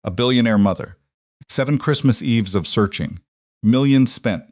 a billionaire mother. 7 Christmas Eves of searching, millions spent,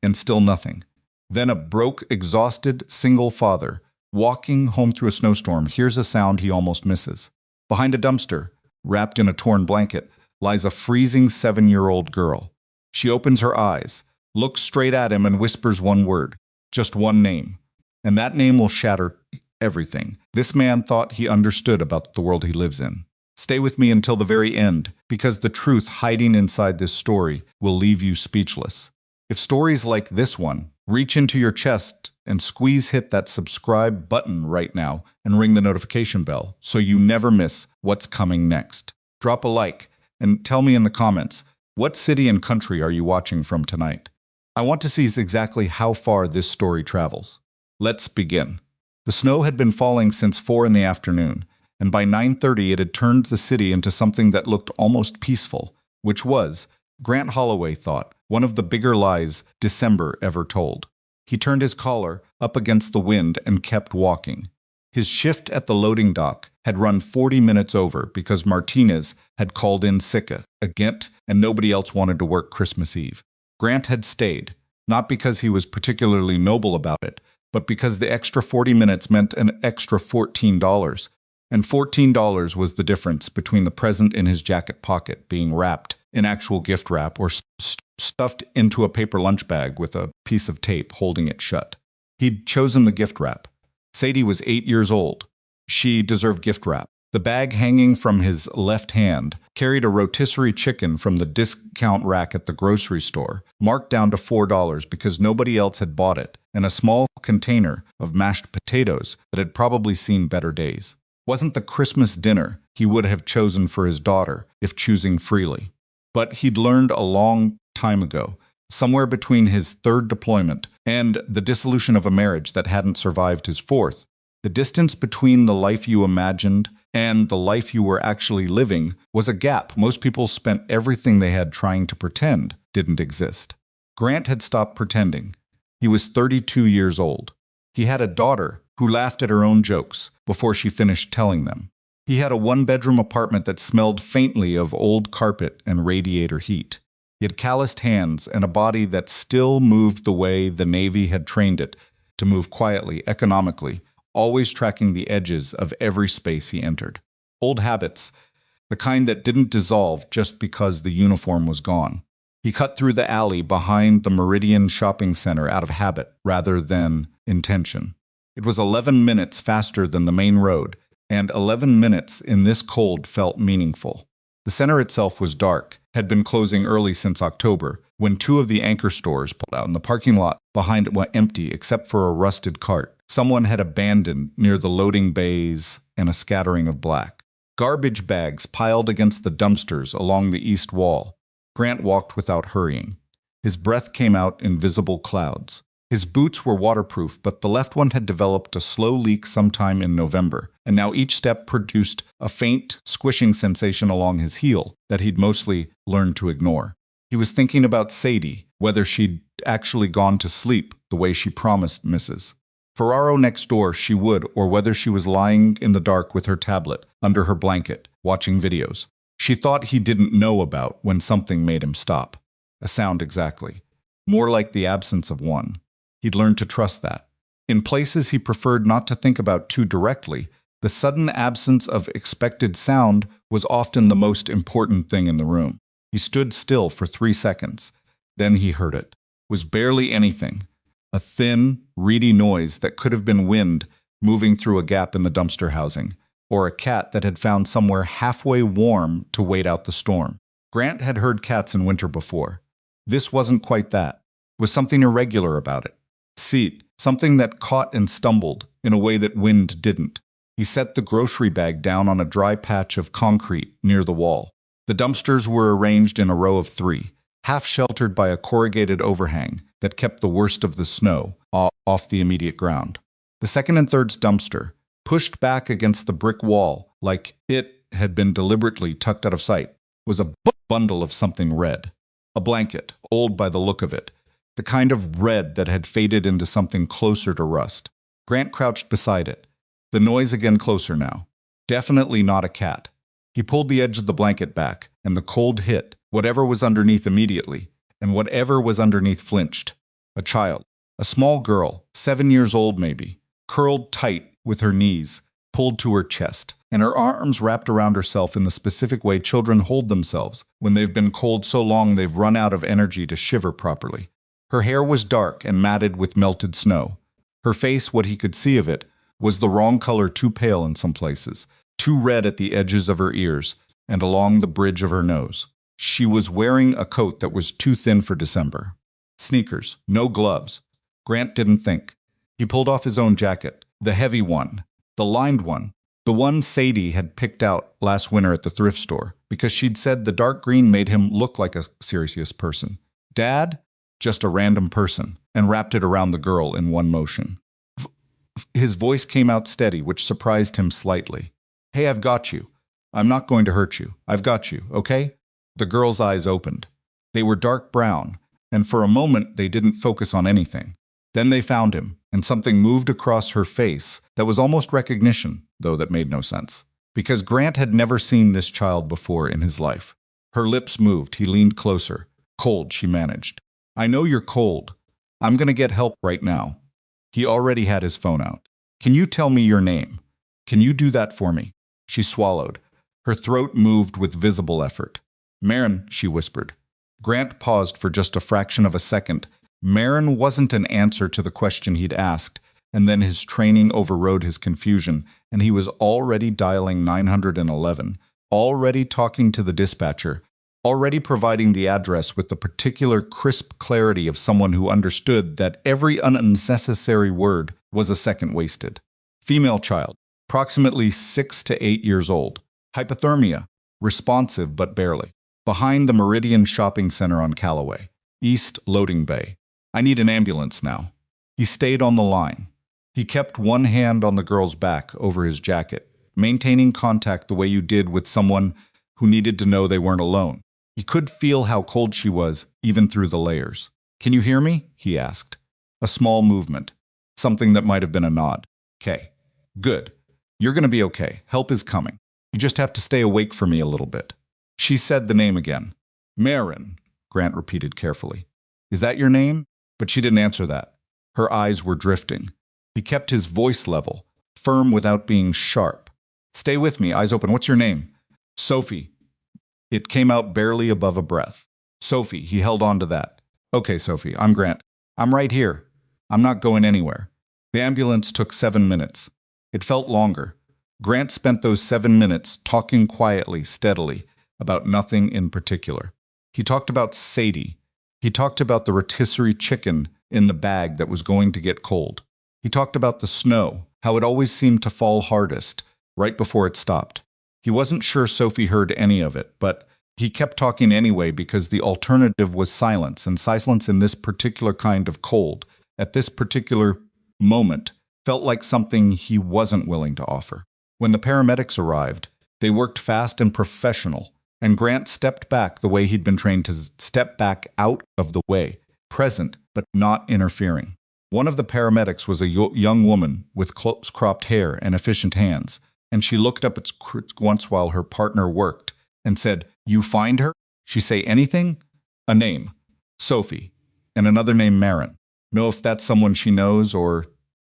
and still nothing. Then a broke, exhausted, single father, walking home through a snowstorm, hears a sound he almost misses. Behind a dumpster, wrapped in a torn blanket, lies a freezing 7-year-old girl. She opens her eyes, looks straight at him, and whispers one word, just one name. And that name will shatter everything this man thought he understood about the world he lives in. Stay with me until the very end, because the truth hiding inside this story will leave you speechless. If stories like this one reach into your chest and hit that subscribe button right now and ring the notification bell so you never miss what's coming next. Drop a like and tell me in the comments, what city and country are you watching from tonight? I want to see exactly how far this story travels. Let's begin. The snow had been falling since 4 in the afternoon, and by 9:30 it had turned the city into something that looked almost peaceful, which was, Grant Holloway thought, one of the bigger lies December ever told. He turned his collar up against the wind and kept walking. His shift at the loading dock had run 40 minutes over because Martinez had called in sick again and nobody else wanted to work Christmas Eve. Grant had stayed, not because he was particularly noble about it, but because the extra 40 minutes meant an extra $14. And $14 was the difference between the present in his jacket pocket being wrapped in actual gift wrap or stuffed into a paper lunch bag with a piece of tape holding it shut. He'd chosen the gift wrap. Sadie was 8 years old. She deserved gift wrap. The bag hanging from his left hand carried a rotisserie chicken from the discount rack at the grocery store, marked down to $4 because nobody else had bought it, and a small container of mashed potatoes that had probably seen better days. Wasn't the Christmas dinner he would have chosen for his daughter if choosing freely. But he'd learned a long time ago, somewhere between his 3rd deployment and the dissolution of a marriage that hadn't survived his 4th, the distance between the life you imagined and the life you were actually living was a gap most people spent everything they had trying to pretend didn't exist. Grant had stopped pretending. He was 32 years old. He had a daughter who laughed at her own jokes before she finished telling them. He had a 1-bedroom apartment that smelled faintly of old carpet and radiator heat. He had calloused hands and a body that still moved the way the Navy had trained it to move quietly, economically, always tracking the edges of every space he entered. Old habits, the kind that didn't dissolve just because the uniform was gone. He cut through the alley behind the Meridian Shopping Center out of habit rather than intention. It was 11 minutes faster than the main road, and 11 minutes in this cold felt meaningful. The center itself was dark, had been closing early since October, when 2 of the anchor stores pulled out and the parking lot behind it was empty except for a rusted cart someone had abandoned near the loading bays and a scattering of black. Garbage bags piled against the dumpsters along the east wall. Grant walked without hurrying. His breath came out in visible clouds. His boots were waterproof, but the left one had developed a slow leak sometime in November, and now each step produced a faint, squishing sensation along his heel that he'd mostly learned to ignore. He was thinking about Sadie, whether she'd actually gone to sleep the way she promised Mrs. Ferraro next door she would, or whether she was lying in the dark with her tablet under her blanket, watching videos she thought he didn't know about when something made him stop. A sound exactly. More like the absence of one. He'd learned to trust that. In places he preferred not to think about too directly, the sudden absence of expected sound was often the most important thing in the room. He stood still for 3 seconds. Then he heard it. It was barely anything. A thin, reedy noise that could have been wind moving through a gap in the dumpster housing, or a cat that had found somewhere halfway warm to wait out the storm. Grant had heard cats in winter before. This wasn't quite that. There was something irregular about it. Something that caught and stumbled in a way that wind didn't. He set the grocery bag down on a dry patch of concrete near the wall. The dumpsters were arranged in a row of 3, half sheltered by a corrugated overhang that kept the worst of the snow off the immediate ground. The second and third dumpster, pushed back against the brick wall like it had been deliberately tucked out of sight, was a bundle of something red. A blanket, old by the look of it, the kind of red that had faded into something closer to rust. Grant crouched beside it. The noise again closer now. Definitely not a cat. He pulled the edge of the blanket back, and the cold hit whatever was underneath immediately, and whatever was underneath flinched. A child. A small girl, 7 years old maybe, curled tight with her knees, pulled to her chest, and her arms wrapped around herself in the specific way children hold themselves when they've been cold so long they've run out of energy to shiver properly. Her hair was dark and matted with melted snow. Her face, what he could see of it, was the wrong color, too pale in some places, too red at the edges of her ears and along the bridge of her nose. She was wearing a coat that was too thin for December. Sneakers, no gloves. Grant didn't think. He pulled off his own jacket, the heavy one, the lined one, the one Sadie had picked out last winter at the thrift store, because she'd said the dark green made him look like a serious person. Dad? Just a random person, and wrapped it around the girl in one motion. His voice came out steady, which surprised him slightly. Hey, I've got you. I'm not going to hurt you. I've got you, okay? The girl's eyes opened. They were dark brown, and for a moment they didn't focus on anything. Then they found him, and something moved across her face that was almost recognition, though that made no sense. Because Grant had never seen this child before in his life. Her lips moved. He leaned closer. Cold, she managed. I know you're cold. I'm going to get help right now. He already had his phone out. Can you tell me your name? Can you do that for me? She swallowed. Her throat moved with visible effort. Maren, she whispered. Grant paused for just a fraction of a second. Maren wasn't an answer to the question he'd asked, and then his training overrode his confusion, and he was already dialing 911, already talking to the dispatcher, already providing the address with the particular crisp clarity of someone who understood that every unnecessary word was a second wasted. Female child, approximately 6 to 8 years old. Hypothermia, responsive but barely. Behind the Meridian Shopping Center on Callaway, East Loading Bay. I need an ambulance now. He stayed on the line. He kept one hand on the girl's back over his jacket, maintaining contact the way you did with someone who needed to know they weren't alone. He could feel how cold she was, even through the layers. Can you hear me? He asked. A small movement. Something that might have been a nod. Okay. Good. You're going to be okay. Help is coming. You just have to stay awake for me a little bit. She said the name again. Maren, Grant repeated carefully. Is that your name? But she didn't answer that. Her eyes were drifting. He kept his voice level, firm without being sharp. Stay with me, eyes open. What's your name? Sophie. It came out barely above a breath. Sophie, he held on to that. Okay, Sophie, I'm Grant. I'm right here. I'm not going anywhere. The ambulance took 7 minutes. It felt longer. Grant spent those 7 minutes talking quietly, steadily, about nothing in particular. He talked about Sadie. He talked about the rotisserie chicken in the bag that was going to get cold. He talked about the snow, how it always seemed to fall hardest, right before it stopped. He wasn't sure Sophie heard any of it, but he kept talking anyway because the alternative was silence, and silence in this particular kind of cold, at this particular moment, felt like something he wasn't willing to offer. When the paramedics arrived, they worked fast and professional, and Grant stepped back the way he'd been trained to step back out of the way, present but not interfering. One of the paramedics was a young woman with close-cropped hair and efficient hands, and she looked up at once while her partner worked and said, "You find her?" She say anything? A name. Sophie. And another name, Maren. Know if that's someone she knows or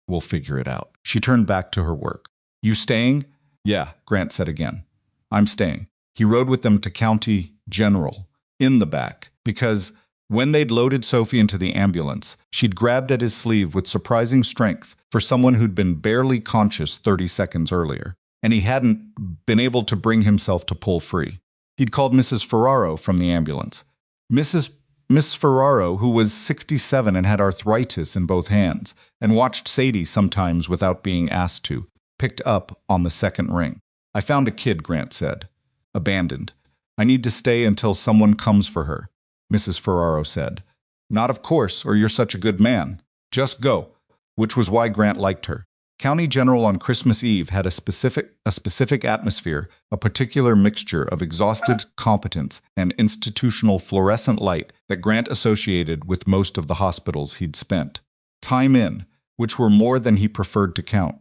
we'll figure it out. She turned back to her work. You staying? Yeah, Grant said again. I'm staying. He rode with them to County General, in the back, because when they'd loaded Sophie into the ambulance, she'd grabbed at his sleeve with surprising strength for someone who'd been barely conscious 30 seconds earlier, and he hadn't been able to bring himself to pull free. He'd called Mrs. Ferraro from the ambulance. Miss Ferraro, who was 67 and had arthritis in both hands, and watched Sadie sometimes without being asked to, picked up on the second ring. I found a kid, Grant said. Abandoned. I need to stay until someone comes for her, Mrs. Ferraro said. Not of course, or you're such a good man. Just go. Which was why Grant liked her. County General on Christmas Eve had a specific atmosphere, a particular mixture of exhausted competence and institutional fluorescent light that Grant associated with most of the hospitals he'd spent time in, which were more than he preferred to count.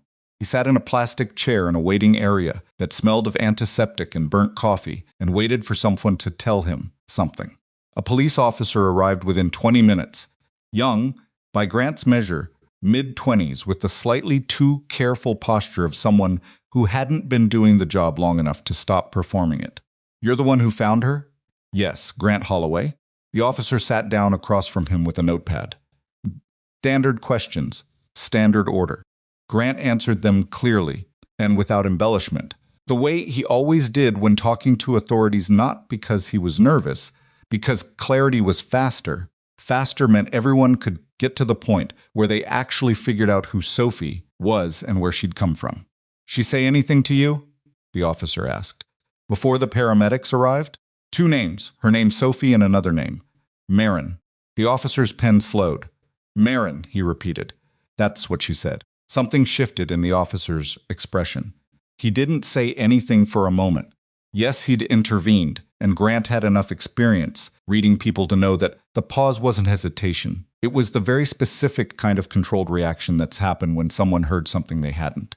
He sat in a plastic chair in a waiting area that smelled of antiseptic and burnt coffee and waited for someone to tell him something. A police officer arrived within 20 minutes. Young, by Grant's measure, mid-20s, with the slightly too careful posture of someone who hadn't been doing the job long enough to stop performing it. "You're the one who found her?" "Yes, Grant Holloway." The officer sat down across from him with a notepad. Standard questions, standard order. Grant answered them clearly and without embellishment, the way he always did when talking to authorities, not because he was nervous, because clarity was faster. Faster meant everyone could get to the point where they actually figured out who Sophie was and where she'd come from. "She say anything to you?" the officer asked. "Before the paramedics arrived?" "Two names, her name Sophie and another name. Maren." The officer's pen slowed. "Maren," he repeated. "That's what she said." Something shifted in the officer's expression. He didn't say anything for a moment. Yes, he'd intervened, and Grant had enough experience reading people to know that the pause wasn't hesitation. It was the very specific kind of controlled reaction that's happened when someone heard something they hadn't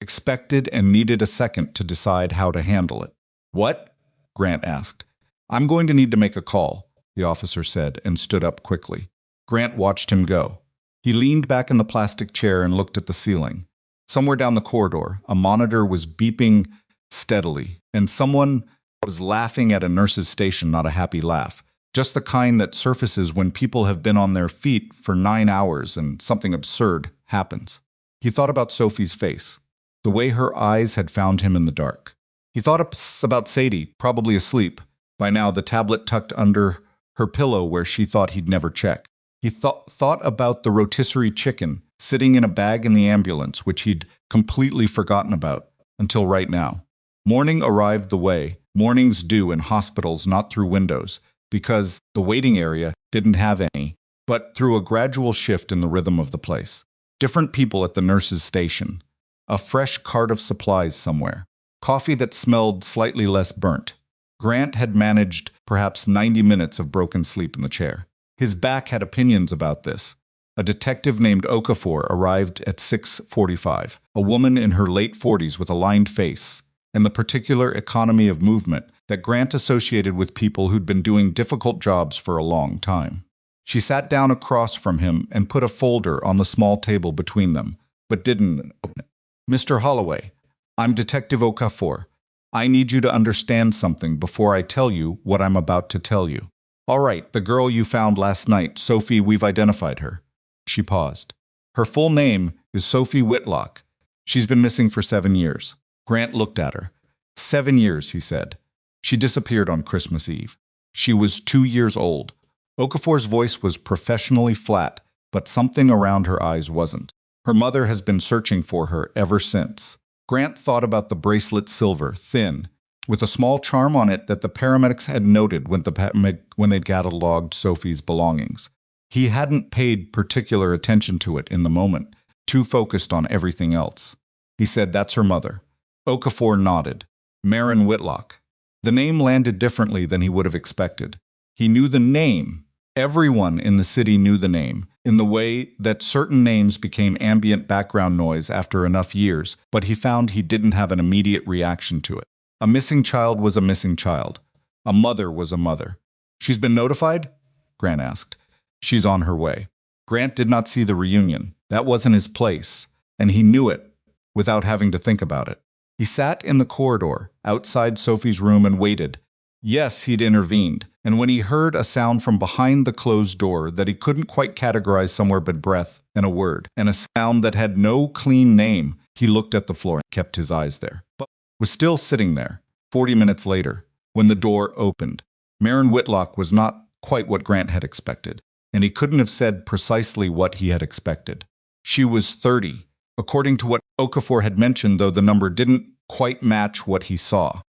expected and needed a second to decide how to handle it. "What?" Grant asked. "I'm going to need to make a call," the officer said, and stood up quickly. Grant watched him go. He leaned back in the plastic chair and looked at the ceiling. Somewhere down the corridor, a monitor was beeping steadily, and someone was laughing at a nurse's station, not a happy laugh, just the kind that surfaces when people have been on their feet for 9 hours and something absurd happens. He thought about Sophie's face, the way her eyes had found him in the dark. He thought about Sadie, probably asleep, by now, the tablet tucked under her pillow where she thought he'd never check. He thought about the rotisserie chicken sitting in a bag in the ambulance, which he'd completely forgotten about until right now. Morning arrived the way mornings do in hospitals, not through windows, because the waiting area didn't have any, but through a gradual shift in the rhythm of the place. Different people at the nurse's station, a fresh cart of supplies somewhere, coffee that smelled slightly less burnt. Grant had managed perhaps 90 minutes of broken sleep in the chair. His back had opinions about this. A detective named Okafor arrived at 6:45, a woman in her late 40s with a lined face, and the particular economy of movement that Grant associated with people who'd been doing difficult jobs for a long time. She sat down across from him and put a folder on the small table between them, but didn't open it. "Mr. Holloway, I'm Detective Okafor. I need you to understand something before I tell you what I'm about to tell you. All right, the girl you found last night, Sophie, we've identified her." She paused. "Her full name is Sophie Whitlock. She's been missing for 7 years. Grant looked at her. 7 years, he said. She disappeared on Christmas Eve. She was 2 years old. Okafor's voice was professionally flat, but something around her eyes wasn't. Her mother has been searching for her ever since. Grant thought about the bracelet, silver, thin, with a small charm on it that the paramedics had noted when they'd cataloged Sophie's belongings. He hadn't paid particular attention to it in the moment, too focused on everything else. He said, "That's her mother." Okafor nodded. "Maren Whitlock." The name landed differently than he would have expected. He knew the name. Everyone in the city knew the name, in the way that certain names became ambient background noise after enough years, but he found he didn't have an immediate reaction to it. A missing child was a missing child. A mother was a mother. "She's been notified?" Grant asked. "She's on her way." Grant did not see the reunion. That wasn't his place, and he knew it without having to think about it. He sat in the corridor, outside Sophie's room, and waited. Yes, he'd intervened, and when he heard a sound from behind the closed door that he couldn't quite categorize somewhere but breath and a word, and a sound that had no clean name, he looked at the floor and kept his eyes there. But was still sitting there, 40 minutes later, when the door opened. Maren Whitlock was not quite what Grant had expected, and he couldn't have said precisely what he had expected. She was 30, according to what Okafor had mentioned, though the number didn't quite match what he saw.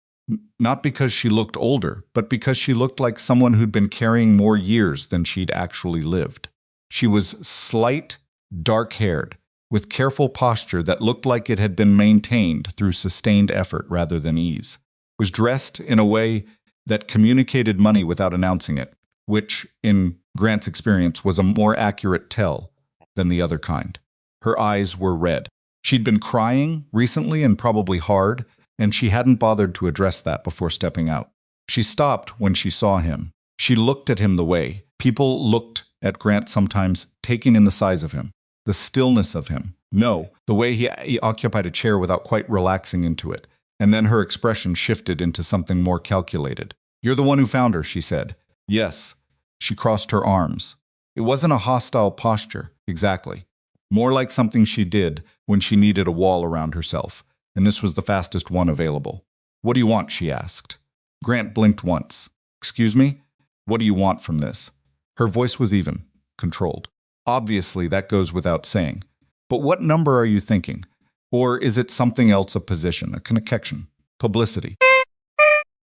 Not because she looked older, but because she looked like someone who'd been carrying more years than she'd actually lived. She was slight, dark-haired, with careful posture that looked like it had been maintained through sustained effort rather than ease. Was dressed in a way that communicated money without announcing it, which, in Grant's experience, was a more accurate tell than the other kind. Her eyes were red. She'd been crying recently and probably hard, and she hadn't bothered to address that before stepping out. She stopped when she saw him. She looked at him the way people looked at Grant sometimes, taking in the size of him, the stillness of him. No, the way he occupied a chair without quite relaxing into it. And then her expression shifted into something more calculated. "You're the one who found her," she said. "Yes." She crossed her arms. It wasn't a hostile posture, exactly. More like something she did when she needed a wall around herself, and this was the fastest one available. "What do you want?" she asked. Grant blinked once. "Excuse me? What do you want from this?" Her voice was even, controlled. "Obviously, that goes without saying. But what number are you thinking? Or is it something else, a position, a connection, publicity?"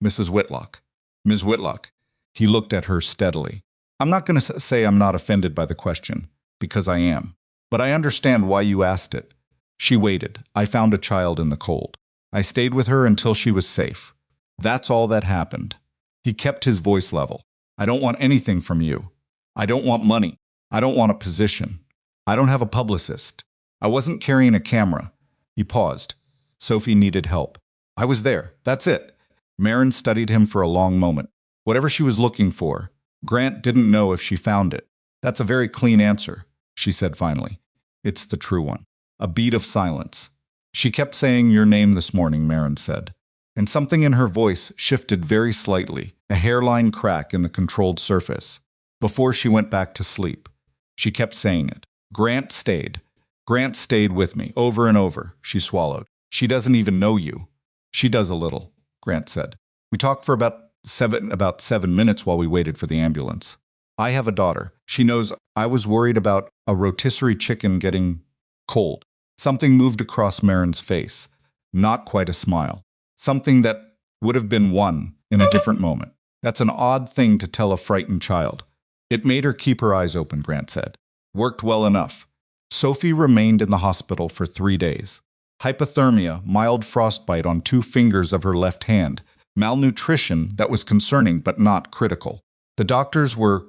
"Mrs. Whitlock." "Ms. Whitlock." He looked at her steadily. "I'm not going to say I'm not offended by the question, because I am. But I understand why you asked it." She waited. "I found a child in the cold. I stayed with her until she was safe. That's all that happened." He kept his voice level. "I don't want anything from you. I don't want money. I don't want a position. I don't have a publicist. I wasn't carrying a camera." He paused. Sophie needed help. "I was there. That's it." Maren studied him for a long moment. Whatever she was looking for, Grant didn't know if she found it. "That's a very clean answer," she said finally. "It's the true one." A beat of silence. "She kept saying your name this morning," Maren said. And something in her voice shifted very slightly, a hairline crack in the controlled surface. "Before she went back to sleep. She kept saying it. Grant stayed. Grant stayed with me, over and over." She swallowed. "She doesn't even know you." "She does a little," Grant said. "We talked for about 7 minutes while we waited for the ambulance. I have a daughter. She knows I was worried about a rotisserie chicken getting cold." Something moved across Maren's face. Not quite a smile. Something that would have been one in a different moment. "That's an odd thing to tell a frightened child." "It made her keep her eyes open," Grant said. "Worked well enough." Sophie remained in the hospital for 3 days. Hypothermia, mild frostbite on 2 fingers of her left hand, malnutrition that was concerning but not critical. The doctors were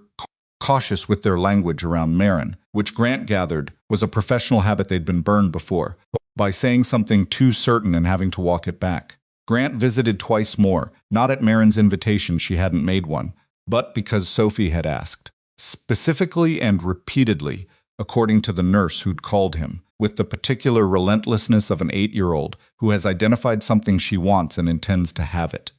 cautious with their language around Maren, which Grant gathered was a professional habit they'd been burned before, by saying something too certain and having to walk it back. Grant visited twice more, not at Maren's invitation, she hadn't made one, but because Sophie had asked. Specifically and repeatedly, according to the nurse who'd called him, with the particular relentlessness of an 8-year-old who has identified something she wants and intends to have it.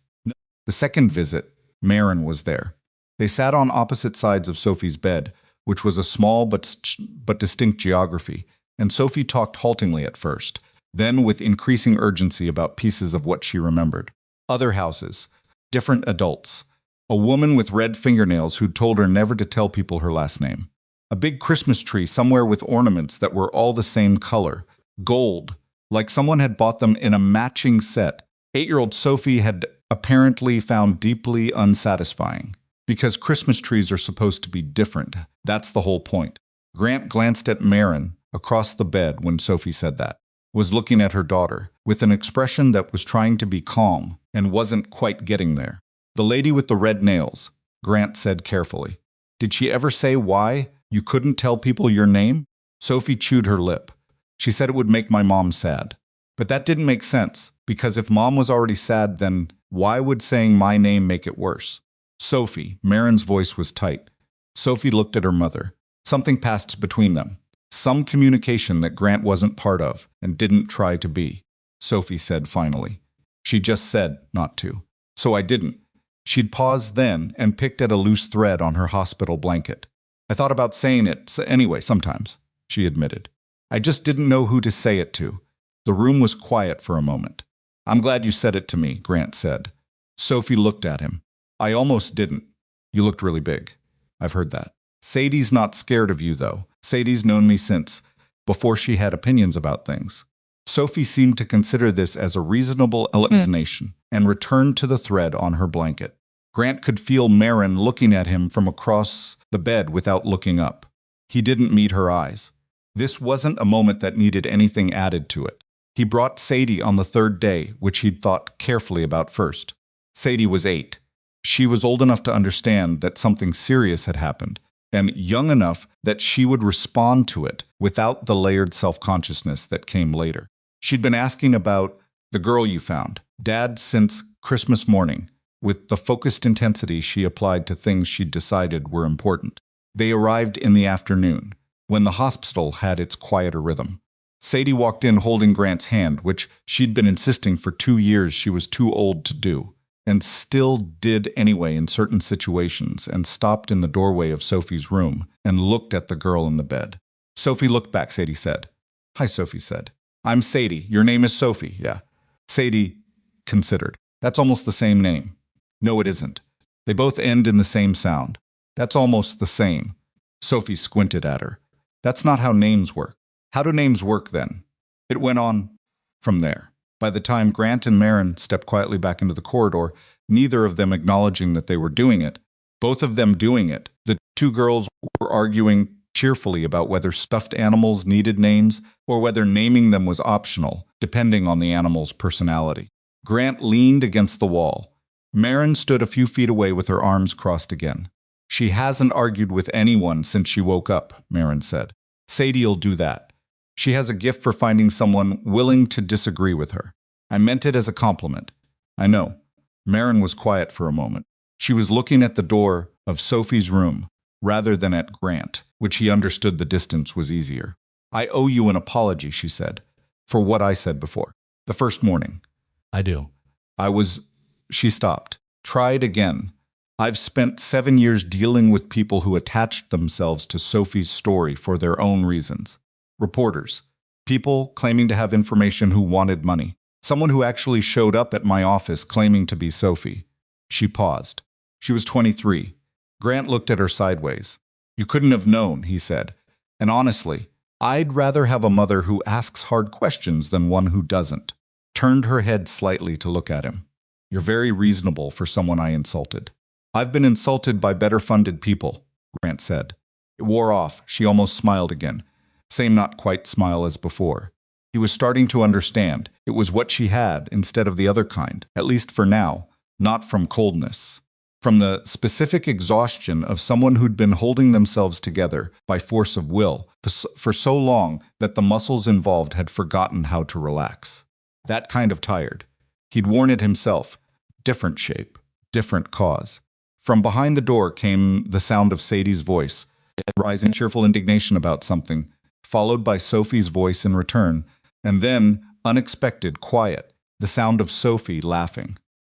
The second visit, Maren was there. They sat on opposite sides of Sophie's bed, which was a small but distinct geography, and Sophie talked haltingly at first, then with increasing urgency about pieces of what she remembered. Other houses, different adults, a woman with red fingernails who'd told her never to tell people her last name, a big Christmas tree somewhere with ornaments that were all the same color, gold, like someone had bought them in a matching set. 8-year-old Sophie had apparently found deeply unsatisfying. Because Christmas trees are supposed to be different. That's the whole point. Grant glanced at Maren across the bed when Sophie said that, was looking at her daughter, with an expression that was trying to be calm and wasn't quite getting there. "The lady with the red nails," Grant said carefully. "Did she ever say why you couldn't tell people your name?" Sophie chewed her lip. "She said it would make my mom sad." "But that didn't make sense, because if mom was already sad, then why would saying my name make it worse?" "Sophie," Maren's voice was tight. Sophie looked at her mother. Something passed between them. Some communication that Grant wasn't part of and didn't try to be. Sophie said finally. "She just said not to. So I didn't." She'd paused then and picked at a loose thread on her hospital blanket. "I thought about saying it anyway sometimes," she admitted. "I just didn't know who to say it to." The room was quiet for a moment. "I'm glad you said it to me," Grant said. Sophie looked at him. "I almost didn't. You looked really big." "I've heard that." "Sadie's not scared of you, though. Sadie's known me since, before she had opinions about things." Sophie seemed to consider this as a reasonable explanation and returned to the thread on her blanket. Grant could feel Maren looking at him from across the bed without looking up. He didn't meet her eyes. This wasn't a moment that needed anything added to it. He brought Sadie on the 3rd day, which he'd thought carefully about first. Sadie was 8. She was old enough to understand that something serious had happened, and young enough that she would respond to it without the layered self-consciousness that came later. She'd been asking about the girl you found, Dad, since Christmas morning, with the focused intensity she applied to things she'd decided were important. They arrived in the afternoon, when the hospital had its quieter rhythm. Sadie walked in holding Grant's hand, which she'd been insisting for 2 years she was too old to do, and still did anyway in certain situations, and stopped in the doorway of Sophie's room and looked at the girl in the bed. Sophie looked back, Sadie said. Hi, Sophie said. I'm Sadie. Your name is Sophie, yeah. Sadie considered. That's almost the same name. No, it isn't. They both end in the same sound. That's almost the same. Sophie squinted at her. That's not how names work. How do names work then? It went on from there. By the time Grant and Maren stepped quietly back into the corridor, neither of them acknowledging that they were doing it, both of them doing it, the two girls were arguing cheerfully about whether stuffed animals needed names or whether naming them was optional, depending on the animal's personality. Grant leaned against the wall. Maren stood a few feet away with her arms crossed again. She hasn't argued with anyone since she woke up, Maren said. Sadie'll do that. She has a gift for finding someone willing to disagree with her. I meant it as a compliment. I know. Maren was quiet for a moment. She was looking at the door of Sophie's room rather than at Grant, which he understood the distance was easier. I owe you an apology, she said, for what I said before. The first morning. I do. She stopped. Tried again. I've spent 7 years dealing with people who attached themselves to Sophie's story for their own reasons. Reporters. People claiming to have information who wanted money. Someone who actually showed up at my office claiming to be Sophie. She paused. She was 23. Grant looked at her sideways. You couldn't have known, he said. And honestly, I'd rather have a mother who asks hard questions than one who doesn't. Turned her head slightly to look at him. You're very reasonable for someone I insulted. I've been insulted by better-funded people, Grant said. It wore off. She almost smiled again. Same not quite smile as before. He was starting to understand. It was what she had instead of the other kind, at least for now, not from coldness. From the specific exhaustion of someone who'd been holding themselves together by force of will for so long that the muscles involved had forgotten how to relax. That kind of tired. He'd worn it himself. Different shape, different cause. From behind the door came the sound of Sadie's voice, rising cheerful indignation about something, followed by Sophie's voice in return, and then, unexpected, quiet, the sound of Sophie laughing.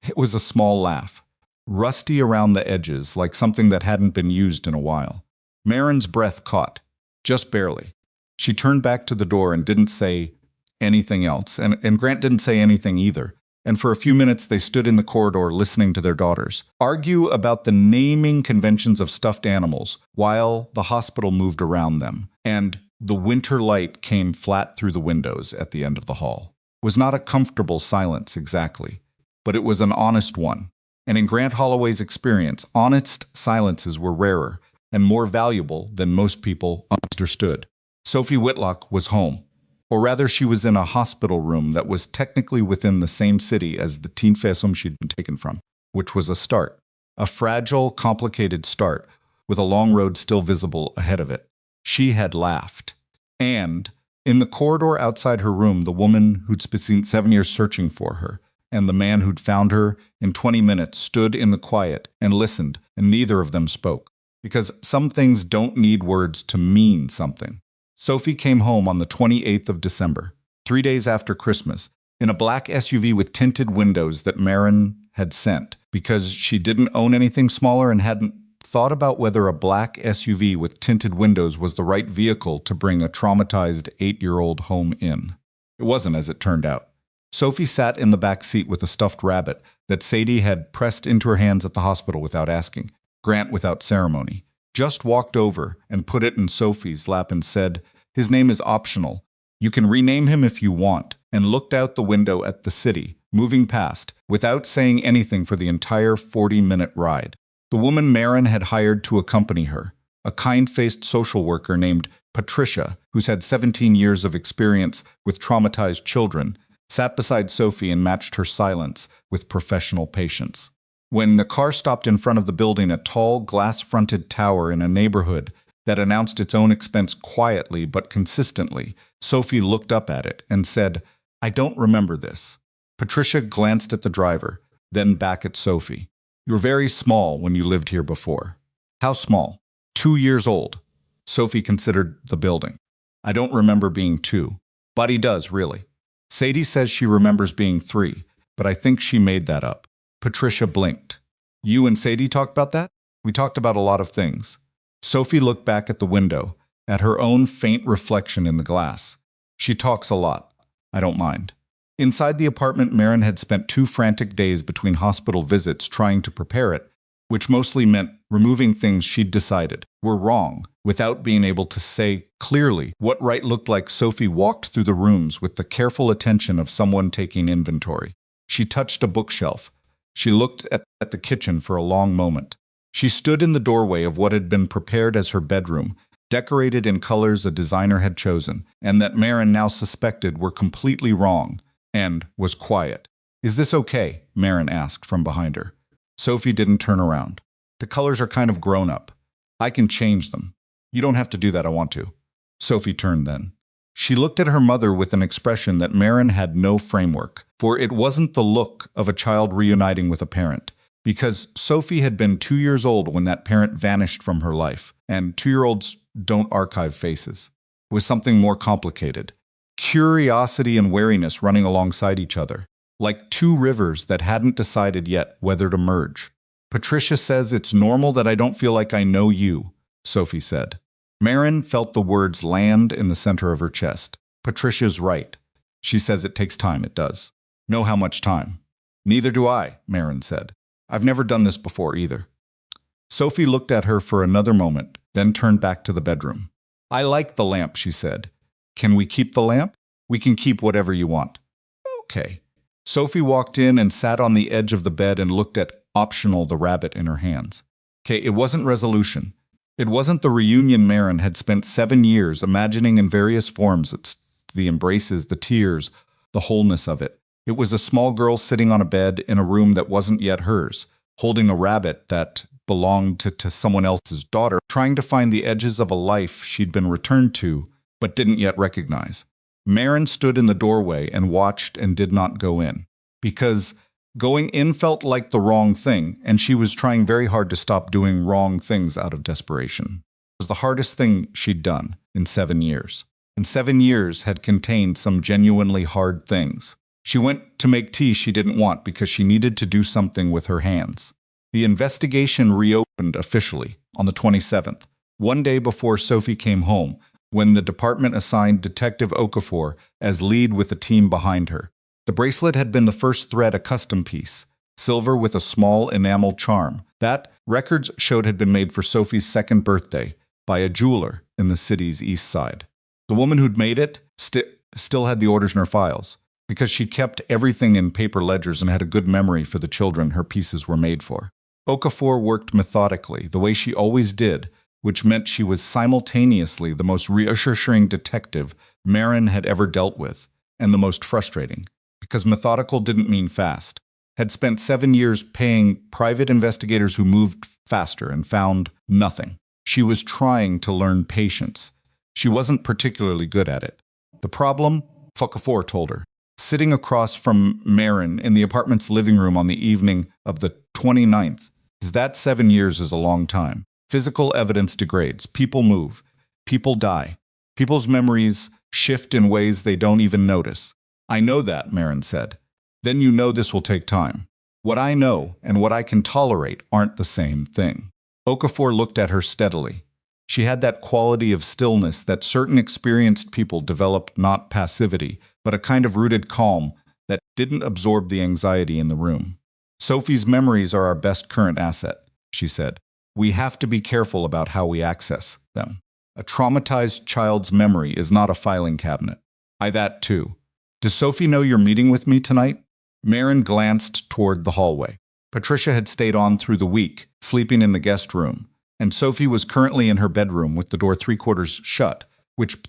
It was a small laugh, rusty around the edges, like something that hadn't been used in a while. Maren's breath caught, just barely. She turned back to the door and didn't say anything else, and Grant didn't say anything either. And for a few minutes they stood in the corridor listening to their daughters argue about the naming conventions of stuffed animals while the hospital moved around them, and the winter light came flat through the windows at the end of the hall. It was not a comfortable silence exactly, but it was an honest one. And in Grant Holloway's experience, honest silences were rarer and more valuable than most people understood. Sophie Whitlock was home. Or rather, she was in a hospital room that was technically within the same city as the teen fesum she'd been taken from, which was a start. A fragile, complicated start, with a long road still visible ahead of it. She had laughed. And, in the corridor outside her room, the woman who'd spent 7 years searching for her, and the man who'd found her in 20 minutes stood in the quiet and listened, and neither of them spoke. Because some things don't need words to mean something. Sophie came home on the 28th of December, 3 days after Christmas, in a black SUV with tinted windows that Maren had sent because she didn't own anything smaller and hadn't thought about whether a black SUV with tinted windows was the right vehicle to bring a traumatized 8-year-old home in. It wasn't, as it turned out. Sophie sat in the back seat with a stuffed rabbit that Sadie had pressed into her hands at the hospital without asking, Grant without ceremony. Just walked over and put it in Sophie's lap and said, his name is optional. You can rename him if you want, and looked out the window at the city, moving past, without saying anything for the entire 40-minute ride. The woman Maren had hired to accompany her, a kind-faced social worker named Patricia, who's had 17 years of experience with traumatized children, sat beside Sophie and matched her silence with professional patience. When the car stopped in front of the building, a tall, glass-fronted tower in a neighborhood that announced its own expense quietly but consistently, Sophie looked up at it and said, "I don't remember this." Patricia glanced at the driver, then back at Sophie. "You were very small when you lived here before." "How small?" 2 years old. Sophie considered the building. "I don't remember being 2. Buddy does, really. Sadie says she remembers being 3, but I think she made that up." Patricia blinked. "You and Sadie talked about that?" "We talked about a lot of things." Sophie looked back at the window, at her own faint reflection in the glass. "She talks a lot. I don't mind." Inside the apartment, Maren had spent 2 frantic days between hospital visits trying to prepare it, which mostly meant removing things she'd decided were wrong, without being able to say clearly what right looked like. Sophie walked through the rooms with the careful attention of someone taking inventory. She touched a bookshelf. She looked at the kitchen for a long moment. She stood in the doorway of what had been prepared as her bedroom, decorated in colors a designer had chosen, and that Maren now suspected were completely wrong, and was quiet. "Is this okay?" Maren asked from behind her. Sophie didn't turn around. "The colors are kind of grown up. I can change them." "You don't have to do that, I want to." Sophie turned then. She looked at her mother with an expression that Maren had no framework, for it wasn't the look of a child reuniting with a parent, because Sophie had been 2 years old when that parent vanished from her life, and 2-year-olds don't archive faces. It was something more complicated. Curiosity and wariness running alongside each other, like 2 rivers that hadn't decided yet whether to merge. "Patricia says it's normal that I don't feel like I know you," Sophie said. Maren felt the words land in the center of her chest. "Patricia's right. She says it takes time, it does." "Know how much time?" "Neither do I," Maren said. "I've never done this before either." Sophie looked at her for another moment, then turned back to the bedroom. "I like the lamp," she said. "Can we keep the lamp?" "We can keep whatever you want." "Okay." Sophie walked in and sat on the edge of the bed and looked at optional the rabbit in her hands. Okay, it wasn't resolution. It wasn't the reunion Maren had spent 7 years imagining in various forms. It's the embraces, the tears, the wholeness of it. It was a small girl sitting on a bed in a room that wasn't yet hers, holding a rabbit that belonged to someone else's daughter, trying to find the edges of a life she'd been returned to, but didn't yet recognize. Maren stood in the doorway and watched and did not go in, because going in felt like the wrong thing, and she was trying very hard to stop doing wrong things out of desperation. It was the hardest thing she'd done in 7 years. And 7 years had contained some genuinely hard things. She went to make tea she didn't want because she needed to do something with her hands. The investigation reopened officially on the 27th, 1 day before Sophie came home, when the department assigned Detective Okafor as lead with a team behind her. The bracelet had been the first thread, a custom piece, silver with a small enamel charm, that records showed had been made for Sophie's 2nd birthday by a jeweler in the city's east side. The woman who'd made it still had the orders in her files, because she kept everything in paper ledgers and had a good memory for the children her pieces were made for. Okafor worked methodically, the way she always did, which meant she was simultaneously the most reassuring detective Maren had ever dealt with, and the most frustrating, because methodical didn't mean fast. Had spent 7 years paying private investigators who moved faster and found nothing. She was trying to learn patience. She wasn't particularly good at it. The problem, Okafor told her, sitting across from Maren in the apartment's living room on the evening of the 29th, is that 7 years is a long time. Physical evidence degrades. People move. People die. People's memories shift in ways they don't even notice. "I know that," Maren said. "Then you know this will take time. What I know and what I can tolerate aren't the same thing." Okafor looked at her steadily. She had that quality of stillness that certain experienced people develop, not passivity, but a kind of rooted calm that didn't absorb the anxiety in the room. "Sophie's memories are our best current asset," she said. "We have to be careful about how we access them. A traumatized child's memory is not a filing cabinet." "I that too. Does Sophie know you're meeting with me tonight?" Maren glanced toward the hallway. Patricia had stayed on through the week, sleeping in the guest room, and Sophie was currently in her bedroom with the door 3/4 shut, which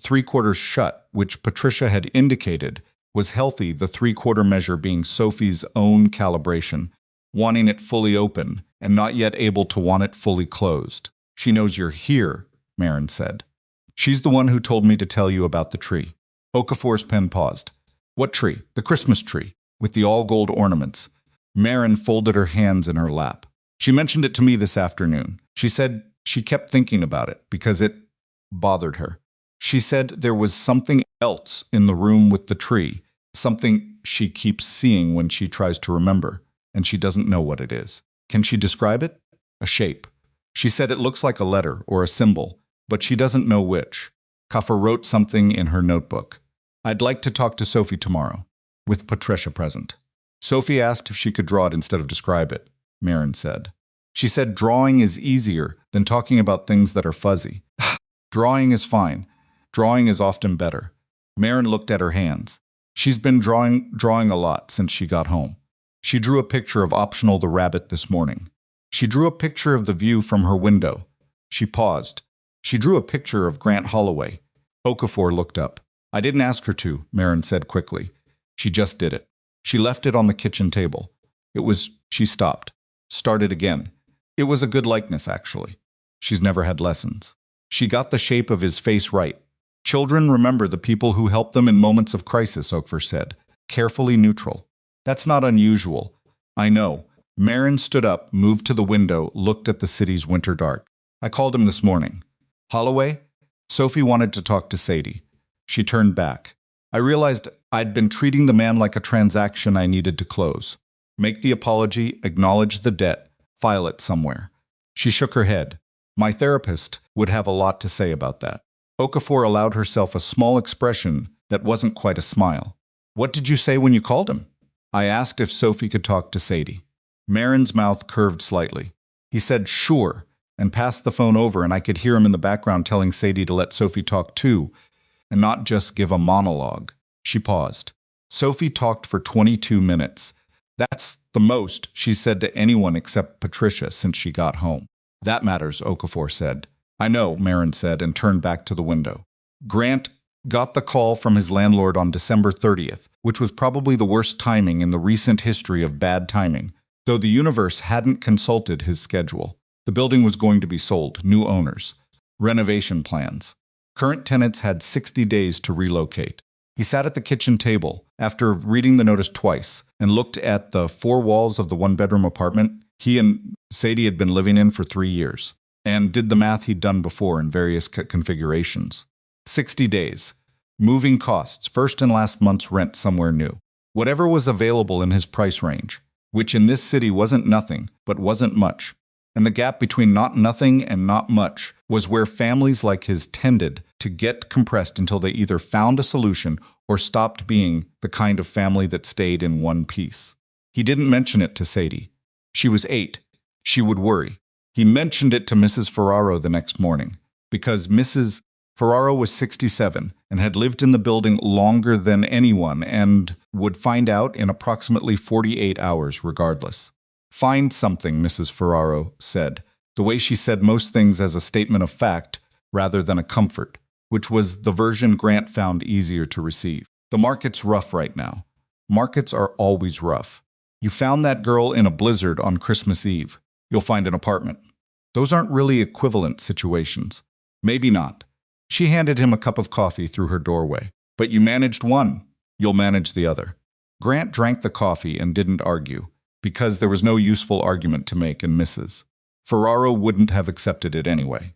Patricia had indicated was healthy, the 3/4 measure being Sophie's own calibration, wanting it fully open and not yet able to want it fully closed. She knows you're here, Maren said. She's the one who told me to tell you about the tree. Okafor's pen paused. What tree? The Christmas tree, with the all-gold ornaments. Maren folded her hands in her lap. She mentioned it to me this afternoon. She said she kept thinking about it because it bothered her. She said there was something else in the room with the tree, something she keeps seeing when she tries to remember, and she doesn't know what it is. Can she describe it? A shape. She said it looks like a letter or a symbol, but she doesn't know which. Kaffer wrote something in her notebook. I'd like to talk to Sophie tomorrow, with Patricia present. Sophie asked if she could draw it instead of describe it, Maren said. She said drawing is easier than talking about things that are fuzzy. Drawing is fine. Drawing is often better. Maren looked at her hands. She's been drawing a lot since she got home. She drew a picture of Optional the rabbit this morning. She drew a picture of the view from her window. She paused. She drew a picture of Grant Holloway. Okafor looked up. I didn't ask her to, Maren said quickly. She just did it. She left it on the kitchen table. She stopped. Started again. It was a good likeness, actually. She's never had lessons. She got the shape of his face right. Children remember the people who help them in moments of crisis, Okafor said, carefully neutral. That's not unusual. I know. Maren stood up, moved to the window, looked at the city's winter dark. I called him this morning. Holloway? Sophie wanted to talk to Sadie. She turned back. I realized I'd been treating the man like a transaction I needed to close. Make the apology, acknowledge the debt, file it somewhere. She shook her head. My therapist would have a lot to say about that. Okafor allowed herself a small expression that wasn't quite a smile. What did you say when you called him? I asked if Sophie could talk to Sadie. Maren's mouth curved slightly. He said, sure, and passed the phone over, and I could hear him in the background telling Sadie to let Sophie talk too, and not just give a monologue. She paused. Sophie talked for 22 minutes. That's the most she's said to anyone except Patricia since she got home. That matters, Okafor said. I know, Maren said, and turned back to the window. Grant got the call from his landlord on December 30th, which was probably the worst timing in the recent history of bad timing, though the universe hadn't consulted his schedule. The building was going to be sold, new owners, renovation plans. Current tenants had 60 days to relocate. He sat at the kitchen table after reading the notice twice and looked at the four walls of the one-bedroom apartment he and Sadie had been living in for 3 years, and did the math he'd done before in various configurations. 60 days. Moving costs, first and last month's rent somewhere new. Whatever was available in his price range, which in this city wasn't nothing, but wasn't much. And the gap between not nothing and not much was where families like his tended to get compressed until they either found a solution or stopped being the kind of family that stayed in one piece. He didn't mention it to Sadie. She was 8. She would worry. He mentioned it to Mrs. Ferraro the next morning, because Mrs. Ferraro was 67 and had lived in the building longer than anyone and would find out in approximately 48 hours regardless. Find something, Mrs. Ferraro said, the way she said most things as a statement of fact rather than a comfort, which was the version Grant found easier to receive. The market's rough right now. Markets are always rough. You found that girl in a blizzard on Christmas Eve. You'll find an apartment. Those aren't really equivalent situations. Maybe not. She handed him a cup of coffee through her doorway. But you managed one. You'll manage the other. Grant drank the coffee and didn't argue, because there was no useful argument to make, and Mrs. Ferraro wouldn't have accepted it anyway.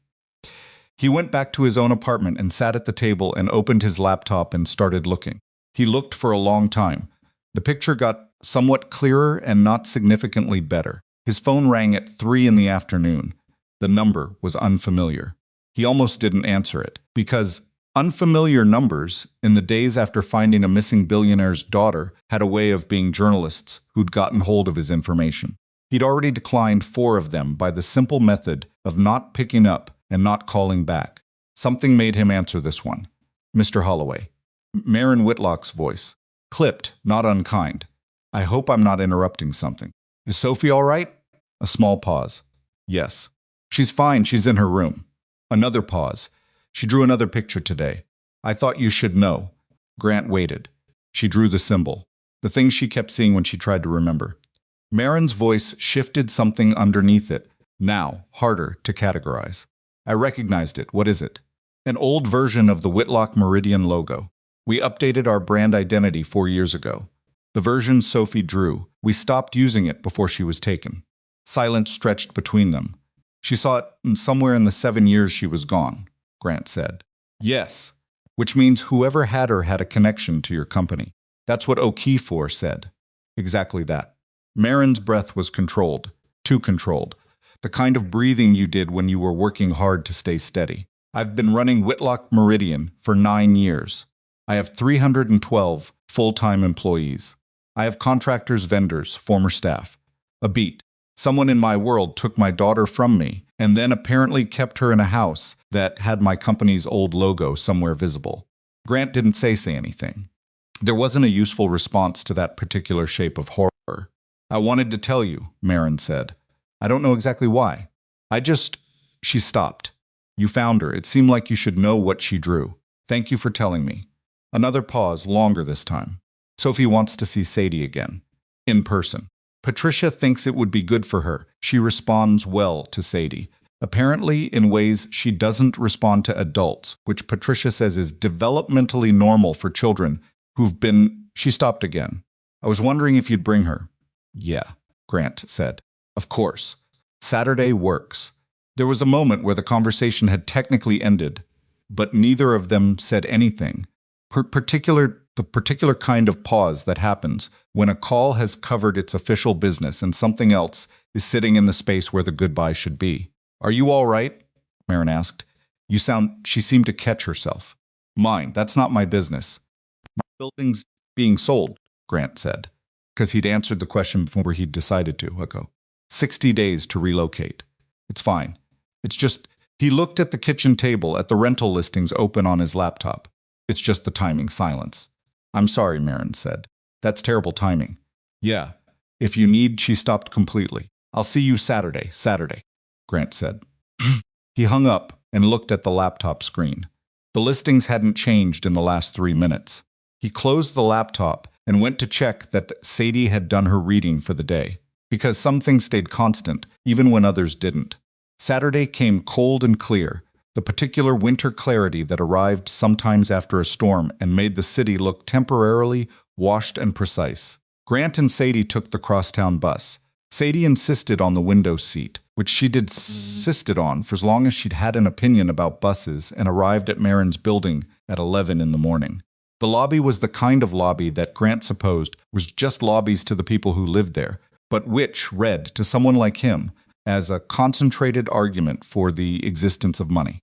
He went back to his own apartment and sat at the table and opened his laptop and started looking. He looked for a long time. The picture got somewhat clearer and not significantly better. His phone rang at 3 in the afternoon. The number was unfamiliar. He almost didn't answer it, because unfamiliar numbers, in the days after finding a missing billionaire's daughter, had a way of being journalists who'd gotten hold of his information. He'd already declined 4 of them by the simple method of not picking up and not calling back. Something made him answer this one. Mr. Holloway. Maren Whitlock's voice. Clipped, not unkind. I hope I'm not interrupting something. Is Sophie all right? A small pause. Yes. She's fine, she's in her room. Another pause. She drew another picture today. I thought you should know. Grant waited. She drew the symbol. The thing she kept seeing when she tried to remember. Maren's voice shifted something underneath it, now harder to categorize. I recognized it. What is it? An old version of the Whitlock Meridian logo. We updated our brand identity 4 years ago. The version Sophie drew, we stopped using it before she was taken. Silence stretched between them. She saw it somewhere in the 7 years she was gone, Grant said. Yes, which means whoever had her had a connection to your company. That's what O'Keefe said. Exactly that. Maren's breath was controlled, too controlled. The kind of breathing you did when you were working hard to stay steady. I've been running Whitlock Meridian for 9 years. I have 312 full-time employees. I have contractors, vendors, former staff. A beat. Someone in my world took my daughter from me and then apparently kept her in a house that had my company's old logo somewhere visible. Grant didn't say anything. There wasn't a useful response to that particular shape of horror. I wanted to tell you, Maren said. I don't know exactly why. She stopped. You found her. It seemed like you should know what she drew. Thank you for telling me. Another pause, longer this time. Sophie wants to see Sadie again. In person. Patricia thinks it would be good for her. She responds well to Sadie. Apparently in ways she doesn't respond to adults, which Patricia says is developmentally normal for children who've been... She stopped again. I was wondering if you'd bring her. Yeah, Grant said. Of course. Saturday works. There was a moment where the conversation had technically ended, but neither of them said anything. The particular kind of pause that happens when a call has covered its official business and something else is sitting in the space where the goodbye should be. Are you all right? Maren asked. She seemed to catch herself. Mine, that's not my business. My building's being sold, Grant said, because he'd answered the question before he'd decided to ago. 60 days to relocate. It's fine. It's just, he looked at the kitchen table at the rental listings open on his laptop. It's just the timing. Silence. I'm sorry, Maren said. That's terrible timing. Yeah. If you need, she stopped completely. I'll see you Saturday, Grant said. He hung up and looked at the laptop screen. The listings hadn't changed in the last 3 minutes. He closed the laptop and went to check that Sadie had done her reading for the day, because some things stayed constant, even when others didn't. Saturday came cold and clear, the particular winter clarity that arrived sometimes after a storm and made the city look temporarily washed and precise. Grant and Sadie took the crosstown bus. Sadie insisted on the window seat, which she'd insisted on for as long as she'd had an opinion about buses, and arrived at Maren's building at 11 in the morning. The lobby was the kind of lobby that Grant supposed was just lobbies to the people who lived there, but which read to someone like him as a concentrated argument for the existence of money.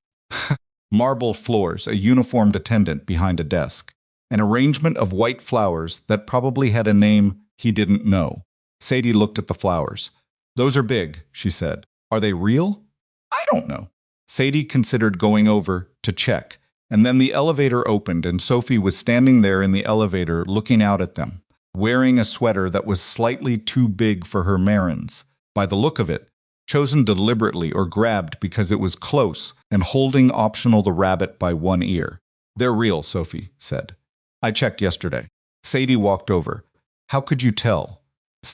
Marble floors, a uniformed attendant behind a desk, an arrangement of white flowers that probably had a name he didn't know. Sadie looked at the flowers. Those are big, she said. Are they real? I don't know. Sadie considered going over to check, and then the elevator opened and Sophie was standing there in the elevator looking out at them, wearing a sweater that was slightly too big for her Maren's. By the look of it, chosen deliberately or grabbed because it was close and holding optional the rabbit by one ear. They're real, Sophie said. I checked yesterday. Sadie walked over. How could you tell?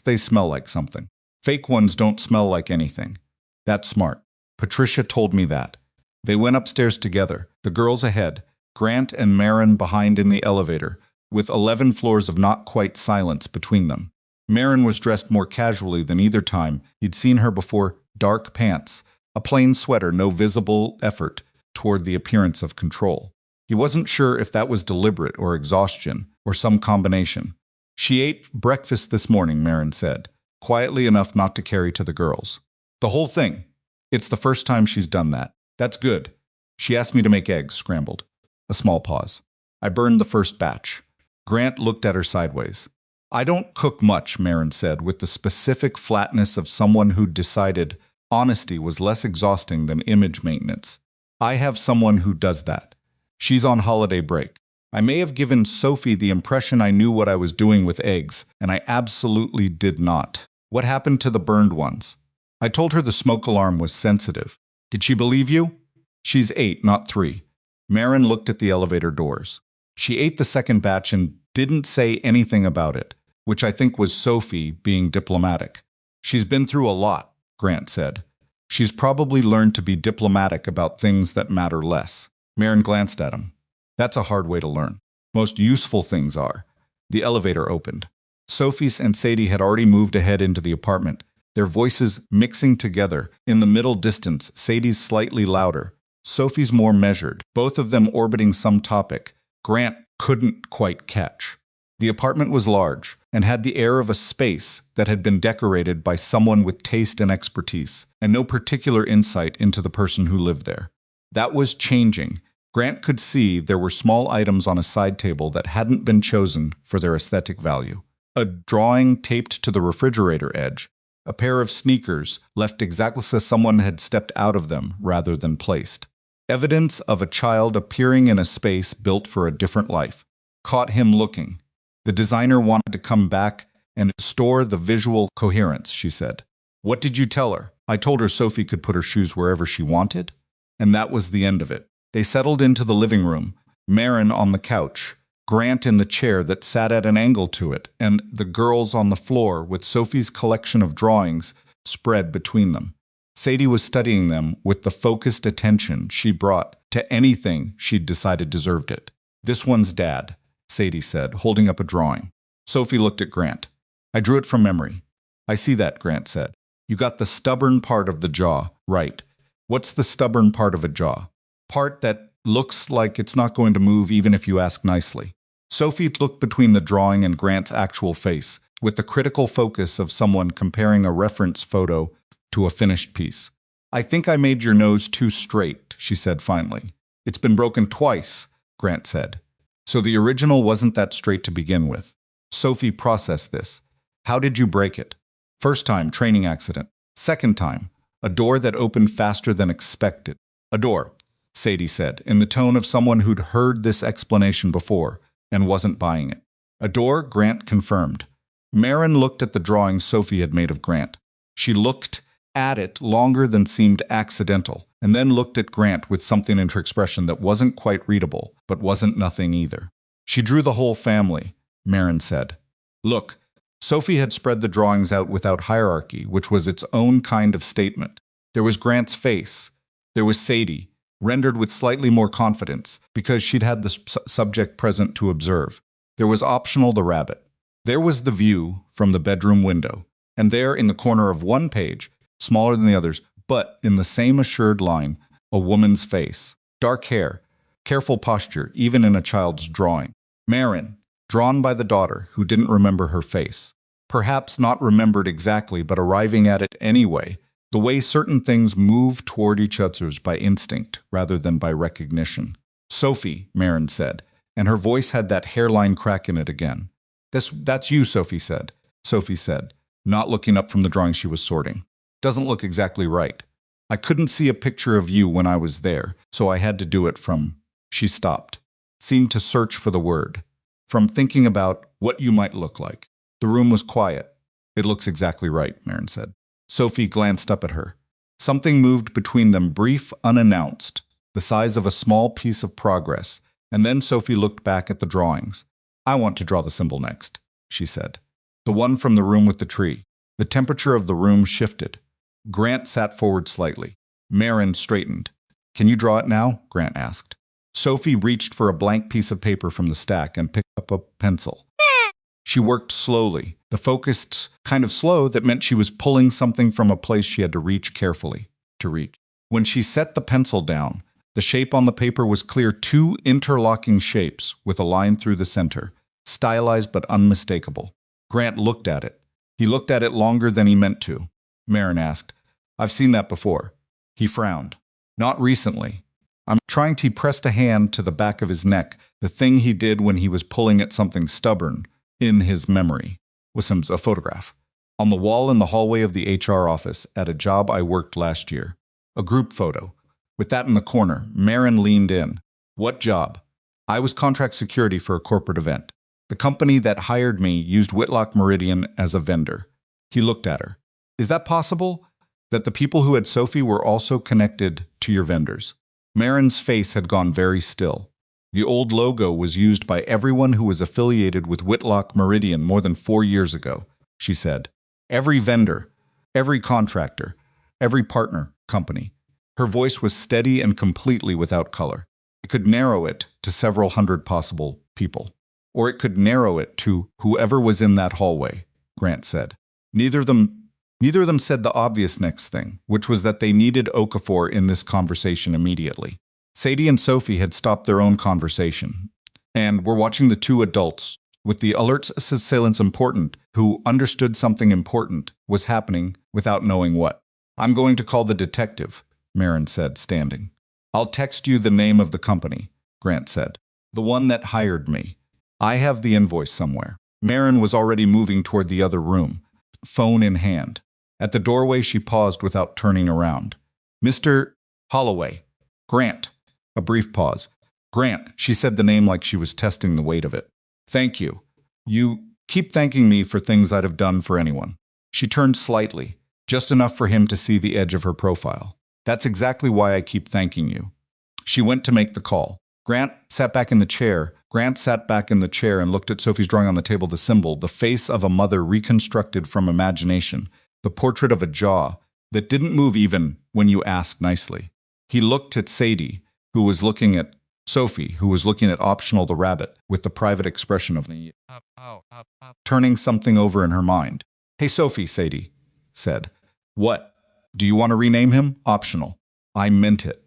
They smell like something. Fake ones don't smell like anything. That's smart. Patricia told me that. They went upstairs together, the girls ahead, Grant and Maren behind in the elevator, with 11 floors of not quite silence between them. Maren was dressed more casually than either time he'd seen her before, dark pants, a plain sweater, no visible effort toward the appearance of control. He wasn't sure if that was deliberate or exhaustion, or some combination. She ate breakfast this morning, Maren said, quietly enough not to carry to the girls. The whole thing. It's the first time she's done that. That's good. She asked me to make eggs scrambled. A small pause. I burned the first batch. Grant looked at her sideways. I don't cook much, Maren said, with the specific flatness of someone who'd decided honesty was less exhausting than image maintenance. I have someone who does that. She's on holiday break. I may have given Sophie the impression I knew what I was doing with eggs, and I absolutely did not. What happened to the burned ones? I told her the smoke alarm was sensitive. Did she believe you? She's 8, not 3. Maren looked at the elevator doors. She ate the second batch and didn't say anything about it, which I think was Sophie being diplomatic. She's been through a lot, Grant said. She's probably learned to be diplomatic about things that matter less. Maren glanced at him. That's a hard way to learn. Most useful things are. The elevator opened. Sophie and Sadie had already moved ahead into the apartment, their voices mixing together. In the middle distance, Sadie's slightly louder, Sophie's more measured, both of them orbiting some topic Grant couldn't quite catch. The apartment was large and had the air of a space that had been decorated by someone with taste and expertise, and no particular insight into the person who lived there. That was changing. Grant could see there were small items on a side table that hadn't been chosen for their aesthetic value. A drawing taped to the refrigerator edge, a pair of sneakers left exactly as someone had stepped out of them rather than placed. Evidence of a child appearing in a space built for a different life caught him looking. The designer wanted to come back and restore the visual coherence, she said. What did you tell her? I told her Sophie could put her shoes wherever she wanted. And that was the end of it. They settled into the living room, Maren on the couch, Grant in the chair that sat at an angle to it, and the girls on the floor with Sophie's collection of drawings spread between them. Sadie was studying them with the focused attention she brought to anything she'd decided deserved it. This one's Dad, Sadie said, holding up a drawing. Sophie looked at Grant. I drew it from memory. I see that, Grant said. You got the stubborn part of the jaw right. What's the stubborn part of a jaw? Part that looks like it's not going to move even if you ask nicely. Sophie looked between the drawing and Grant's actual face, with the critical focus of someone comparing a reference photo to a finished piece. I think I made your nose too straight, she said finally. It's been broken twice, Grant said. So the original wasn't that straight to begin with. Sophie processed this. How did you break it? First time, training accident. Second time, a door that opened faster than expected. A door, Sadie said, in the tone of someone who'd heard this explanation before and wasn't buying it. A door, Grant confirmed. Maren looked at the drawing Sophie had made of Grant. She looked at it longer than seemed accidental, and then looked at Grant with something in her expression that wasn't quite readable, but wasn't nothing either. She drew the whole family, Maren said. Look, Sophie had spread the drawings out without hierarchy, which was its own kind of statement. There was Grant's face. There was Sadie, rendered with slightly more confidence, because she'd had the subject present to observe. There was optional the rabbit. There was the view from the bedroom window, and there in the corner of one page, smaller than the others, but in the same assured line, a woman's face. Dark hair, careful posture, even in a child's drawing. Maren, drawn by the daughter, who didn't remember her face. Perhaps not remembered exactly, but arriving at it anyway, the way certain things move toward each other by instinct rather than by recognition. Sophie, Maren said, and her voice had that hairline crack in it again. That's you, Sophie said. Sophie said, not looking up from the drawing she was sorting. Doesn't look exactly right. I couldn't see a picture of you when I was there, so I had to do it from... She stopped, seemed to search for the word. From thinking about what you might look like. The room was quiet. It looks exactly right, Maren said. Sophie glanced up at her. Something moved between them, brief, unannounced, the size of a small piece of progress, and then Sophie looked back at the drawings. I want to draw the symbol next, she said. The one from the room with the tree. The temperature of the room shifted. Grant sat forward slightly. Maren straightened. Can you draw it now? Grant asked. Sophie reached for a blank piece of paper from the stack and picked up a pencil. She worked slowly, the focused kind of slow that meant she was pulling something from a place she had to reach carefully to reach. When she set the pencil down, the shape on the paper was clear, two interlocking shapes with a line through the center, stylized but unmistakable. Grant looked at it. He looked at it longer than he meant to. Maren asked, I've seen that before. He frowned. Not recently. I'm trying to. He pressed a hand to the back of his neck, the thing he did when he was pulling at something stubborn. In his memory was a photograph. On the wall in the hallway of the HR office at a job I worked last year. A group photo. With that in the corner, Maren leaned in. What job? I was contract security for a corporate event. The company that hired me used Whitlock Meridian as a vendor. He looked at her. Is that possible? That the people who had Sophie were also connected to your vendors? Maren's face had gone very still. The old logo was used by everyone who was affiliated with Whitlock Meridian more than 4 years ago, she said. Every vendor. Every contractor, every partner company. Her voice was steady and completely without color. It could narrow it to several hundred possible people. Or it could narrow it to whoever was in that hallway, Grant said. Neither of them said the obvious next thing, which was that they needed Okafor in this conversation immediately. Sadie and Sophie had stopped their own conversation, and were watching the two adults, with the alert assailants important, who understood something important was happening without knowing what. "I'm going to call the detective," Maren said, standing. "I'll text you the name of the company," Grant said. "The one that hired me. I have the invoice somewhere." Maren was already moving toward the other room, phone in hand. At the doorway she paused without turning around. "Mr. Holloway. Grant." A brief pause. "Grant," she said the name like she was testing the weight of it. "Thank you. You keep thanking me for things I'd have done for anyone." She turned slightly, just enough for him to see the edge of her profile. "That's exactly why I keep thanking you." She went to make the call. Grant sat back in the chair and looked at Sophie's drawing on the table, the symbol, the face of a mother reconstructed from imagination, the portrait of a jaw that didn't move even when you asked nicely. He looked at Sadie, who was looking at Sophie, who was looking at Optional the rabbit, with the private expression of turning something over in her mind. "Hey, Sophie," Sadie said. "What? Do you want to rename him? Optional." "I meant it."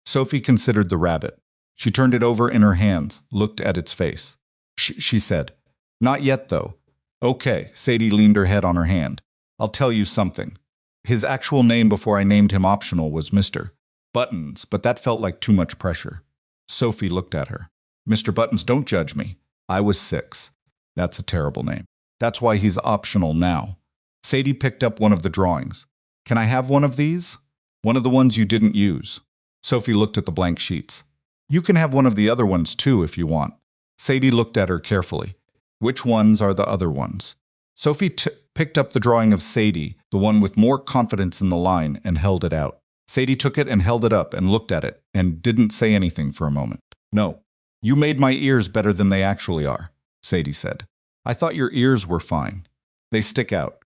Sophie considered the rabbit. She turned it over in her hands, looked at its face. She said, "Not yet, though." "Okay," Sadie leaned her head on her hand. "I'll tell you something. His actual name before I named him Optional was Mr. Buttons, but that felt like too much pressure." Sophie looked at her. "Mr. Buttons, don't judge me. I was 6. That's a terrible name. That's why he's optional now." Sadie picked up one of the drawings. "Can I have one of these? One of the ones you didn't use." Sophie looked at the blank sheets. "You can have one of the other ones too if you want." Sadie looked at her carefully. "Which ones are the other ones?" Sophie picked up the drawing of Sadie, the one with more confidence in the line, and held it out. Sadie took it and held it up and looked at it and didn't say anything for a moment. "No. You made my ears better than they actually are," Sadie said. "I thought your ears were fine. They stick out.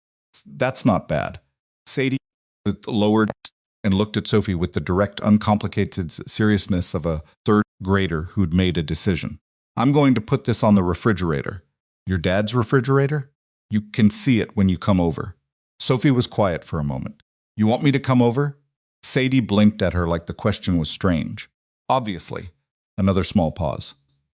That's not bad." Sadie lowered and looked at Sophie with the direct, uncomplicated seriousness of a third grader who'd made a decision. "I'm going to put this on the refrigerator." "Your dad's refrigerator?" "You can see it when you come over." Sophie was quiet for a moment. "You want me to come over?" Sadie blinked at her like the question was strange. "Obviously." Another small pause.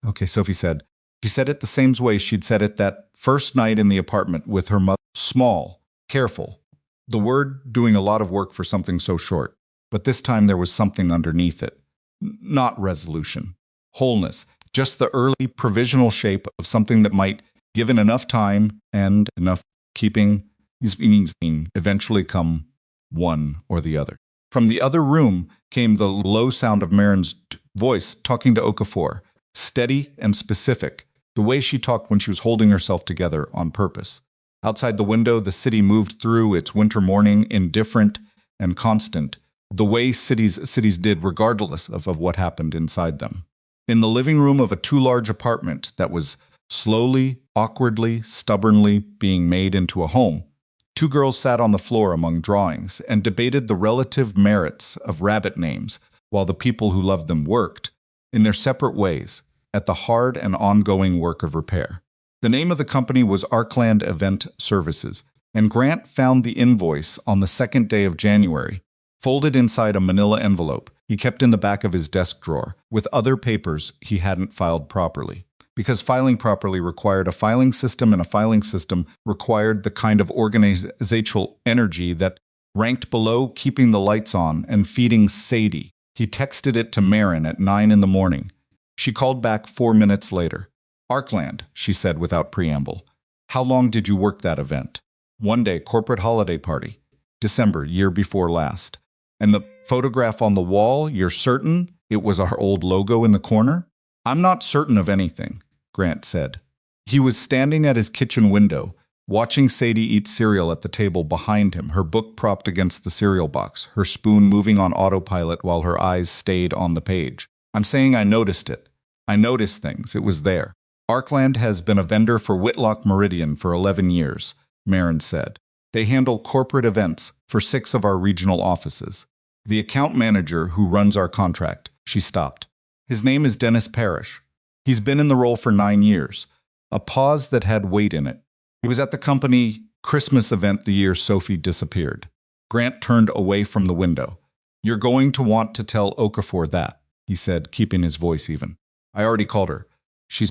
"Okay," Sophie said. She said it the same way she'd said it that first night in the apartment with her mother. Small, careful. The word doing a lot of work for something so short. But this time there was something underneath it. Not resolution. Wholeness. Just the early provisional shape of something that might, given enough time and enough keeping, these meanings eventually come one or the other. From the other room came the low sound of Maren's voice talking to Okafor, steady and specific, the way she talked when she was holding herself together on purpose. Outside the window, the city moved through its winter morning, indifferent and constant, the way cities did regardless of what happened inside them. In the living room of a too-large apartment that was slowly, awkwardly, stubbornly being made into a home, 2 girls sat on the floor among drawings and debated the relative merits of rabbit names while the people who loved them worked, in their separate ways, at the hard and ongoing work of repair. The name of the company was Arkland Event Services, and Grant found the invoice on the 2nd day of January, folded inside a manila envelope he kept in the back of his desk drawer, with other papers he hadn't filed properly. Because filing properly required a filing system, and a filing system required the kind of organizational energy that ranked below keeping the lights on and feeding Sadie. He texted it to Maren at 9 in the morning. She called back 4 minutes later. "Arkland," she said without preamble. "How long did you work that event?" "1 day, corporate holiday party. December, year before last." "And the photograph on the wall, you're certain it was our old logo in the corner?" "I'm not certain of anything," Grant said. He was standing at his kitchen window, watching Sadie eat cereal at the table behind him, her book propped against the cereal box, her spoon moving on autopilot while her eyes stayed on the page. "I'm saying I noticed it. I noticed things. It was there." "Arkland has been a vendor for Whitlock Meridian for 11 years, Maren said. They handle corporate events for 6 of our regional offices. The account manager who runs our contract, she stopped. His name is Dennis Parrish. He's been in the role for 9 years. A pause that had weight in it. He was at the company Christmas event the year Sophie disappeared. Grant turned away from the window. You're going to want to tell Okafor that, he said, keeping his voice even. I already called her. She's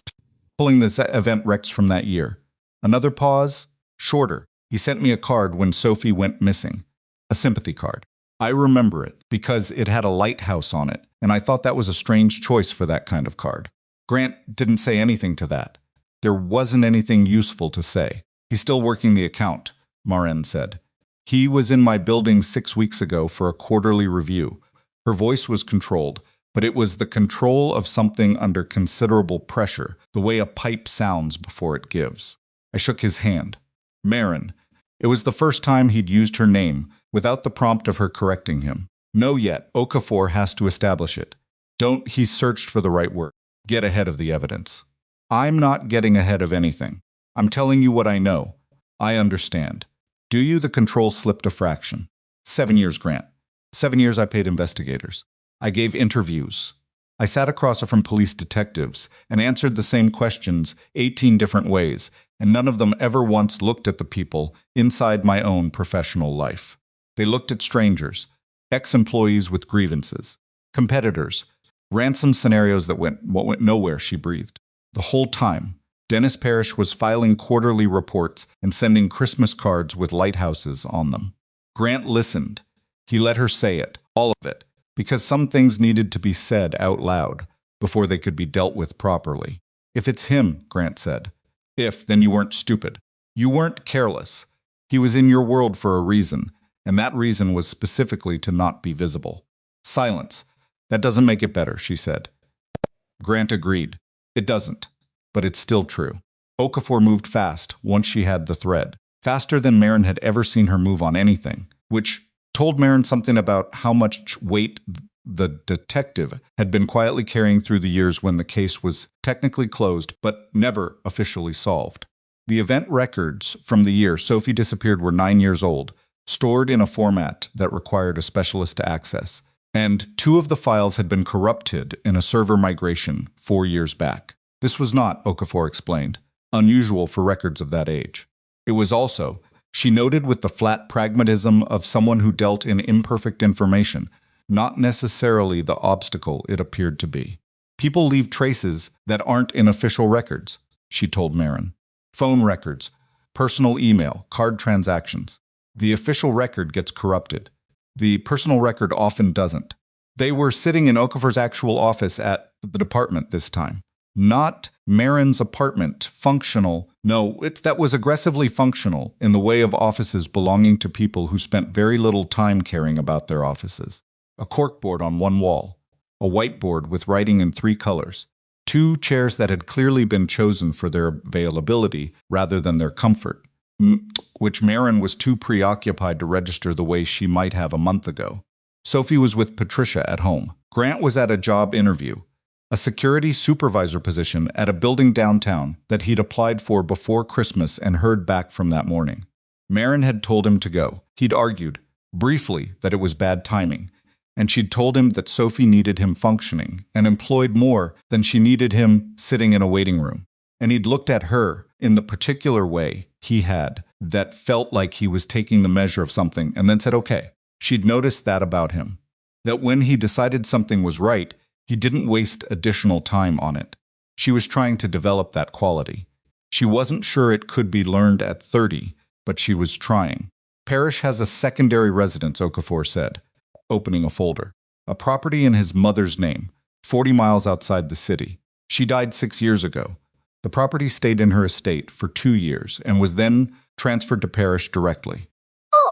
pulling this event recs from that year. Another pause, shorter. He sent me a card when Sophie went missing. A sympathy card. I remember it because it had a lighthouse on it, and I thought that was a strange choice for that kind of card. Grant didn't say anything to that. There wasn't anything useful to say. He's still working the account, Maren said. He was in my building 6 weeks ago for a quarterly review. Her voice was controlled, but it was the control of something under considerable pressure, the way a pipe sounds before it gives. I shook his hand. Maren. It was the first time he'd used her name, without the prompt of her correcting him. No yet, Okafor has to establish it. Don't, he searched for the right word. Get ahead of the evidence. I'm not getting ahead of anything. I'm telling you what I know. I understand. Do you? The control slipped a fraction. 7 years, Grant. 7 years I paid investigators. I gave interviews. I sat across from police detectives and answered the same questions 18 different ways, and none of them ever once looked at the people inside my own professional life. They looked at strangers, ex-employees with grievances, competitors, ransom scenarios that went nowhere, she breathed. The whole time, Dennis Parrish was filing quarterly reports and sending Christmas cards with lighthouses on them. Grant listened. He let her say it, all of it, because some things needed to be said out loud before they could be dealt with properly. If it's him, Grant said. If, then you weren't stupid. You weren't careless. He was in your world for a reason, and that reason was specifically to not be visible. Silence. That doesn't make it better, she said. Grant agreed. It doesn't. But it's still true. Okafor moved fast once she had the thread, faster than Maren had ever seen her move on anything, which told Maren something about how much weight the detective had been quietly carrying through the years when the case was technically closed but never officially solved. The event records from the year Sophie disappeared were 9 years old, stored in a format that required a specialist to access, and 2 of the files had been corrupted in a server migration 4 years back. This was not, Okafor explained, unusual for records of that age. It was also, she noted with the flat pragmatism of someone who dealt in imperfect information, not necessarily the obstacle it appeared to be. People leave traces that aren't in official records, she told Maren. Phone records, personal email, card transactions. The official record gets corrupted. The personal record often doesn't. They were sitting in Okafor's actual office at the department this time. Not Maren's apartment, functional. No, that was aggressively functional in the way of offices belonging to people who spent very little time caring about their offices. A corkboard on one wall, a whiteboard with writing in 3 colors, 2 chairs that had clearly been chosen for their availability rather than their comfort, which Maren was too preoccupied to register the way she might have a month ago. Sophie was with Patricia at home. Grant was at a job interview, a security supervisor position at a building downtown that he'd applied for before Christmas and heard back from that morning. Maren had told him to go. He'd argued, briefly, that it was bad timing, and she'd told him that Sophie needed him functioning and employed more than she needed him sitting in a waiting room. And he'd looked at her in the particular way he had that felt like he was taking the measure of something and then said, okay. She'd noticed that about him, that when he decided something was right, he didn't waste additional time on it. She was trying to develop that quality. She wasn't sure it could be learned at 30, but she was trying. Parrish has a secondary residence, Okafor said, opening a folder. A property in his mother's name, 40 miles outside the city. She died 6 years ago. The property stayed in her estate for 2 years and was then transferred to Parrish directly.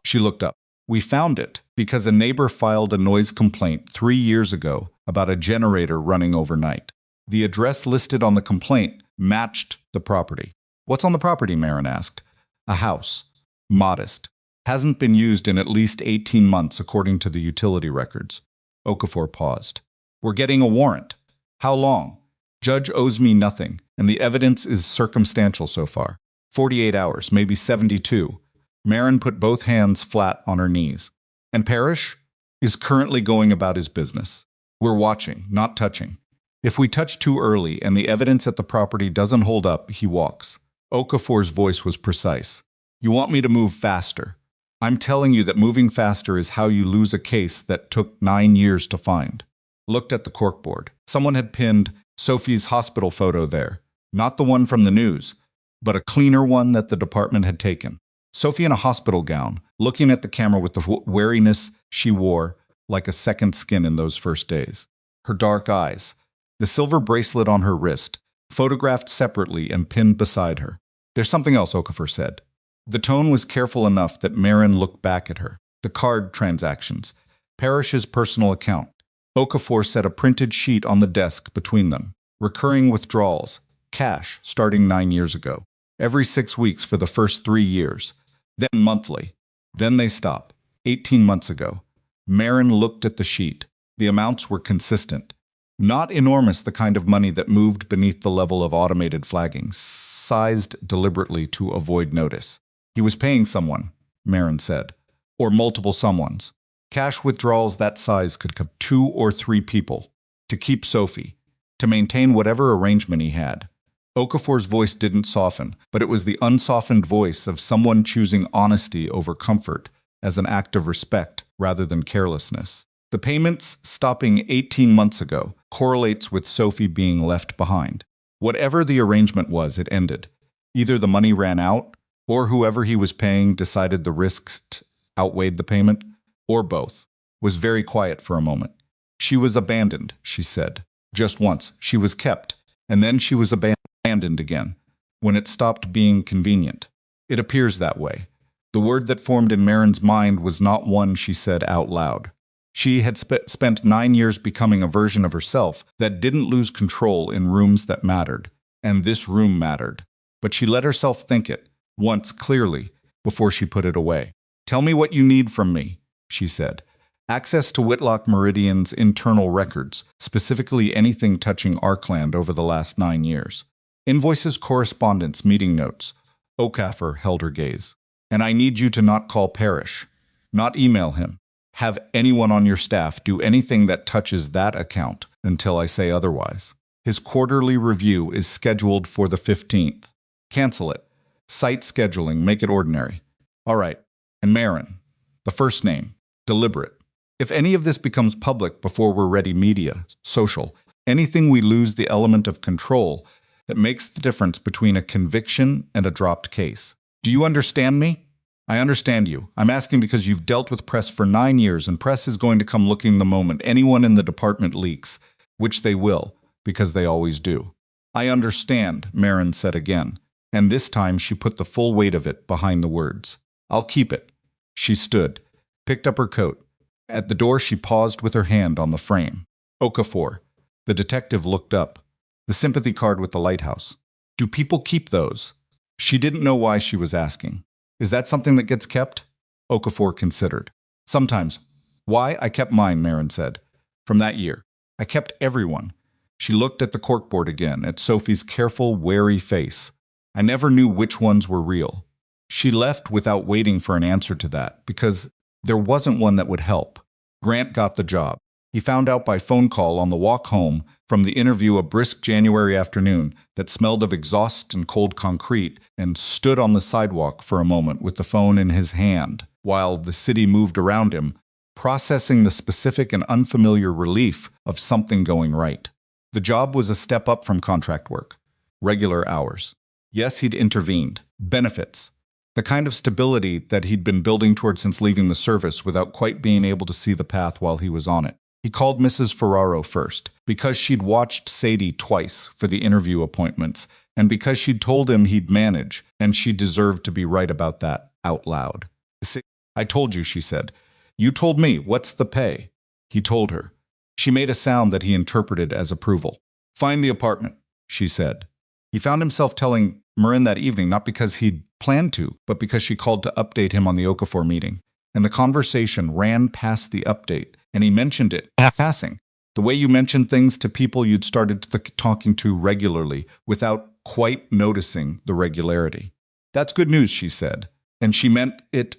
She looked up. We found it because a neighbor filed a noise complaint 3 years ago about a generator running overnight. The address listed on the complaint matched the property. What's on the property? Maren asked. A house. Modest. Hasn't been used in at least 18 months according to the utility records. Okafor paused. We're getting a warrant. How long? Judge owes me nothing, and the evidence is circumstantial so far. 48 hours, maybe 72. Maren put both hands flat on her knees. And Parrish is currently going about his business. We're watching, not touching. If we touch too early and the evidence at the property doesn't hold up, he walks. Okafor's voice was precise. You want me to move faster? I'm telling you that moving faster is how you lose a case that took 9 years to find. Looked at the corkboard. Someone had pinned Sophie's hospital photo there. Not the one from the news, but a cleaner one that the department had taken. Sophie in a hospital gown, looking at the camera with the wariness she wore like a second skin in those first days. Her dark eyes, the silver bracelet on her wrist, photographed separately and pinned beside her. There's something else, Okafor said. The tone was careful enough that Maren looked back at her. The card transactions. Parrish's personal account. Okafor set a printed sheet on the desk between them. Recurring withdrawals. Cash, starting 9 years ago. Every 6 weeks for the first 3 years. Then monthly. Then they stop. 18 months ago. Maren looked at the sheet. The amounts were consistent. Not enormous, the kind of money that moved beneath the level of automated flagging, sized deliberately to avoid notice. He was paying someone, Maren said, or multiple someones. Cash withdrawals that size could cover 2 or 3 people. To keep Sophie. To maintain whatever arrangement he had. Okafor's voice didn't soften, but it was the unsoftened voice of someone choosing honesty over comfort as an act of respect rather than carelessness. The payments stopping 18 months ago correlates with Sophie being left behind. Whatever the arrangement was, it ended. Either the money ran out, or whoever he was paying decided the risks outweighed the payment, or both. Was very quiet for a moment. She was abandoned, she said. Just once, she was kept, and then she was abandoned again, when it stopped being convenient. It appears that way. The word that formed in Maren's mind was not one she said out loud. She had spent 9 years becoming a version of herself that didn't lose control in rooms that mattered, and this room mattered. But she let herself think it, once clearly, before she put it away. Tell me what you need from me, she said. Access to Whitlock Meridian's internal records, specifically anything touching Arkland over the last 9 years. Invoices, correspondence, meeting notes. Okafor held her gaze. And I need you to not call Parrish, not email him. Have anyone on your staff do anything that touches that account until I say otherwise. His quarterly review is scheduled for the 15th. Cancel it. Site scheduling, make it ordinary. All right. And Maren, the first name, deliberate. If any of this becomes public before we're ready, media, social, anything, we lose the element of control that makes the difference between a conviction and a dropped case. Do you understand me? I understand you. I'm asking because you've dealt with press for 9 years, and press is going to come looking the moment anyone in the department leaks, which they will, because they always do. I understand, Maren said again, and this time she put the full weight of it behind the words. I'll keep it. She stood, picked up her coat. At the door she paused with her hand on the frame. Okafor. The detective looked up. The sympathy card with the lighthouse. Do people keep those? She didn't know why she was asking. Is that something that gets kept? Okafor considered. Sometimes. Why? I kept mine, Maren said. From that year. I kept everyone. She looked at the corkboard again, at Sophie's careful, wary face. I never knew which ones were real. She left without waiting for an answer to that, because there wasn't one that would help. Grant got the job. He found out by phone call on the walk home from the interview a brisk January afternoon that smelled of exhaust and cold concrete, and stood on the sidewalk for a moment with the phone in his hand, while the city moved around him, processing the specific and unfamiliar relief of something going right. The job was a step up from contract work. Regular hours. Yes, he'd intervened. Benefits. The kind of stability that he'd been building toward since leaving the service without quite being able to see the path while he was on it. He called Mrs. Ferraro first, because she'd watched Sadie twice for the interview appointments, and because she'd told him he'd manage, and she deserved to be right about that out loud. I told you, she said. You told me. What's the pay? He told her. She made a sound that he interpreted as approval. Find the apartment, she said. He found himself telling Maren that evening, not because he'd planned to, but because she called to update him on the Okafor meeting. And the conversation ran past the update, and he mentioned it, passing. The way you mentioned things to people you'd started talking to regularly, without quite noticing the regularity. That's good news, she said. And she meant it.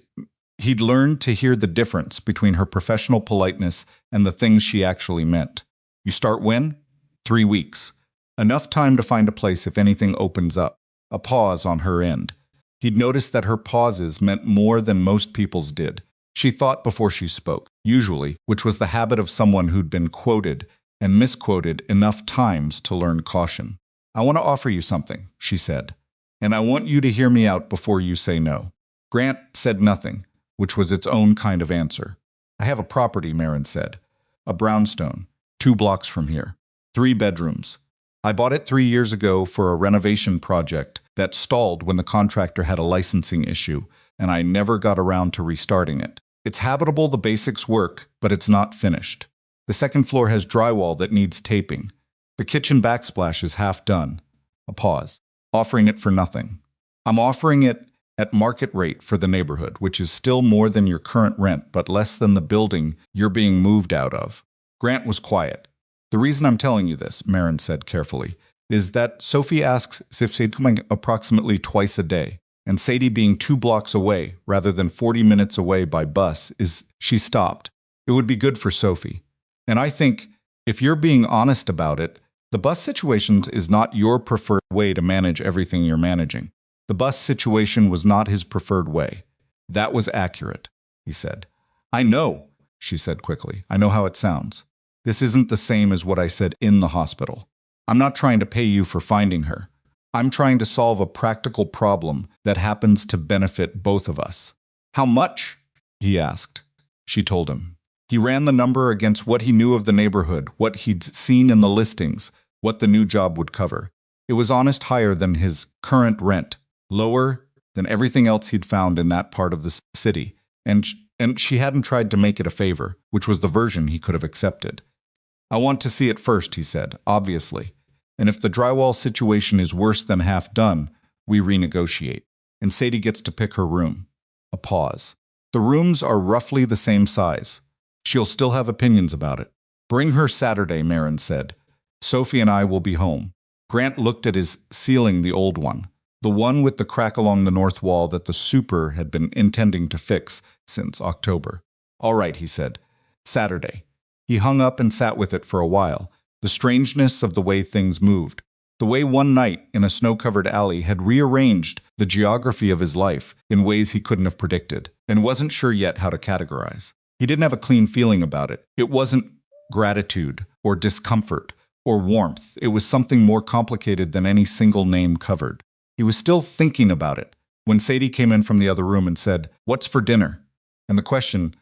He'd learned to hear the difference between her professional politeness and the things she actually meant. You start when? 3 weeks. Enough time to find a place if anything opens up. A pause on her end. He'd noticed that her pauses meant more than most people's did. She thought before she spoke, usually, which was the habit of someone who'd been quoted and misquoted enough times to learn caution. I want to offer you something, she said, and I want you to hear me out before you say no. Grant said nothing, which was its own kind of answer. I have a property, Maren said. A brownstone, 2 blocks from here. 3 bedrooms. I bought it 3 years ago for a renovation project that stalled when the contractor had a licensing issue, and I never got around to restarting it. It's habitable, the basics work, but it's not finished. The second floor has drywall that needs taping. The kitchen backsplash is half done. A pause. Offering it for nothing. I'm offering it at market rate for the neighborhood, which is still more than your current rent, but less than the building you're being moved out of. Grant was quiet. The reason I'm telling you this, Maren said carefully, is that Sophie asks if Sadie coming approximately twice a day, and Sadie being 2 blocks away rather than 40 minutes away by bus she stopped. It would be good for Sophie. And I think, if you're being honest about it, the bus situation is not your preferred way to manage everything you're managing. The bus situation was not his preferred way. That was accurate, he said. I know, she said quickly. I know how it sounds. This isn't the same as what I said in the hospital. I'm not trying to pay you for finding her. I'm trying to solve a practical problem that happens to benefit both of us. How much? He asked. She told him. He ran the number against what he knew of the neighborhood, what he'd seen in the listings, what the new job would cover. It was honest higher than his current rent, lower than everything else he'd found in that part of the city, and she hadn't tried to make it a favor, which was the version he could have accepted. I want to see it first, he said, obviously. And if the drywall situation is worse than half done, we renegotiate. And Sadie gets to pick her room. A pause. The rooms are roughly the same size. She'll still have opinions about it. Bring her Saturday, Maren said. Sophie and I will be home. Grant looked at his ceiling, the old one. The one with the crack along the north wall that the super had been intending to fix since October. All right, he said. Saturday. He hung up and sat with it for a while. The strangeness of the way things moved. The way one night in a snow-covered alley had rearranged the geography of his life in ways he couldn't have predicted, and wasn't sure yet how to categorize. He didn't have a clean feeling about it. It wasn't gratitude or discomfort or warmth. It was something more complicated than any single name covered. He was still thinking about it when Sadie came in from the other room and said, "What's for dinner?" And the question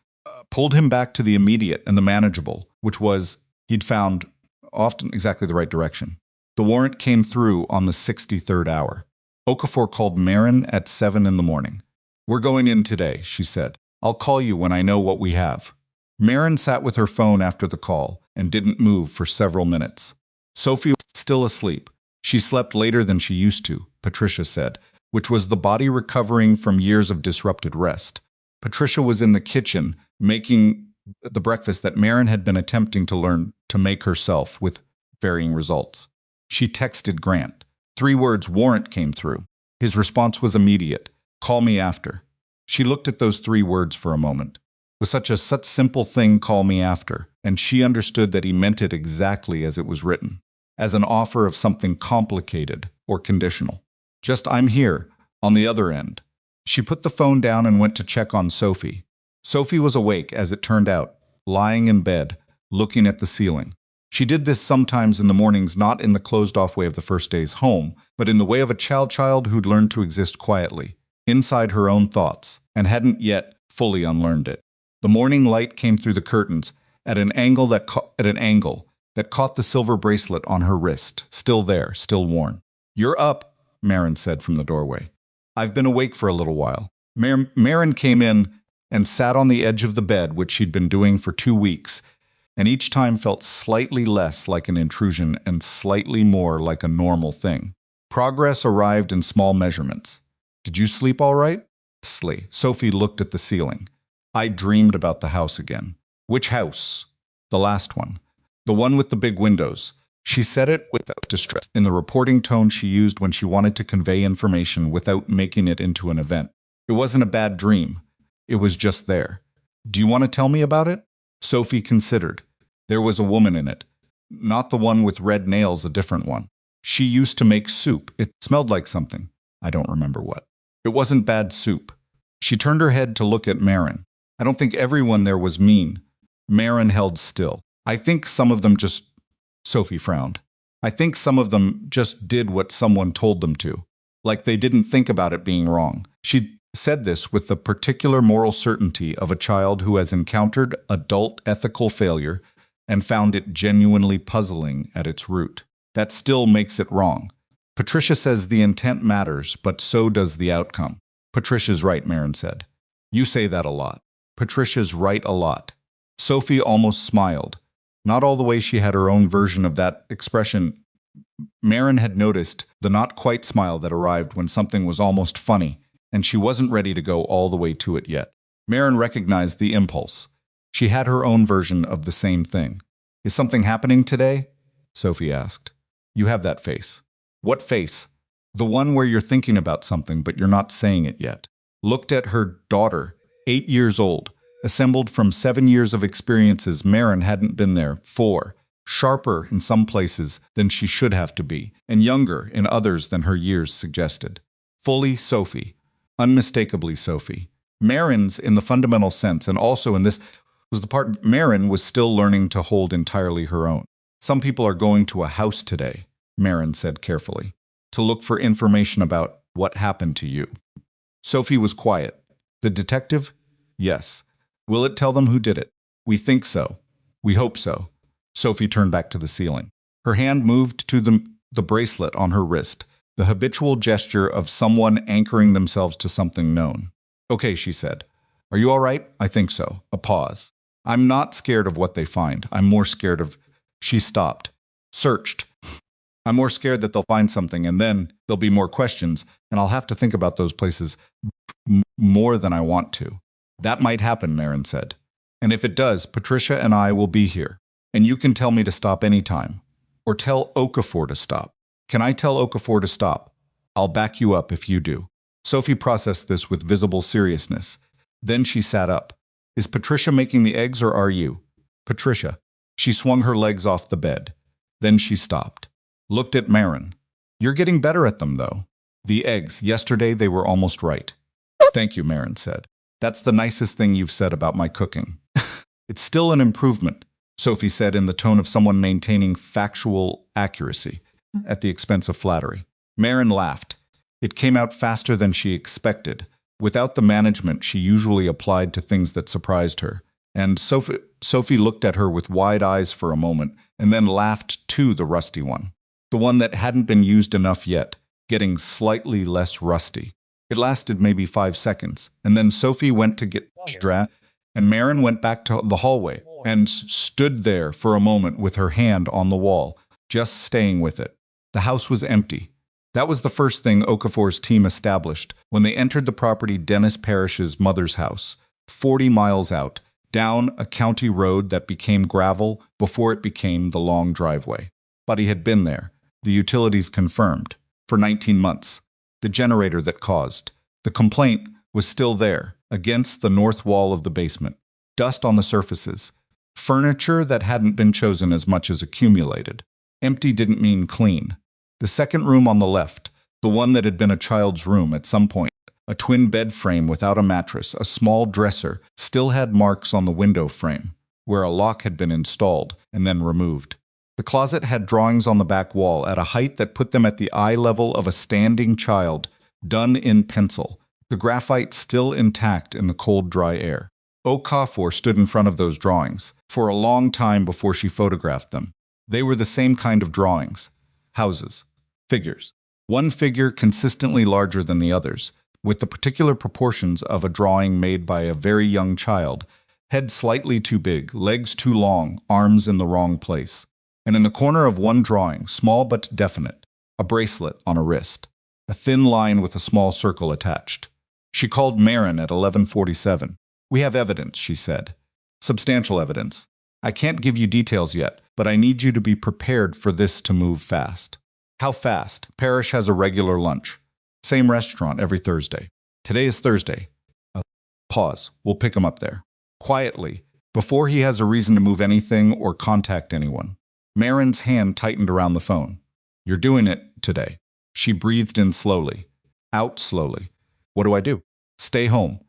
pulled him back to the immediate and the manageable, which was, he'd found often exactly the right direction. The warrant came through on the 63rd hour. Okafor called Maren at 7 in the morning. We're going in today, she said. I'll call you when I know what we have. Maren sat with her phone after the call and didn't move for several minutes. Sophie was still asleep. She slept later than she used to, Patricia said, which was the body recovering from years of disrupted rest. Patricia was in the kitchen making the breakfast that Maren had been attempting to learn to make herself with varying results. She texted Grant. 3 words, warrant, came through. His response was immediate. Call me after. She looked at those 3 words for a moment. With such simple thing, call me after, and she understood that he meant it exactly as it was written, as an offer of something complicated or conditional. Just, I'm here, on the other end. She put the phone down and went to check on Sophie. Sophie was awake, as it turned out, lying in bed, looking at the ceiling. She did this sometimes in the mornings, not in the closed-off way of the first days home, but in the way of a child who'd learned to exist quietly, inside her own thoughts, and hadn't yet fully unlearned it. The morning light came through the curtains at an angle that caught the silver bracelet on her wrist, still there, still worn. You're up, Maren said from the doorway. I've been awake for a little while. Maren came in and sat on the edge of the bed, which she'd been doing for 2 weeks, and each time felt slightly less like an intrusion and slightly more like a normal thing. Progress arrived in small measurements. Did you sleep all right? Sophie looked at the ceiling. I dreamed about the house again. Which house? The last one. The one with the big windows. She said it without distress, in the reporting tone she used when she wanted to convey information without making it into an event. It wasn't a bad dream. It was just there. Do you want to tell me about it? Sophie considered. There was a woman in it. Not the one with red nails, a different one. She used to make soup. It smelled like something. I don't remember what. It wasn't bad soup. She turned her head to look at Maren. I don't think everyone there was mean. Maren held still. I think some of them just... Sophie frowned. I think some of them just did what someone told them to. Like they didn't think about it being wrong. She said this with the particular moral certainty of a child who has encountered adult ethical failure and found it genuinely puzzling at its root. That still makes it wrong. Patricia says the intent matters, but so does the outcome. Patricia's right, Maren said. You say that a lot. Patricia's right a lot. Sophie almost smiled. Not all the way she had her own version of that expression. Maren had noticed the not-quite smile that arrived when something was almost funny, and she wasn't ready to go all the way to it yet. Maren recognized the impulse. She had her own version of the same thing. Is something happening today? Sophie asked. You have that face. What face? The one where you're thinking about something but you're not saying it yet. Looked at her daughter, 8 years old, assembled from 7 years of experiences Maren hadn't been there, 4. Sharper in some places than she should have to be, and younger in others than her years suggested. Fully Sophie. Unmistakably Sophie. Maren's in the fundamental sense, and also in this was the part Maren was still learning to hold entirely her own. Some people are going to a house today, Maren said carefully, to look for information about what happened to you. Sophie was quiet. The detective? Yes. Will it tell them who did it? We think so. We hope so. Sophie turned back to the ceiling. Her hand moved to the bracelet on her wrist, the habitual gesture of someone anchoring themselves to something known. Okay, she said. Are you all right? I think so. A pause. I'm not scared of what they find. I'm more scared of... She stopped. Searched. I'm more scared that they'll find something, and then there'll be more questions, and I'll have to think about those places more than I want to. That might happen, Maren said. And if it does, Patricia and I will be here. And you can tell me to stop anytime. Or tell Okafor to stop. Can I tell Okafor to stop? I'll back you up if you do. Sophie processed this with visible seriousness. Then she sat up. Is Patricia making the eggs or are you? Patricia. She swung her legs off the bed. Then she stopped. Looked at Maren. You're getting better at them, though. The eggs, yesterday they were almost right. Thank you, Maren said. That's the nicest thing you've said about my cooking. It's still an improvement, Sophie said in the tone of someone maintaining factual accuracy at the expense of flattery. Maren laughed. It came out faster than she expected, without the management she usually applied to things that surprised her. And Sophie looked at her with wide eyes for a moment, and then laughed too, the rusty one. The one that hadn't been used enough yet, getting slightly less rusty. It lasted maybe 5 seconds, and then Sophie went to get dressed, and Maren went back to the hallway and stood there for a moment with her hand on the wall, just staying with it. The house was empty. That was the first thing Okafor's team established when they entered the property Dennis Parrish's mother's house, 40 miles out, down a county road that became gravel before it became the long driveway. But he had been there, the utilities confirmed, for 19 months. The generator that caused. The complaint was still there, against the north wall of the basement. Dust on the surfaces. Furniture that hadn't been chosen as much as accumulated. Empty didn't mean clean. The second room on the left, the one that had been a child's room at some point, a twin bed frame without a mattress, a small dresser, still had marks on the window frame, where a lock had been installed and then removed. The closet had drawings on the back wall at a height that put them at the eye level of a standing child, done in pencil, the graphite still intact in the cold, dry air. Okafor stood in front of those drawings, for a long time before she photographed them. They were the same kind of drawings. Houses. Figures. One figure consistently larger than the others, with the particular proportions of a drawing made by a very young child, head slightly too big, legs too long, arms in the wrong place. And in the corner of one drawing, small but definite, a bracelet on a wrist, a thin line with a small circle attached. She called Maren at 11:47. We have evidence, she said. Substantial evidence. I can't give you details yet, but I need you to be prepared for this to move fast. How fast? Parrish has a regular lunch. Same restaurant every Thursday. Today is Thursday. Pause. We'll pick him up there. Quietly, before he has a reason to move anything or contact anyone. Maren's hand tightened around the phone. You're doing it today. She breathed in slowly, out slowly. What do I do? Stay home.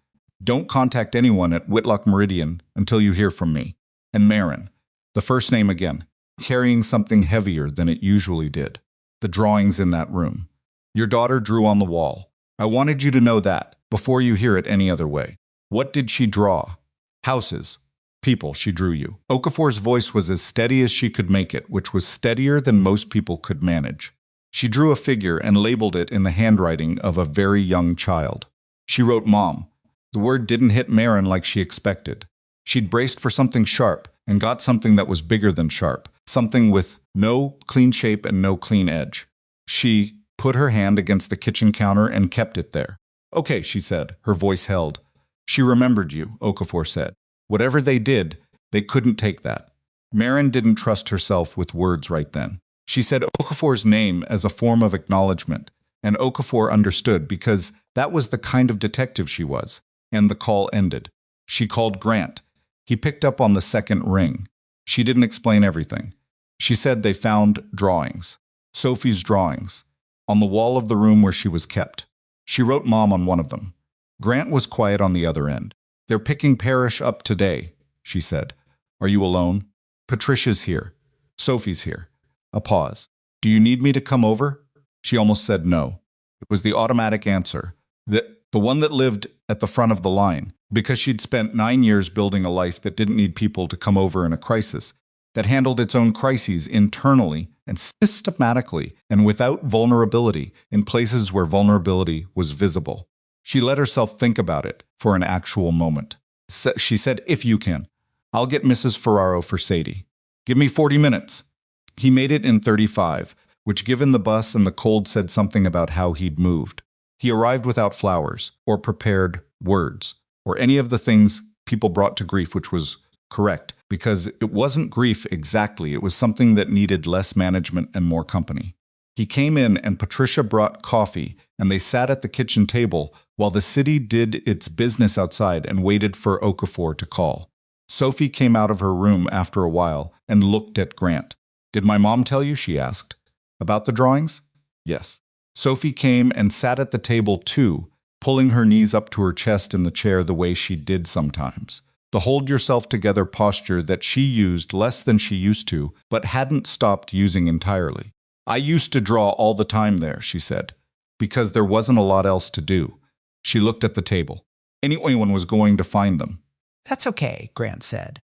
Don't contact anyone at Whitlock Meridian until you hear from me. And Maren, the first name again, carrying something heavier than it usually did. The drawings in that room. Your daughter drew on the wall. I wanted you to know that before you hear it any other way. What did she draw? Houses. People, she drew you. Okafor's voice was as steady as she could make it, which was steadier than most people could manage. She drew a figure and labeled it in the handwriting of a very young child. She wrote Mom. The word didn't hit Maren like she expected. She'd braced for something sharp and got something that was bigger than sharp, something with no clean shape and no clean edge. She put her hand against the kitchen counter and kept it there. Okay, she said, her voice held. She remembered you, Okafor said. Whatever they did, they couldn't take that. Maren didn't trust herself with words right then. She said Okafor's name as a form of acknowledgement, and Okafor understood because that was the kind of detective she was. And the call ended. She called Grant. He picked up on the second ring. She didn't explain everything. She said they found drawings, Sophie's drawings, on the wall of the room where she was kept. She wrote Mom on one of them. Grant was quiet on the other end. They're picking Parrish up today, she said. Are you alone? Patricia's here. Sophie's here. A pause. Do you need me to come over? She almost said no. It was the automatic answer. The one that lived at the front of the line, because she'd spent 9 years building a life that didn't need people to come over in a crisis, that handled its own crises internally and systematically and without vulnerability in places where vulnerability was visible. She let herself think about it for an actual moment. She said, if you can, I'll get Mrs. Ferraro for Sadie. Give me 40 minutes. He made it in 35, which given the bus and the cold said something about how he'd moved. He arrived without flowers, or prepared words, or any of the things people brought to grief, which was correct, because it wasn't grief exactly, it was something that needed less management and more company. He came in and Patricia brought coffee, and they sat at the kitchen table while the city did its business outside and waited for Okafor to call. Sophie came out of her room after a while and looked at Grant. Did my mom tell you? She asked. About the drawings? Yes. Sophie came and sat at the table too, pulling her knees up to her chest in the chair the way she did sometimes. The hold-yourself-together posture that she used less than she used to, but hadn't stopped using entirely. I used to draw all the time there, she said, because there wasn't a lot else to do. She looked at the table. Anyone was going to find them. That's okay, Grant said.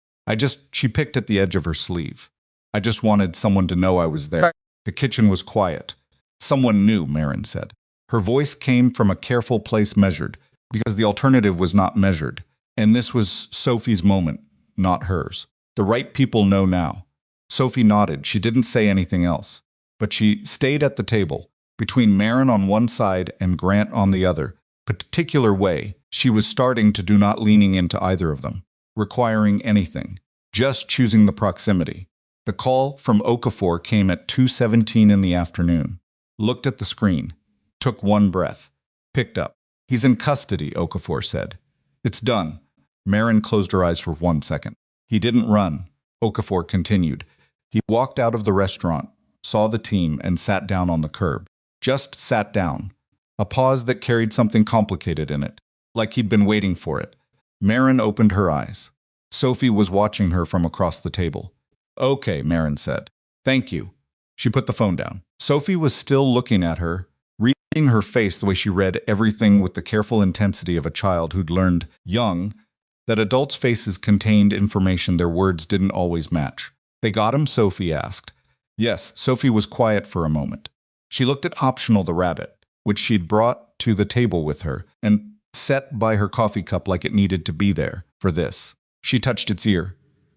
She picked at the edge of her sleeve. I just wanted someone to know I was there. The kitchen was quiet. Someone knew, Maren said. Her voice came from a careful place measured, because the alternative was not measured. And this was Sophie's moment, not hers. The right people know now. Sophie nodded. She didn't say anything else. But she stayed at the table, between Maren on one side and Grant on the other. Particular way, she was starting to do not leaning into either of them, requiring anything, just choosing the proximity. The call from Okafor came at 2:17 in the afternoon. Looked at the screen, took one breath, picked up. He's in custody, Okafor said. It's done. Maren closed her eyes for 1 second. He didn't run, Okafor continued. He walked out of the restaurant, saw the team, and sat down on the curb. Just sat down. A pause that carried something complicated in it, like he'd been waiting for it. Maren opened her eyes. Sophie was watching her from across the table. Okay, Maren said. Thank you. She put the phone down. Sophie was still looking at her, reading her face the way she read everything with the careful intensity of a child who'd learned, young, that adults' faces contained information their words didn't always match. They got him? Sophie asked. Yes, Sophie was quiet for a moment. She looked at Optional the rabbit, which she'd brought to the table with her, and set by her coffee cup like it needed to be there for this. She touched its ear.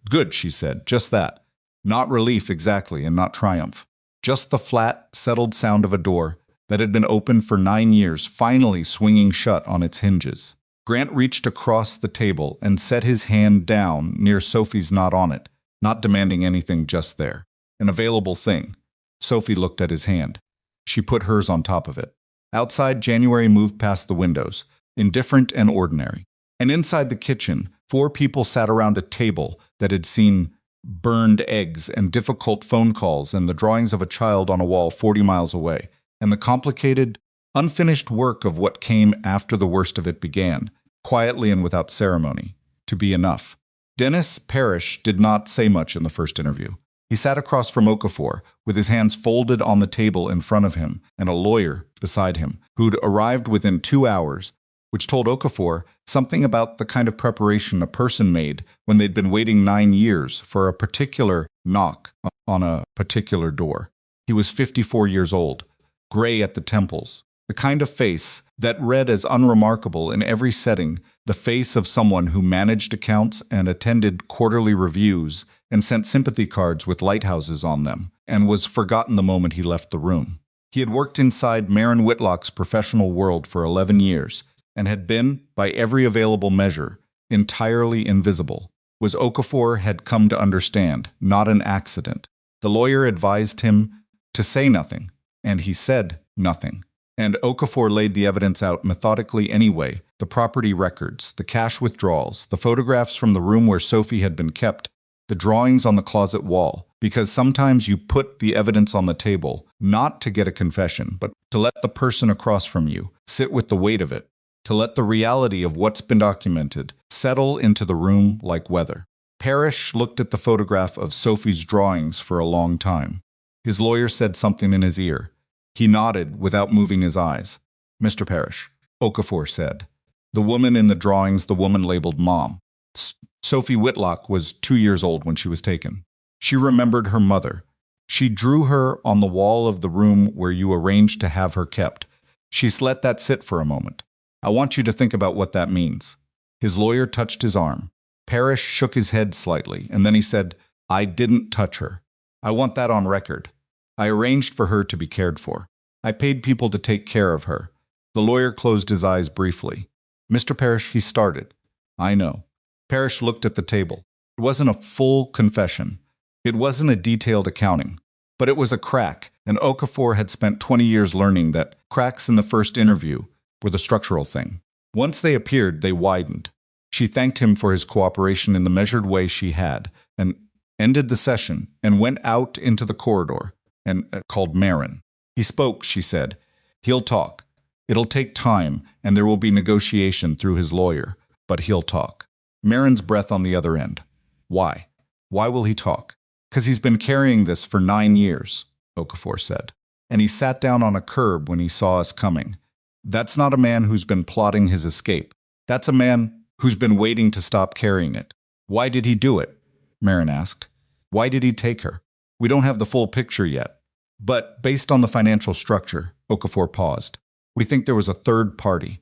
Good, she said, just that. Not relief exactly, and not triumph. Just the flat, settled sound of a door that had been open for 9 years finally swinging shut on its hinges. Grant reached across the table and set his hand down near Sophie's, not on it, not demanding anything, just there. An available thing. Sophie looked at his hand. She put hers on top of it. Outside, January moved past the windows, indifferent and ordinary. And inside the kitchen, 4 people sat around a table that had seen burned eggs and difficult phone calls and the drawings of a child on a wall 40 miles away, and the complicated, unfinished work of what came after the worst of it began, quietly and without ceremony, to be enough. Dennis Parrish did not say much in the first interview. He sat across from Okafor, with his hands folded on the table in front of him and a lawyer beside him, who'd arrived within 2 hours, which told Okafor something about the kind of preparation a person made when they'd been waiting 9 years for a particular knock on a particular door. He was 54 years old, gray at the temples, the kind of face that read as unremarkable in every setting, the face of someone who managed accounts and attended quarterly reviews and sent sympathy cards with lighthouses on them, and was forgotten the moment he left the room. He had worked inside Maren Whitlock's professional world for 11 years, and had been, by every available measure, entirely invisible. Was Okafor had come to understand, not an accident. The lawyer advised him to say nothing, and he said nothing. And Okafor laid the evidence out methodically anyway, the property records, the cash withdrawals, the photographs from the room where Sophie had been kept, the drawings on the closet wall, because sometimes you put the evidence on the table, not to get a confession, but to let the person across from you sit with the weight of it, to let the reality of what's been documented settle into the room like weather. Parrish looked at the photograph of Sophie's drawings for a long time. His lawyer said something in his ear. He nodded without moving his eyes. "Mr. Parrish," Okafor said. "The woman in the drawings, the woman labeled Mom. Sophie Whitlock was 2 years old when she was taken. She remembered her mother. She drew her on the wall of the room where you arranged to have her kept. She's let that sit for a moment. I want you to think about what that means." His lawyer touched his arm. Parrish shook his head slightly, and then he said, "I didn't touch her. I want that on record. I arranged for her to be cared for. I paid people to take care of her." The lawyer closed his eyes briefly. "Mr. Parrish," he started. "I know." Parrish looked at the table. It wasn't a full confession. It wasn't a detailed accounting. But it was a crack, and Okafor had spent 20 years learning that cracks in the first interview were the structural thing. Once they appeared, they widened. She thanked him for his cooperation in the measured way she had, and ended the session, and went out into the corridor, and called Maren. "He spoke," she said. "He'll talk. It'll take time, and there will be negotiation through his lawyer, but he'll talk." Maren's breath on the other end. "Why? Why will he talk?" "'Cause he's been carrying this for 9 years, Okafor said. "And he sat down on a curb when he saw us coming. That's not a man who's been plotting his escape. That's a man who's been waiting to stop carrying it." "Why did he do it?" Maren asked. "Why did he take her? We don't have the full picture yet. But based on the financial structure," Okafor paused, "we think there was a third party.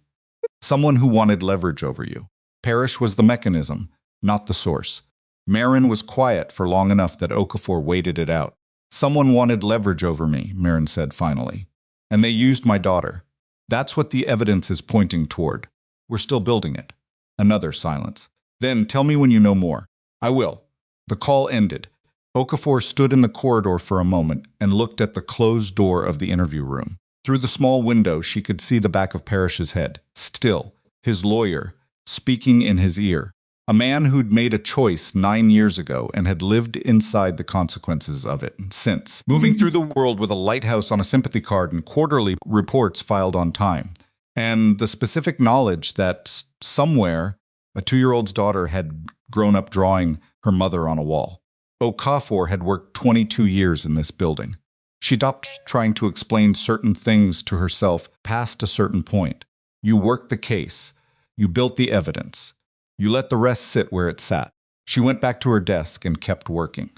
Someone who wanted leverage over you. Parrish was the mechanism, not the source." Maren was quiet for long enough that Okafor waited it out. "Someone wanted leverage over me," Maren said finally. "And they used my daughter. That's what the evidence is pointing toward. We're still building it." Another silence. "Then tell me when you know more." "I will." The call ended. Okafor stood in the corridor for a moment and looked at the closed door of the interview room. Through the small window, she could see the back of Parrish's head. Still, his lawyer, speaking in his ear. A man who'd made a choice 9 years ago and had lived inside the consequences of it since. Moving through the world with a lighthouse on a sympathy card and quarterly reports filed on time. And the specific knowledge that somewhere a 2-year-old's daughter had grown up drawing her mother on a wall. Okafor had worked 22 years in this building. She stopped trying to explain certain things to herself past a certain point. You worked the case. You built the evidence. You let the rest sit where it sat. She went back to her desk and kept working.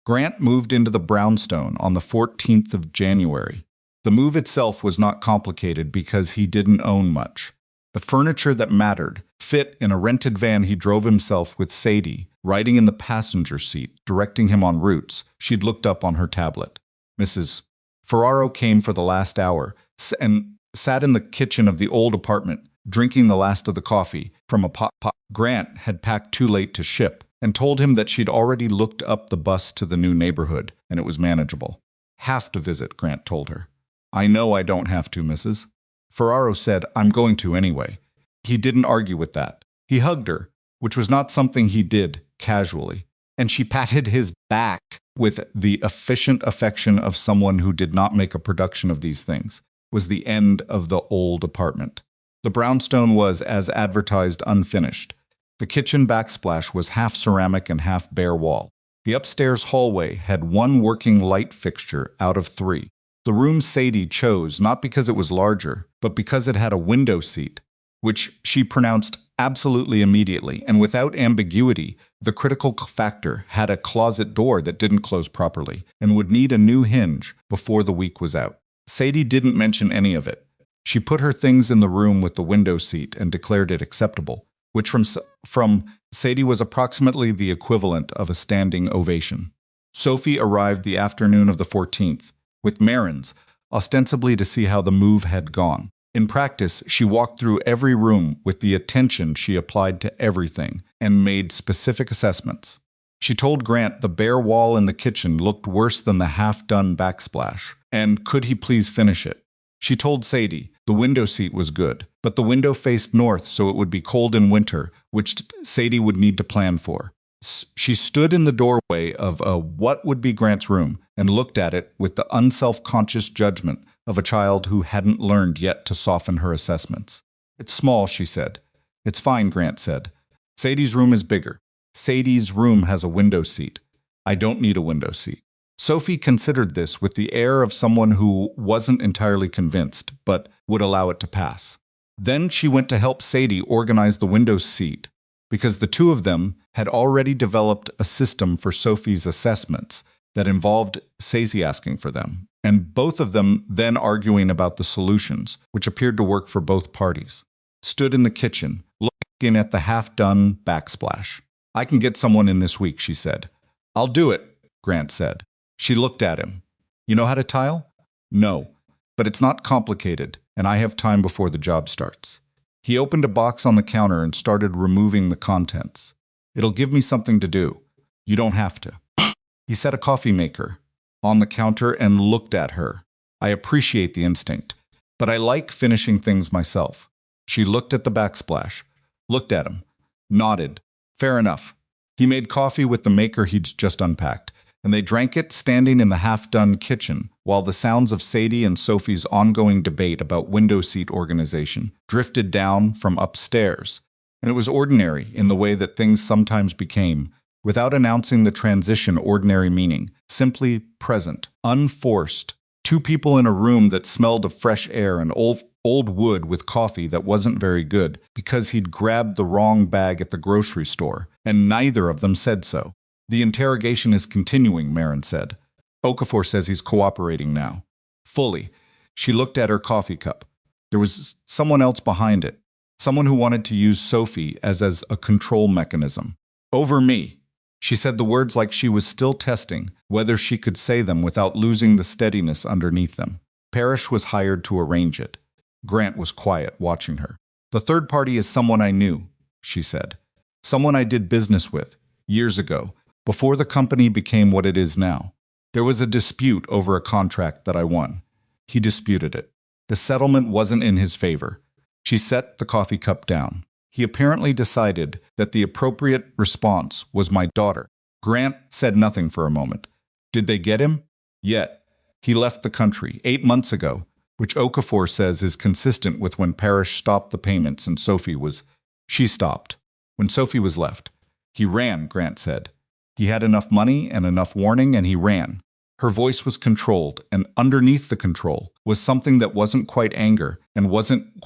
Grant moved into the brownstone on the 14th of January. The move itself was not complicated because he didn't own much. The furniture that mattered fit in a rented van he drove himself with Sadie, riding in the passenger seat, directing him on routes she'd looked up on her tablet. Mrs. Ferraro came for the last hour and sat in the kitchen of the old apartment, drinking the last of the coffee from a pot. Grant had packed too late to ship and told him that she'd already looked up the bus to the new neighborhood and it was manageable. "Have to visit," Grant told her. "I know I don't have to, Mrs." Ferraro said, "I'm going to anyway." He didn't argue with that. He hugged her, which was not something he did casually, and she patted his back with the efficient affection of someone who did not make a production of these things. It was the end of the old apartment. The brownstone was, as advertised, unfinished. The kitchen backsplash was half ceramic and half bare wall. The upstairs hallway had one working light fixture out of 3. The room Sadie chose not because it was larger, but because it had a window seat, which she pronounced absolutely immediately, and without ambiguity. The critical factor had a closet door that didn't close properly and would need a new hinge before the week was out. Sadie didn't mention any of it. She put her things in the room with the window seat and declared it acceptable, which from Sadie was approximately the equivalent of a standing ovation. Sophie arrived the afternoon of the 14th, with Maren's, ostensibly to see how the move had gone. In practice, she walked through every room with the attention she applied to everything and made specific assessments. She told Grant the bare wall in the kitchen looked worse than the half-done backsplash, and could he please finish it? She told Sadie the window seat was good, but the window faced north so it would be cold in winter, which Sadie would need to plan for. She stood in the doorway of what would be Grant's room and looked at it with the unself-conscious judgment of a child who hadn't learned yet to soften her assessments. "It's small," she said. "It's fine," Grant said. "Sadie's room is bigger. Sadie's room has a window seat. I don't need a window seat." Sophie considered this with the air of someone who wasn't entirely convinced, but would allow it to pass. Then she went to help Sadie organize the window seat, because the two of them had already developed a system for Sophie's assessments that involved Sadie asking for them, and both of them then arguing about the solutions, which appeared to work for both parties. Stood in the kitchen, looking at the half-done backsplash. "I can get someone in this week," she said. "I'll do it," Grant said. She looked at him. "You know how to tile?" "No, but it's not complicated, and I have time before the job starts." He opened a box on the counter and started removing the contents. "It'll give me something to do. You don't have to." He set a coffee maker on the counter and looked at her. "I appreciate the instinct, but I like finishing things myself." She looked at the backsplash, looked at him, nodded. "Fair enough." He made coffee with the maker he'd just unpacked, and they drank it standing in the half-done kitchen, while the sounds of Sadie and Sophie's ongoing debate about window seat organization drifted down from upstairs. And it was ordinary in the way that things sometimes became, without announcing the transition ordinary meaning, simply present, unforced. Two people in a room that smelled of fresh air and old wood with coffee that wasn't very good because he'd grabbed the wrong bag at the grocery store, and neither of them said so. "The interrogation is continuing," Maren said. "Okafor says he's cooperating now." "Fully." She looked at her coffee cup. There was someone else behind it, someone who wanted to use Sophie as a control mechanism. "Over me." She said the words like she was still testing whether she could say them without losing the steadiness underneath them. Parrish was hired to arrange it. Grant was quiet, watching her. "The third party is someone I knew," she said. "Someone I did business with, years ago, before the company became what it is now. There was a dispute over a contract that I won. He disputed it. The settlement wasn't in his favor." She set the coffee cup down. He apparently decided that the appropriate response was "my daughter." Grant said nothing for a moment. "Did they get him?" "Yet. He left the country 8 months ago, which Okafor says is consistent with when Parrish stopped the payments and She stopped. When Sophie was left. He ran," Grant said. "He had enough money and enough warning, and he ran." Her voice was controlled, and underneath the control was something that wasn't quite anger and wasn't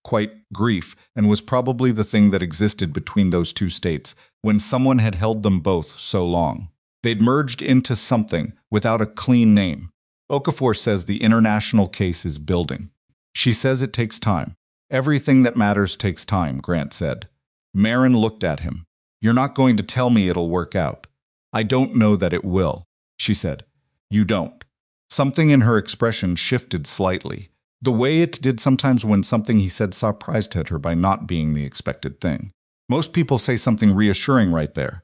quite grief, and was probably the thing that existed between those two states when someone had held them both so long. They'd merged into something without a clean name. "Okafor says the international case is building. She says it takes time. Everything that matters takes time," Grant said. Maren looked at him. "You're not going to tell me it'll work out." "I don't know that it will," she said. "You don't." Something in her expression shifted slightly, the way it did sometimes when something he said surprised her by not being the expected thing. "Most people say something reassuring right there.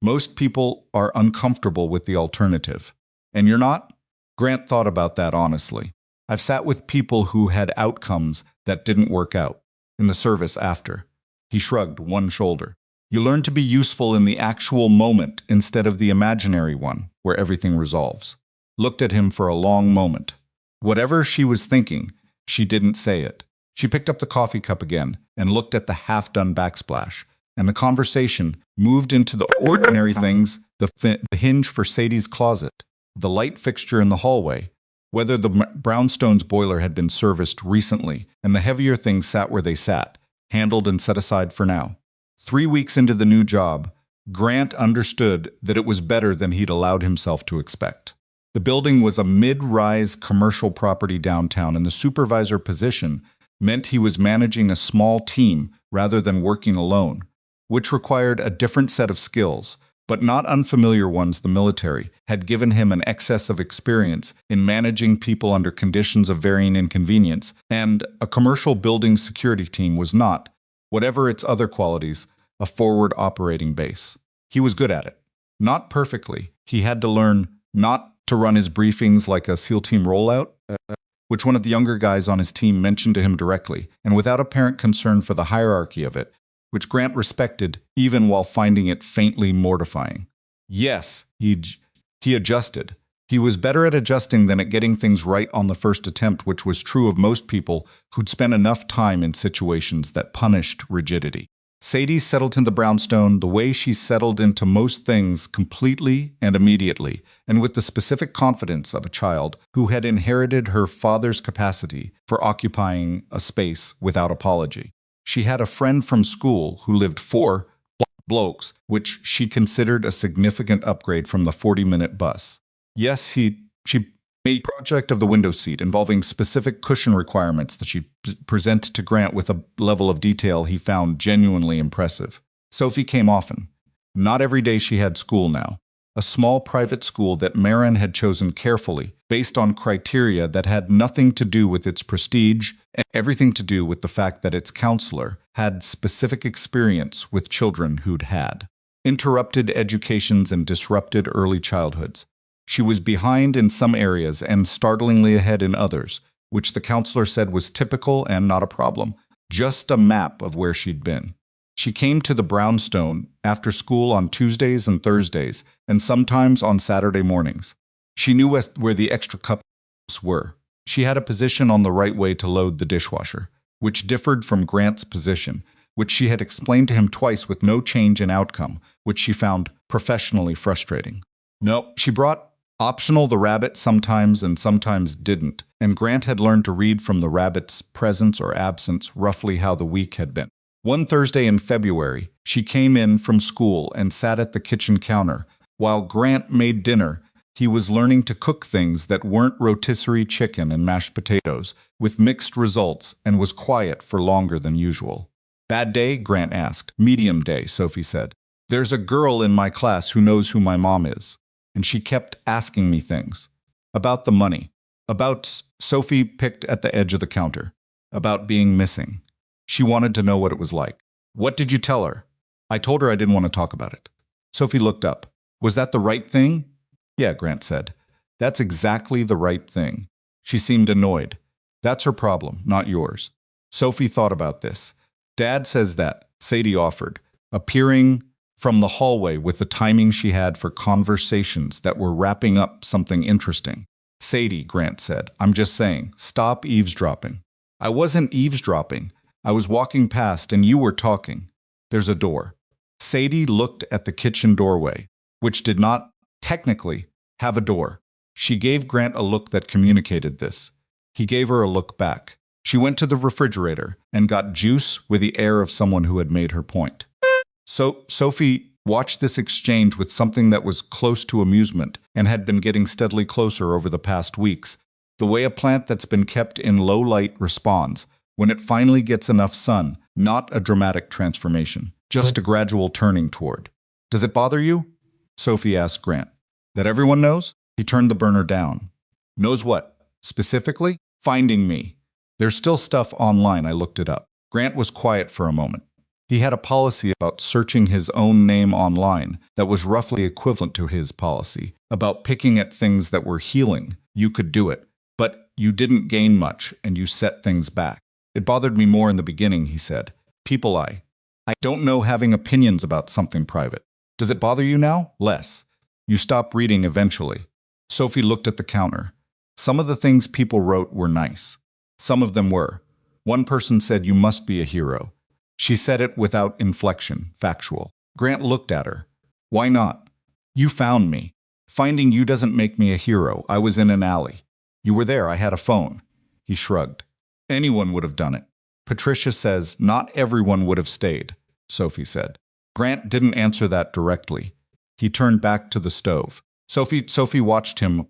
Most people are uncomfortable with the alternative. And you're not?" Grant thought about that honestly. "I've sat with people who had outcomes that didn't work out. in the service after. He shrugged one shoulder. You learn to be useful in the actual moment instead of the imaginary one, where everything resolves. Looked at him for a long moment. Whatever she was thinking, she didn't say it. She picked up the coffee cup again and looked at the half-done backsplash, and the conversation moved into the ordinary things, the hinge for Sadie's closet, the light fixture in the hallway, whether the brownstone's boiler had been serviced recently, and the heavier things sat where they sat, handled and set aside for now. 3 weeks into the new job, Grant understood that it was better than he'd allowed himself to expect. The building was a mid-rise commercial property downtown, and the supervisor position meant he was managing a small team rather than working alone, which required a different set of skills, but not unfamiliar ones. The military had given him an excess of experience in managing people under conditions of varying inconvenience, and a commercial building security team was not, whatever its other qualities, a forward operating base. He was good at it. Not perfectly. He had to learn not to run his briefings like a SEAL team rollout, which one of the younger guys on his team mentioned to him directly, and without apparent concern for the hierarchy of it, which Grant respected even while finding it faintly mortifying. Yes, he adjusted. He was better at adjusting than at getting things right on the first attempt, which was true of most people who'd spent enough time in situations that punished rigidity. Sadie settled into the brownstone the way she settled into most things, completely and immediately, and with the specific confidence of a child who had inherited her father's capacity for occupying a space without apology. She had a friend from school who lived 4 blocks, which she considered a significant upgrade from the 40-minute bus. Yes, she made a project of the window seat involving specific cushion requirements that she presented to Grant with a level of detail he found genuinely impressive. Sophie came often. Not every day she had school now. A small private school that Maren had chosen carefully, based on criteria that had nothing to do with its prestige and everything to do with the fact that its counselor had specific experience with children who'd had interrupted educations and disrupted early childhoods. She was behind in some areas and startlingly ahead in others, which the counselor said was typical and not a problem, just a map of where she'd been. She came to the brownstone after school on Tuesdays and Thursdays, and sometimes on Saturday mornings. She knew where the extra cups were. She had a position on the right way to load the dishwasher, which differed from Grant's position, which she had explained to him twice with no change in outcome, which she found professionally frustrating. No, she brought optional the rabbit sometimes and sometimes didn't, and Grant had learned to read from the rabbit's presence or absence roughly how the week had been. One Thursday in February, she came in from school and sat at the kitchen counter. While Grant made dinner, he was learning to cook things that weren't rotisserie chicken and mashed potatoes, with mixed results, and was quiet for longer than usual. Bad day? Grant asked. Medium day, Sophie said. There's a girl in my class who knows who my mom is, and she kept asking me things. About the money. About, Sophie picked at the edge of the counter. About being missing. She wanted to know what it was like. What did you tell her? I told her I didn't want to talk about it. Sophie looked up. Was that the right thing? Yeah, Grant said. That's exactly the right thing. She seemed annoyed. That's her problem, not yours. Sophie thought about this. Dad says that, Sadie offered, appearing from the hallway with the timing she had for conversations that were wrapping up something interesting. Sadie, Grant said, I'm just saying, stop eavesdropping. I wasn't eavesdropping. I was walking past and you were talking. There's a door. Sadie looked at the kitchen doorway, which did not, technically, have a door. She gave Grant a look that communicated this. He gave her a look back. She went to the refrigerator and got juice with the air of someone who had made her point. So Sophie watched this exchange with something that was close to amusement and had been getting steadily closer over the past weeks. The way a plant that's been kept in low light responds when it finally gets enough sun, not a dramatic transformation, just a gradual turning toward. Does it bother you? Sophie asked Grant. That everyone knows? He turned the burner down. Knows what? Specifically? Finding me. There's still stuff online, I looked it up. Grant was quiet for a moment. He had a policy about searching his own name online that was roughly equivalent to his policy about picking at things that were healing. You could do it, but you didn't gain much and you set things back. It bothered me more in the beginning, he said. People I don't know having opinions about something private. Does it bother you now? Less. You stop reading eventually. Sophie looked at the counter. Some of the things people wrote were nice. Some of them were. One person said you must be a hero. She said it without inflection, factual. Grant looked at her. Why not? You found me. Finding you doesn't make me a hero. I was in an alley. You were there. I had a phone. He shrugged. Anyone would have done it. Patricia says not everyone would have stayed, Sophie said. Grant didn't answer that directly. He turned back to the stove. Sophie watched him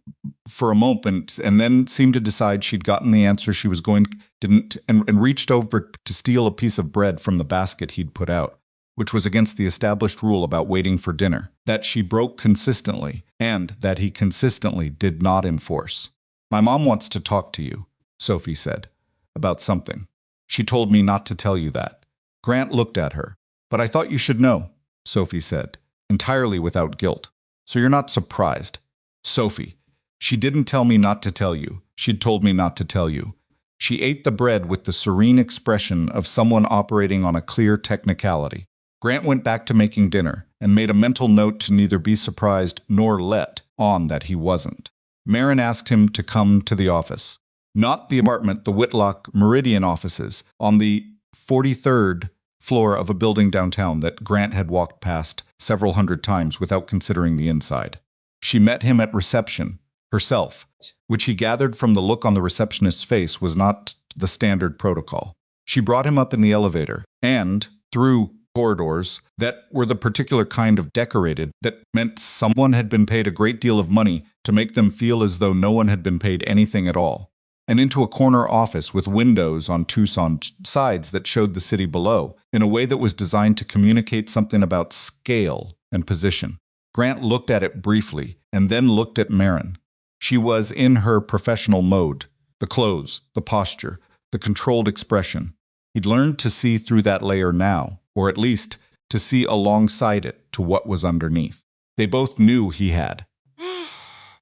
for a moment and then seemed to decide she'd gotten the answer she was going and reached over to steal a piece of bread from the basket he'd put out, which was against the established rule about waiting for dinner, that she broke consistently and that he consistently did not enforce. My mom wants to talk to you, Sophie said, about something. She told me not to tell you that. Grant looked at her. But I thought you should know, Sophie said, entirely without guilt. So you're not surprised. Sophie, she didn't tell me not to tell you. She'd told me not to tell you. She ate the bread with the serene expression of someone operating on a clear technicality. Grant went back to making dinner and made a mental note to neither be surprised nor let on that he wasn't. Maren asked him to come to the office. Not the apartment, the Whitlock Meridian offices, on the 43rd floor of a building downtown that Grant had walked past several hundred times without considering the inside. She met him at reception, herself, which he gathered from the look on the receptionist's face was not the standard protocol. She brought him up in the elevator, and, through corridors that were the particular kind of decorated that meant someone had been paid a great deal of money to make them feel as though no one had been paid anything at all, and into a corner office with windows on two sides that showed the city below, in a way that was designed to communicate something about scale and position. Grant looked at it briefly, and then looked at Maren. She was in her professional mode, the clothes, the posture, the controlled expression. He'd learned to see through that layer now, or at least to see alongside it to what was underneath. They both knew he had.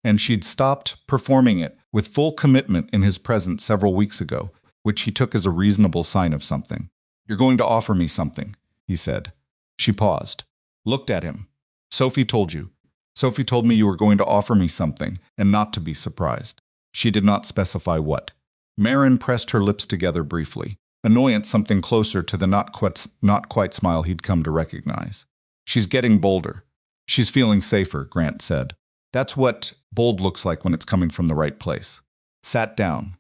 And she'd stopped performing it with full commitment in his presence several weeks ago, which he took as a reasonable sign of something. You're going to offer me something, he said. She paused, looked at him. Sophie told you. Sophie told me you were going to offer me something, and not to be surprised. She did not specify what. Maren pressed her lips together briefly, annoyance something closer to the not quite smile he'd come to recognize. She's getting bolder. She's feeling safer, Grant said. That's what bold looks like when it's coming from the right place. Sat down,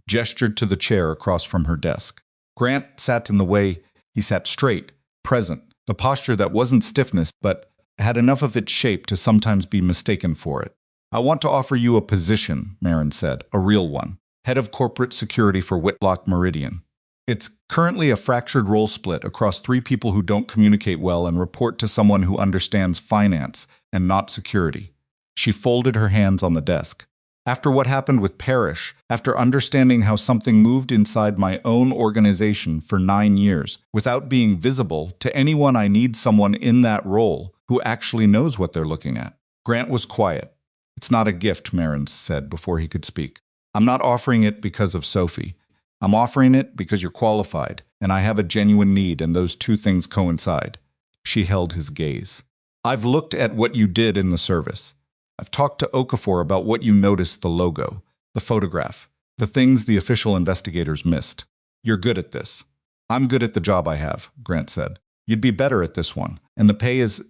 gestured to the chair across from her desk. Grant sat in the way he sat straight, present, the posture that wasn't stiffness but had enough of its shape to sometimes be mistaken for it. I want to offer you a position, Maren said, a real one. Head of corporate security for Whitlock Meridian. It's currently a fractured role split across 3 people who don't communicate well and report to someone who understands finance and not security. She folded her hands on the desk. After what happened with Parrish, after understanding how something moved inside my own organization for 9 years, without being visible to anyone, I need someone in that role who actually knows what they're looking at. Grant was quiet. It's not a gift, Maren said before he could speak. I'm not offering it because of Sophie. I'm offering it because you're qualified, and I have a genuine need, and those two things coincide. She held his gaze. I've looked at what you did in the service. I've talked to Okafor about what you noticed, the logo, the photograph, the things the official investigators missed. You're good at this. I'm good at the job I have, Grant said. You'd be better at this one, and the pay is...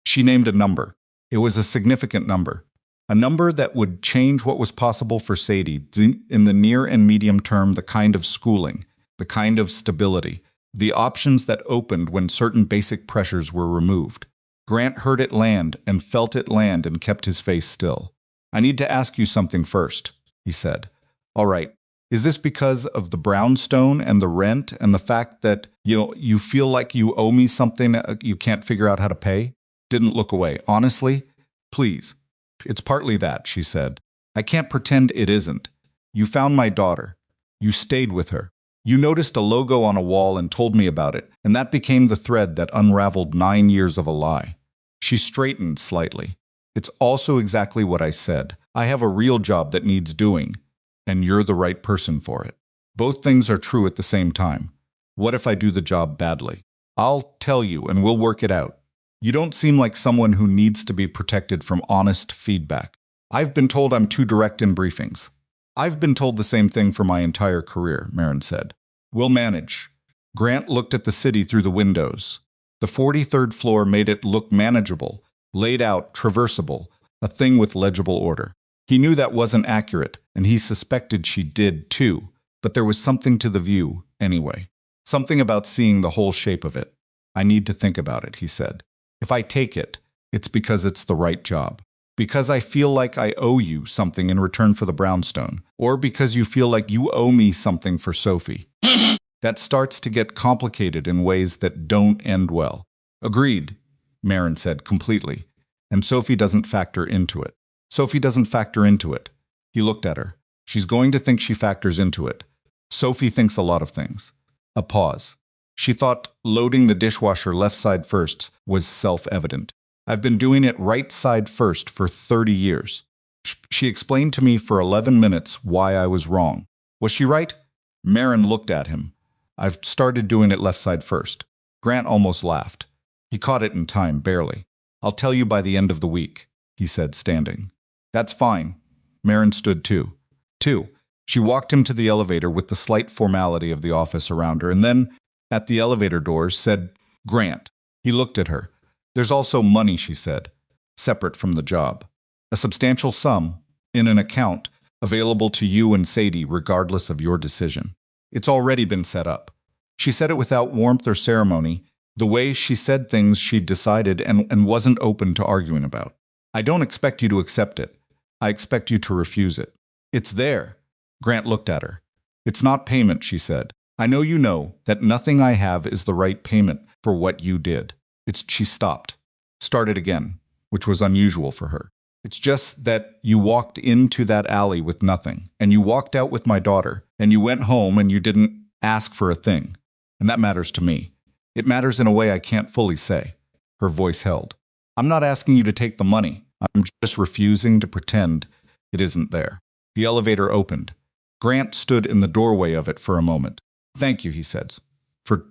She named a number. It was a significant number. A number that would change what was possible for Sadie in the near and medium term, the kind of schooling, the kind of stability, the options that opened when certain basic pressures were removed. Grant heard it land and felt it land and kept his face still. I need to ask you something first, he said. All right. Is this because of the brownstone and the rent and the fact that, you feel like you owe me something you can't figure out how to pay? Didn't look away. Honestly, please. It's partly that, she said. I can't pretend it isn't. You found my daughter. You stayed with her. You noticed a logo on a wall and told me about it, and that became the thread that unraveled 9 years of a lie. She straightened slightly. It's also exactly what I said. I have a real job that needs doing, and you're the right person for it. Both things are true at the same time. What if I do the job badly? I'll tell you and we'll work it out. You don't seem like someone who needs to be protected from honest feedback. I've been told I'm too direct in briefings. I've been told the same thing for my entire career, Maren said. We'll manage. Grant looked at the city through the windows. The 43rd floor made it look manageable, laid out, traversable, a thing with legible order. He knew that wasn't accurate, and he suspected she did too, but there was something to the view, anyway. Something about seeing the whole shape of it. I need to think about it, he said. If I take it, it's because it's the right job. Because I feel like I owe you something in return for the brownstone. Or because you feel like you owe me something for Sophie. That starts to get complicated in ways that don't end well. Agreed, Maren said completely. And Sophie doesn't factor into it. Sophie doesn't factor into it. He looked at her. She's going to think she factors into it. Sophie thinks a lot of things. A pause. She thought loading the dishwasher left side first was self-evident. I've been doing it right side first for 30 years. She explained to me for 11 minutes why I was wrong. Was she right? Maren looked at him. I've started doing it left side first. Grant almost laughed. He caught it in time, barely. I'll tell you by the end of the week, he said, standing. That's fine. Maren stood too. She walked him to the elevator with the slight formality of the office around her, and then, at the elevator doors, said, Grant. He looked at her. There's also money, she said, separate from the job. A substantial sum, in an account, available to you and Sadie regardless of your decision. It's already been set up. She said it without warmth or ceremony, the way she said things she'd decided and wasn't open to arguing about. I don't expect you to accept it. I expect you to refuse it. It's there. Grant looked at her. It's not payment, she said. I know you know that nothing I have is the right payment for what you did. She stopped. Started again, which was unusual for her. It's just that you walked into that alley with nothing, and you walked out with my daughter, and you went home and you didn't ask for a thing. And that matters to me. It matters in a way I can't fully say. Her voice held. I'm not asking you to take the money. I'm just refusing to pretend it isn't there. The elevator opened. Grant stood in the doorway of it for a moment. Thank you, he said, for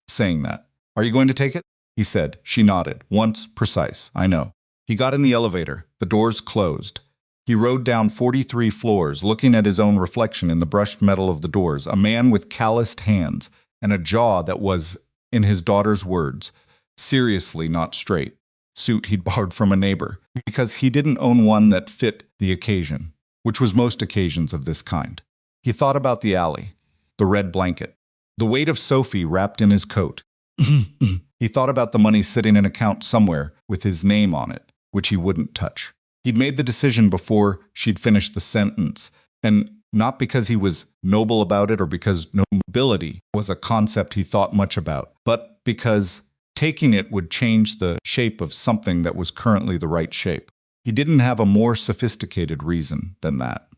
saying that. Are you going to take it? He said. She nodded. Once, precise. I know. He got in the elevator. The doors closed. He rode down 43 floors, looking at his own reflection in the brushed metal of the doors, a man with calloused hands and a jaw that was, in his daughter's words, seriously not straight. Suit he'd borrowed from a neighbor, because he didn't own one that fit the occasion, which was most occasions of this kind. He thought about the alley, the red blanket, the weight of Sophie wrapped in his coat. He thought about the money sitting in an account somewhere with his name on it, which he wouldn't touch. He'd made the decision before she'd finished the sentence, and not because he was noble about it or because nobility was a concept he thought much about, but because taking it would change the shape of something that was currently the right shape. He didn't have a more sophisticated reason than that.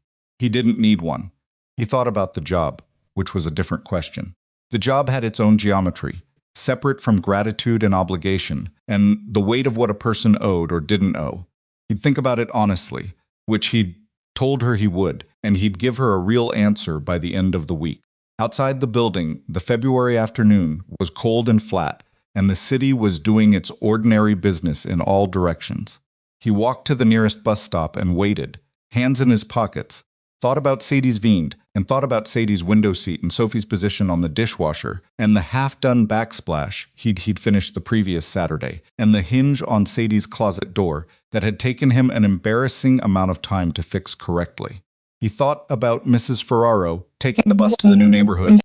He didn't need one. He thought about the job, which was a different question. The job had its own geometry, separate from gratitude and obligation, and the weight of what a person owed or didn't owe. He'd think about it honestly, which he'd told her he would, and he'd give her a real answer by the end of the week. Outside the building, the February afternoon was cold and flat, and the city was doing its ordinary business in all directions. He walked to the nearest bus stop and waited, hands in his pockets, thought about Sadie's Vind, and thought about Sadie's window seat and Sophie's position on the dishwasher, and the half-done backsplash he'd finished the previous Saturday, and the hinge on Sadie's closet door that had taken him an embarrassing amount of time to fix correctly. He thought about Mrs. Ferraro taking the bus to the new neighborhood,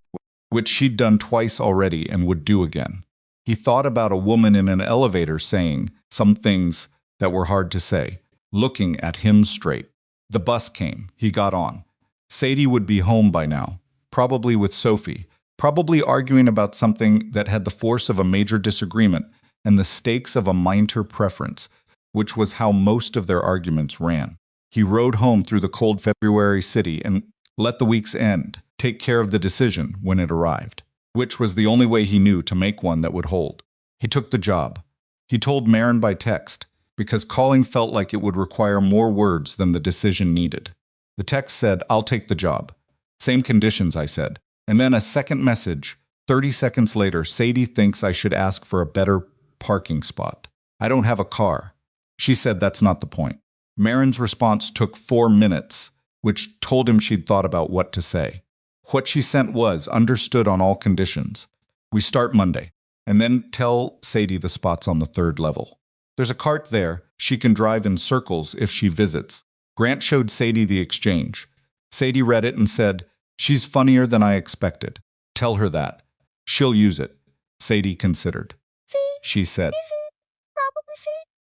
which she'd done twice already and would do again. He thought about a woman in an elevator saying some things that were hard to say, looking at him straight. The bus came. He got on. Sadie would be home by now, probably with Sophie, probably arguing about something that had the force of a major disagreement and the stakes of a minor preference, which was how most of their arguments ran. He rode home through the cold February city and let the week's end take care of the decision when it arrived, which was the only way he knew to make one that would hold. He took the job. He told Maren by text, because calling felt like it would require more words than the decision needed. The text said, I'll take the job. Same conditions, I said. And then a second message. 30 seconds later, Sadie thinks I should ask for a better parking spot. I don't have a car. She said that's not the point. Maren's response took 4 minutes, which told him she'd thought about what to say. What she sent was, understood on all conditions. We start Monday, and then tell Sadie the spot's on the 3rd level. There's a cart there. She can drive in circles if she visits. Grant showed Sadie the exchange. Sadie read it and said, "She's funnier than I expected. Tell her that. She'll use it." Sadie considered. She said.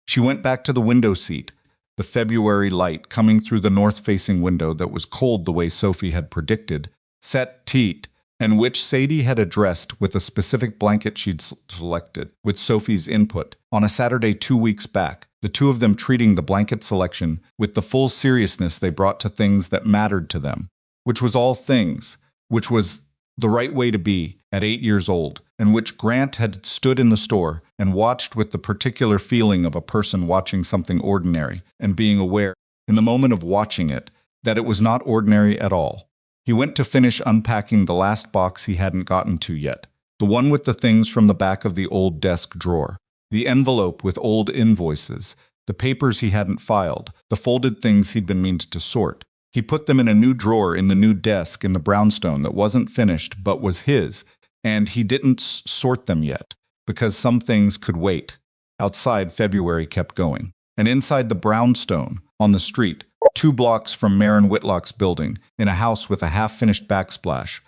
She went back to the window seat, the February light coming through the north-facing window that was cold the way Sophie had predicted, set teat, and which Sadie had addressed with a specific blanket she'd selected, with Sophie's input, on a Saturday 2 weeks back, the two of them treating the blanket selection with the full seriousness they brought to things that mattered to them, which was all things, which was the right way to be at 8 years old, and which Grant had stood in the store and watched with the particular feeling of a person watching something ordinary and being aware, in the moment of watching it, that it was not ordinary at all. He went to finish unpacking the last box he hadn't gotten to yet, the one with the things from the back of the old desk drawer, the envelope with old invoices, the papers he hadn't filed, the folded things he'd been meaning to sort. He put them in a new drawer in the new desk in the brownstone that wasn't finished but was his, and he didn't sort them yet, because some things could wait. Outside, February kept going. And inside the brownstone, on the street, 2 blocks from Maren Whitlock's building, in a house with a half-finished backsplash,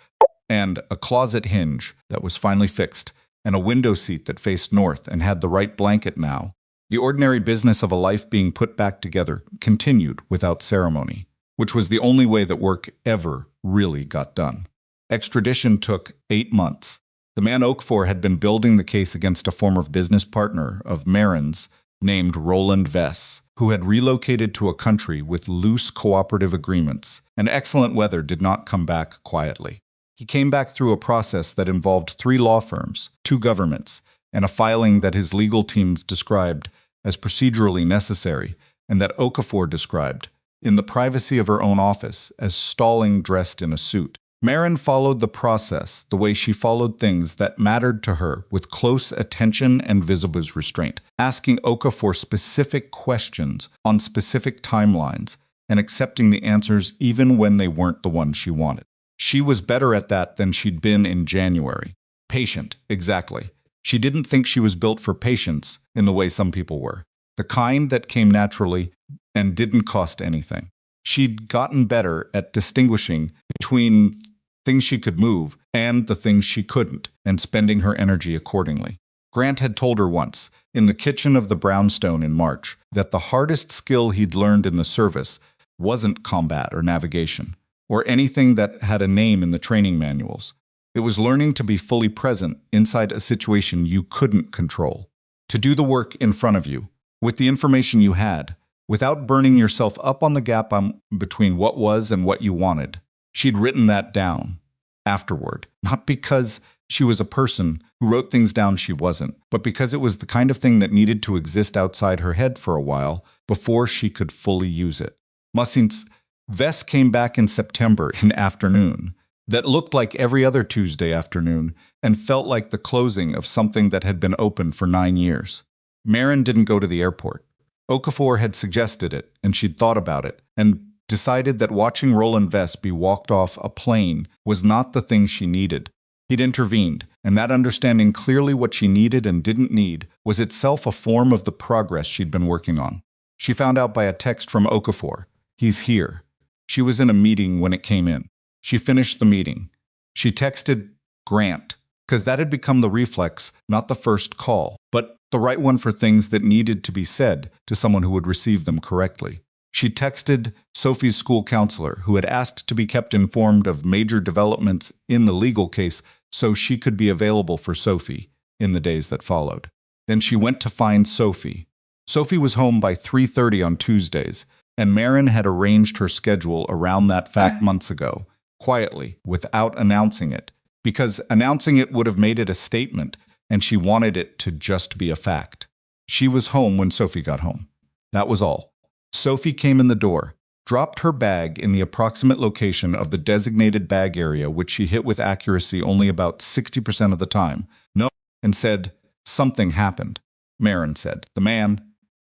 and a closet hinge that was finally fixed, and a window seat that faced north and had the right blanket now, the ordinary business of a life being put back together continued without ceremony, which was the only way that work ever really got done. Extradition took 8 months. The man Okafor had been building the case against a former business partner of Maren's named Roland Vess, who had relocated to a country with loose cooperative agreements, and excellent weather did not come back quietly. He came back through a process that involved 3 law firms, 2 governments, and a filing that his legal team described as procedurally necessary, and that Okafor described, in the privacy of her own office, as stalling dressed in a suit. Maren followed the process the way she followed things that mattered to her with close attention and visible restraint, asking Okafor specific questions on specific timelines and accepting the answers even when they weren't the ones she wanted. She was better at that than she'd been in January. Patient, exactly. She didn't think she was built for patience in the way some people were, the kind that came naturally and didn't cost anything. She'd gotten better at distinguishing between things she could move and the things she couldn't, and spending her energy accordingly. Grant had told her once, in the kitchen of the brownstone in March, that the hardest skill he'd learned in the service wasn't combat or navigation, or anything that had a name in the training manuals. It was learning to be fully present inside a situation you couldn't control, to do the work in front of you, with the information you had, without burning yourself up on the gap between what was and what you wanted. She'd written that down afterward, not because she was a person who wrote things down she wasn't, but because it was the kind of thing that needed to exist outside her head for a while before she could fully use it. Since Vess came back in September in afternoon that looked like every other Tuesday afternoon and felt like the closing of something that had been open for 9 years. Maren didn't go to the airport. Okafor had suggested it, and she'd thought about it, and decided that watching Roland Vess be walked off a plane was not the thing she needed. He'd intervened, and that understanding clearly what she needed and didn't need was itself a form of the progress she'd been working on. She found out by a text from Okafor, "He's here." She was in a meeting when it came in. She finished the meeting. She texted Grant, because that had become the reflex, not the first call, but the right one for things that needed to be said to someone who would receive them correctly. She texted Sophie's school counselor, who had asked to be kept informed of major developments in the legal case so she could be available for Sophie in the days that followed. Then she went to find Sophie. Sophie was home by 3:30 on Tuesdays, and Maren had arranged her schedule around that fact months ago, quietly, without announcing it, because announcing it would have made it a statement, and she wanted it to just be a fact. She was home when Sophie got home. That was all. Sophie came in the door, dropped her bag in the approximate location of the designated bag area, which she hit with accuracy only about 60% of the time. No, and said, "Something happened," Maren said. "The man?"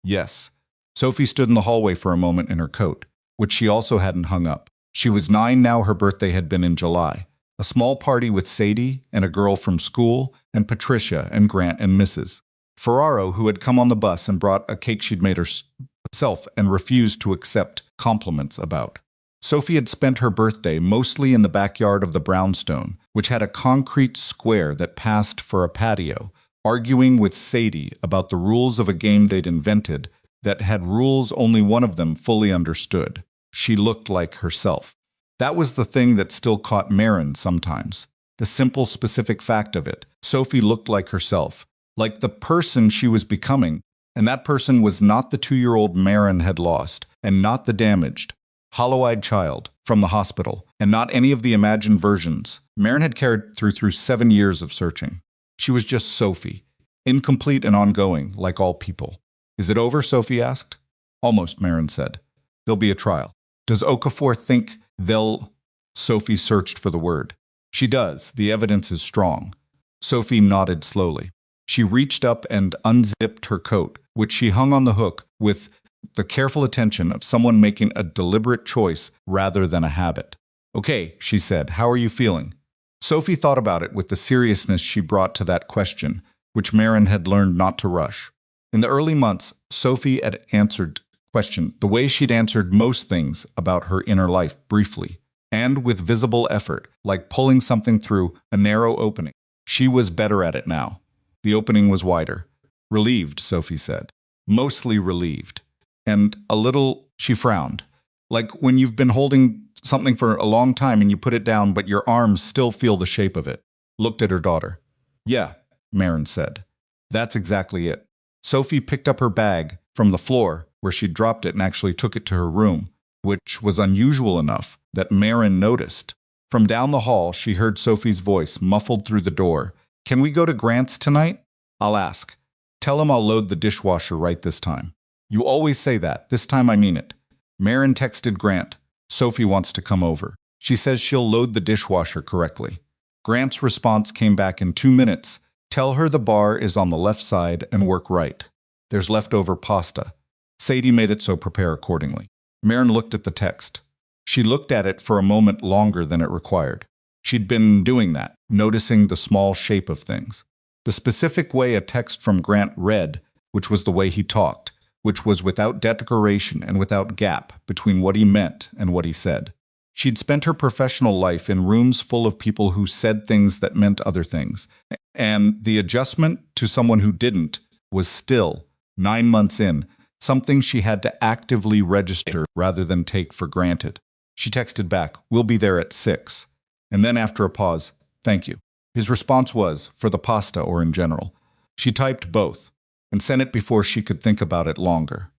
"Yes." Sophie stood in the hallway for a moment in her coat, which she also hadn't hung up. She was 9 now. Her birthday had been in July. A small party with Sadie and a girl from school, and Patricia and Grant and Mrs. Ferraro, who had come on the bus and brought a cake she'd made herself and refused to accept compliments about. Sophie had spent her birthday mostly in the backyard of the brownstone, which had a concrete square that passed for a patio, arguing with Sadie about the rules of a game they'd invented that had rules only one of them fully understood. She looked like herself. That was the thing that still caught Maren sometimes. The simple, specific fact of it. Sophie looked like herself, like the person she was becoming, and that person was not the 2-year-old Maren had lost, and not the damaged, hollow-eyed child from the hospital, and not any of the imagined versions Maren had carried through 7 years of searching. She was just Sophie, incomplete and ongoing, like all people. "Is it over?" Sophie asked. "Almost," Maren said. "There'll be a trial." "Does Okafor think they'll—" Sophie searched for the word. "She does. The evidence is strong." Sophie nodded slowly. She reached up and unzipped her coat, which she hung on the hook with the careful attention of someone making a deliberate choice rather than a habit. "Okay," she said. "How are you feeling?" Sophie thought about it with the seriousness she brought to that question, which Maren had learned not to rush. In the early months, Sophie had answered question the way she'd answered most things about her inner life, briefly, and with visible effort, like pulling something through a narrow opening. She was better at it now. The opening was wider. "Relieved," Sophie said. "Mostly relieved." And a little, she frowned. Like when you've been holding something for a long time and you put it down, but your arms still feel the shape of it. Looked at her daughter. "Yeah," Maren said. "That's exactly it." Sophie picked up her bag from the floor, where she'd dropped it, and actually took it to her room, which was unusual enough that Maren noticed. From down the hall, she heard Sophie's voice muffled through the door. "Can we go to Grant's tonight?" "I'll ask. Tell him I'll load the dishwasher right this time." "You always say that. This time I mean it." Maren texted Grant. "Sophie wants to come over. She says she'll load the dishwasher correctly." Grant's response came back in 2 minutes. "Tell her the bar is on the left side and work right. There's leftover pasta. Sadie made it, so prepare accordingly." Maren looked at the text. She looked at it for a moment longer than it required. She'd been doing that, noticing the small shape of things. The specific way a text from Grant read, which was the way he talked, which was without decoration and without gap between what he meant and what he said. She'd spent her professional life in rooms full of people who said things that meant other things, and the adjustment to someone who didn't was still, 9 months in, something she had to actively register rather than take for granted. She texted back, "We'll be there at 6. And then after a pause, "Thank you." His response was, "For the pasta or in general." She typed both, and sent it before she could think about it longer.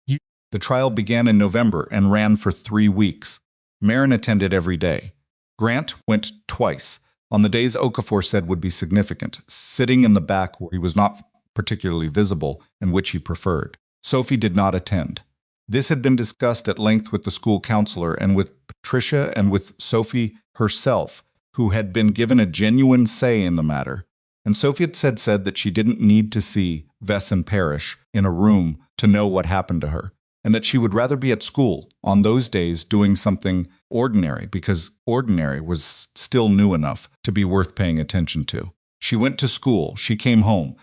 The trial began in November and ran for 3 weeks. Maren attended every day. Grant went twice, on the days Okafor said would be significant, sitting in the back where he was not particularly visible and which he preferred. Sophie did not attend. This had been discussed at length with the school counselor and with Patricia and with Sophie herself, who had been given a genuine say in the matter. And Sophie had said that she didn't need to see Vess and Parrish in a room to know what happened to her, and that she would rather be at school on those days doing something ordinary, because ordinary was still new enough to be worth paying attention to. She went to school. She came home.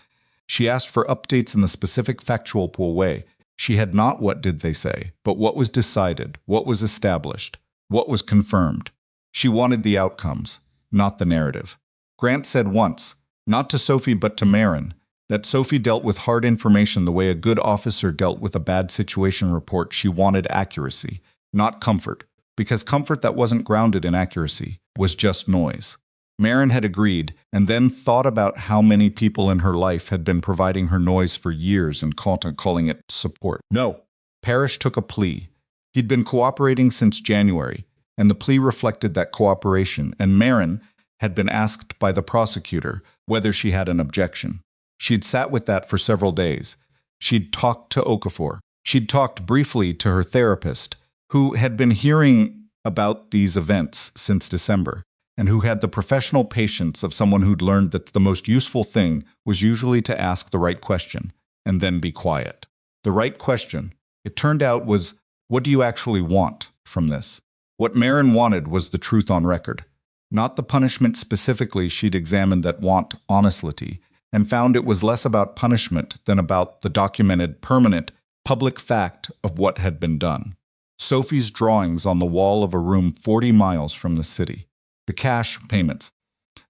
She asked for updates in the specific factual way. She had not what did they say, but what was decided, what was established, what was confirmed. She wanted the outcomes, not the narrative. Grant said once, not to Sophie but to Maren, that Sophie dealt with hard information the way a good officer dealt with a bad situation report. She wanted accuracy, not comfort, because comfort that wasn't grounded in accuracy was just noise. Maren had agreed, and then thought about how many people in her life had been providing her noise for years and calling it support. No. Parrish took a plea. He'd been cooperating since January, and the plea reflected that cooperation, and Maren had been asked by the prosecutor whether she had an objection. She'd sat with that for several days. She'd talked to Okafor. She'd talked briefly to her therapist, who had been hearing about these events since December, and who had the professional patience of someone who'd learned that the most useful thing was usually to ask the right question and then be quiet. The right question, it turned out, was, what do you actually want from this? What Maren wanted was the truth on record. Not the punishment specifically. She'd examined that want honestly, and found it was less about punishment than about the documented, permanent, public fact of what had been done. Sophie's drawings on the wall of a room 40 miles from the city. The cash payments.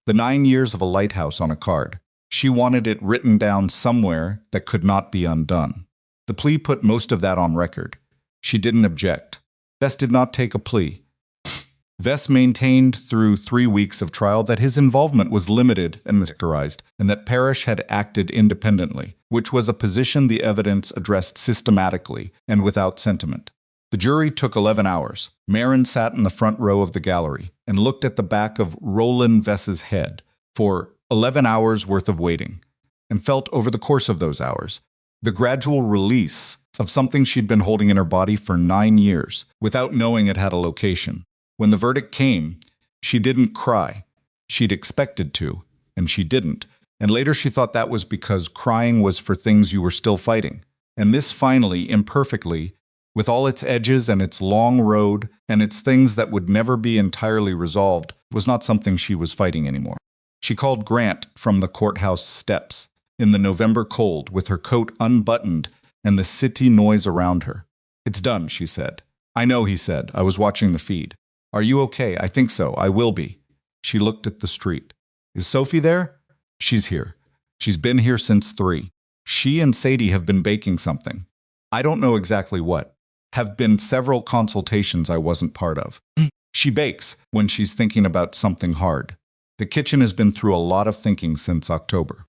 The 9 years of a lighthouse on a card. She wanted it written down somewhere that could not be undone. The plea put most of that on record. She didn't object. Vess did not take a plea. Vess maintained through 3 weeks of trial that his involvement was limited and characterized, and that Parrish had acted independently, which was a position the evidence addressed systematically and without sentiment. The jury took 11 hours. Maren sat in the front row of the gallery and looked at the back of Roland Vess's head for 11 hours worth of waiting, and felt over the course of those hours the gradual release of something she'd been holding in her body for 9 years without knowing it had a location. When the verdict came, she didn't cry. She'd expected to, and she didn't. And later she thought that was because crying was for things you were still fighting. And this finally, imperfectly, with all its edges and its long road and its things that would never be entirely resolved, was not something she was fighting anymore. She called Grant from the courthouse steps in the November cold with her coat unbuttoned and the city noise around her. "It's done," she said. "I know," he said. "I was watching the feed." "Are you okay?" "I think so. I will be." She looked at the street. "Is Sophie there?" "She's here. She's been here since 3. She and Sadie have been baking something. I don't know exactly what. Have been several consultations I wasn't part of. She bakes when she's thinking about something hard. The kitchen has been through a lot of thinking since October."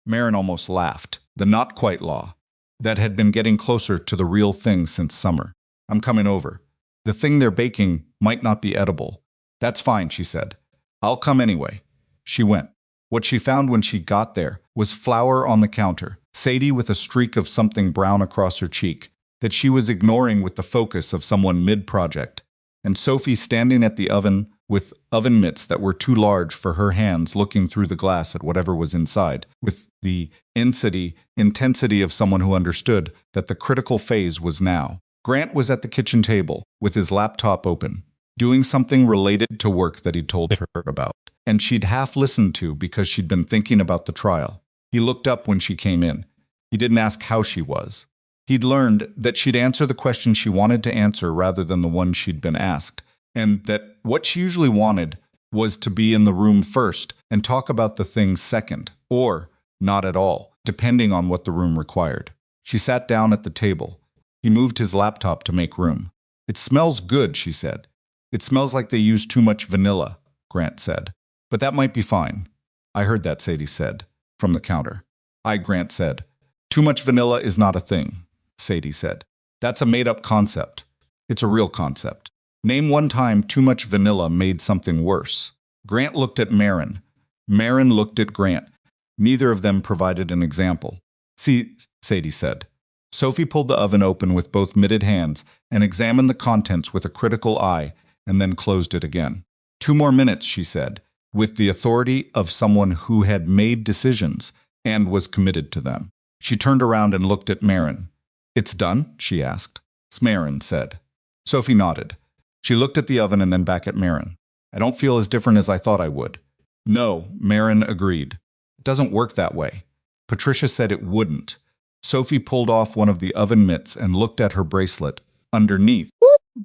Maren almost laughed. The not-quite law that had been getting closer to the real thing since summer. "I'm coming over. The thing they're baking might not be edible." "That's fine," she said. "I'll come anyway." She went. What she found when she got there was flour on the counter, Sadie with a streak of something brown across her cheek that she was ignoring with the focus of someone mid-project, and Sophie standing at the oven with oven mitts that were too large for her hands, looking through the glass at whatever was inside, with the intensity of someone who understood that the critical phase was now. Grant was at the kitchen table with his laptop open, doing something related to work that he'd told her about, and she'd half listened to because she'd been thinking about the trial. He looked up when she came in. He didn't ask how she was. He'd learned that she'd answer the question she wanted to answer rather than the one she'd been asked, and that what she usually wanted was to be in the room first and talk about the things second, or not at all, depending on what the room required. She sat down at the table. He moved his laptop to make room. "It smells good," she said. "It smells like they used too much vanilla," Grant said. "But that might be fine." "I heard that," Sadie said, from the counter. Grant said. "Too much vanilla is not a thing," Sadie said. "That's a made-up concept. It's a real concept. Name one time too much vanilla made something worse." Grant looked at Maren. Maren looked at Grant. Neither of them provided an example. "See," Sadie said. Sophie pulled the oven open with both mitted hands and examined the contents with a critical eye, and then closed it again. "2 more minutes," she said, with the authority of someone who had made decisions and was committed to them. She turned around and looked at Maren. "It's done?" she asked. Maren said. Sophie nodded. She looked at the oven and then back at Maren. "I don't feel as different as I thought I would." "No," Maren agreed. "It doesn't work that way. Patricia said it wouldn't." Sophie pulled off one of the oven mitts and looked at her bracelet. Underneath,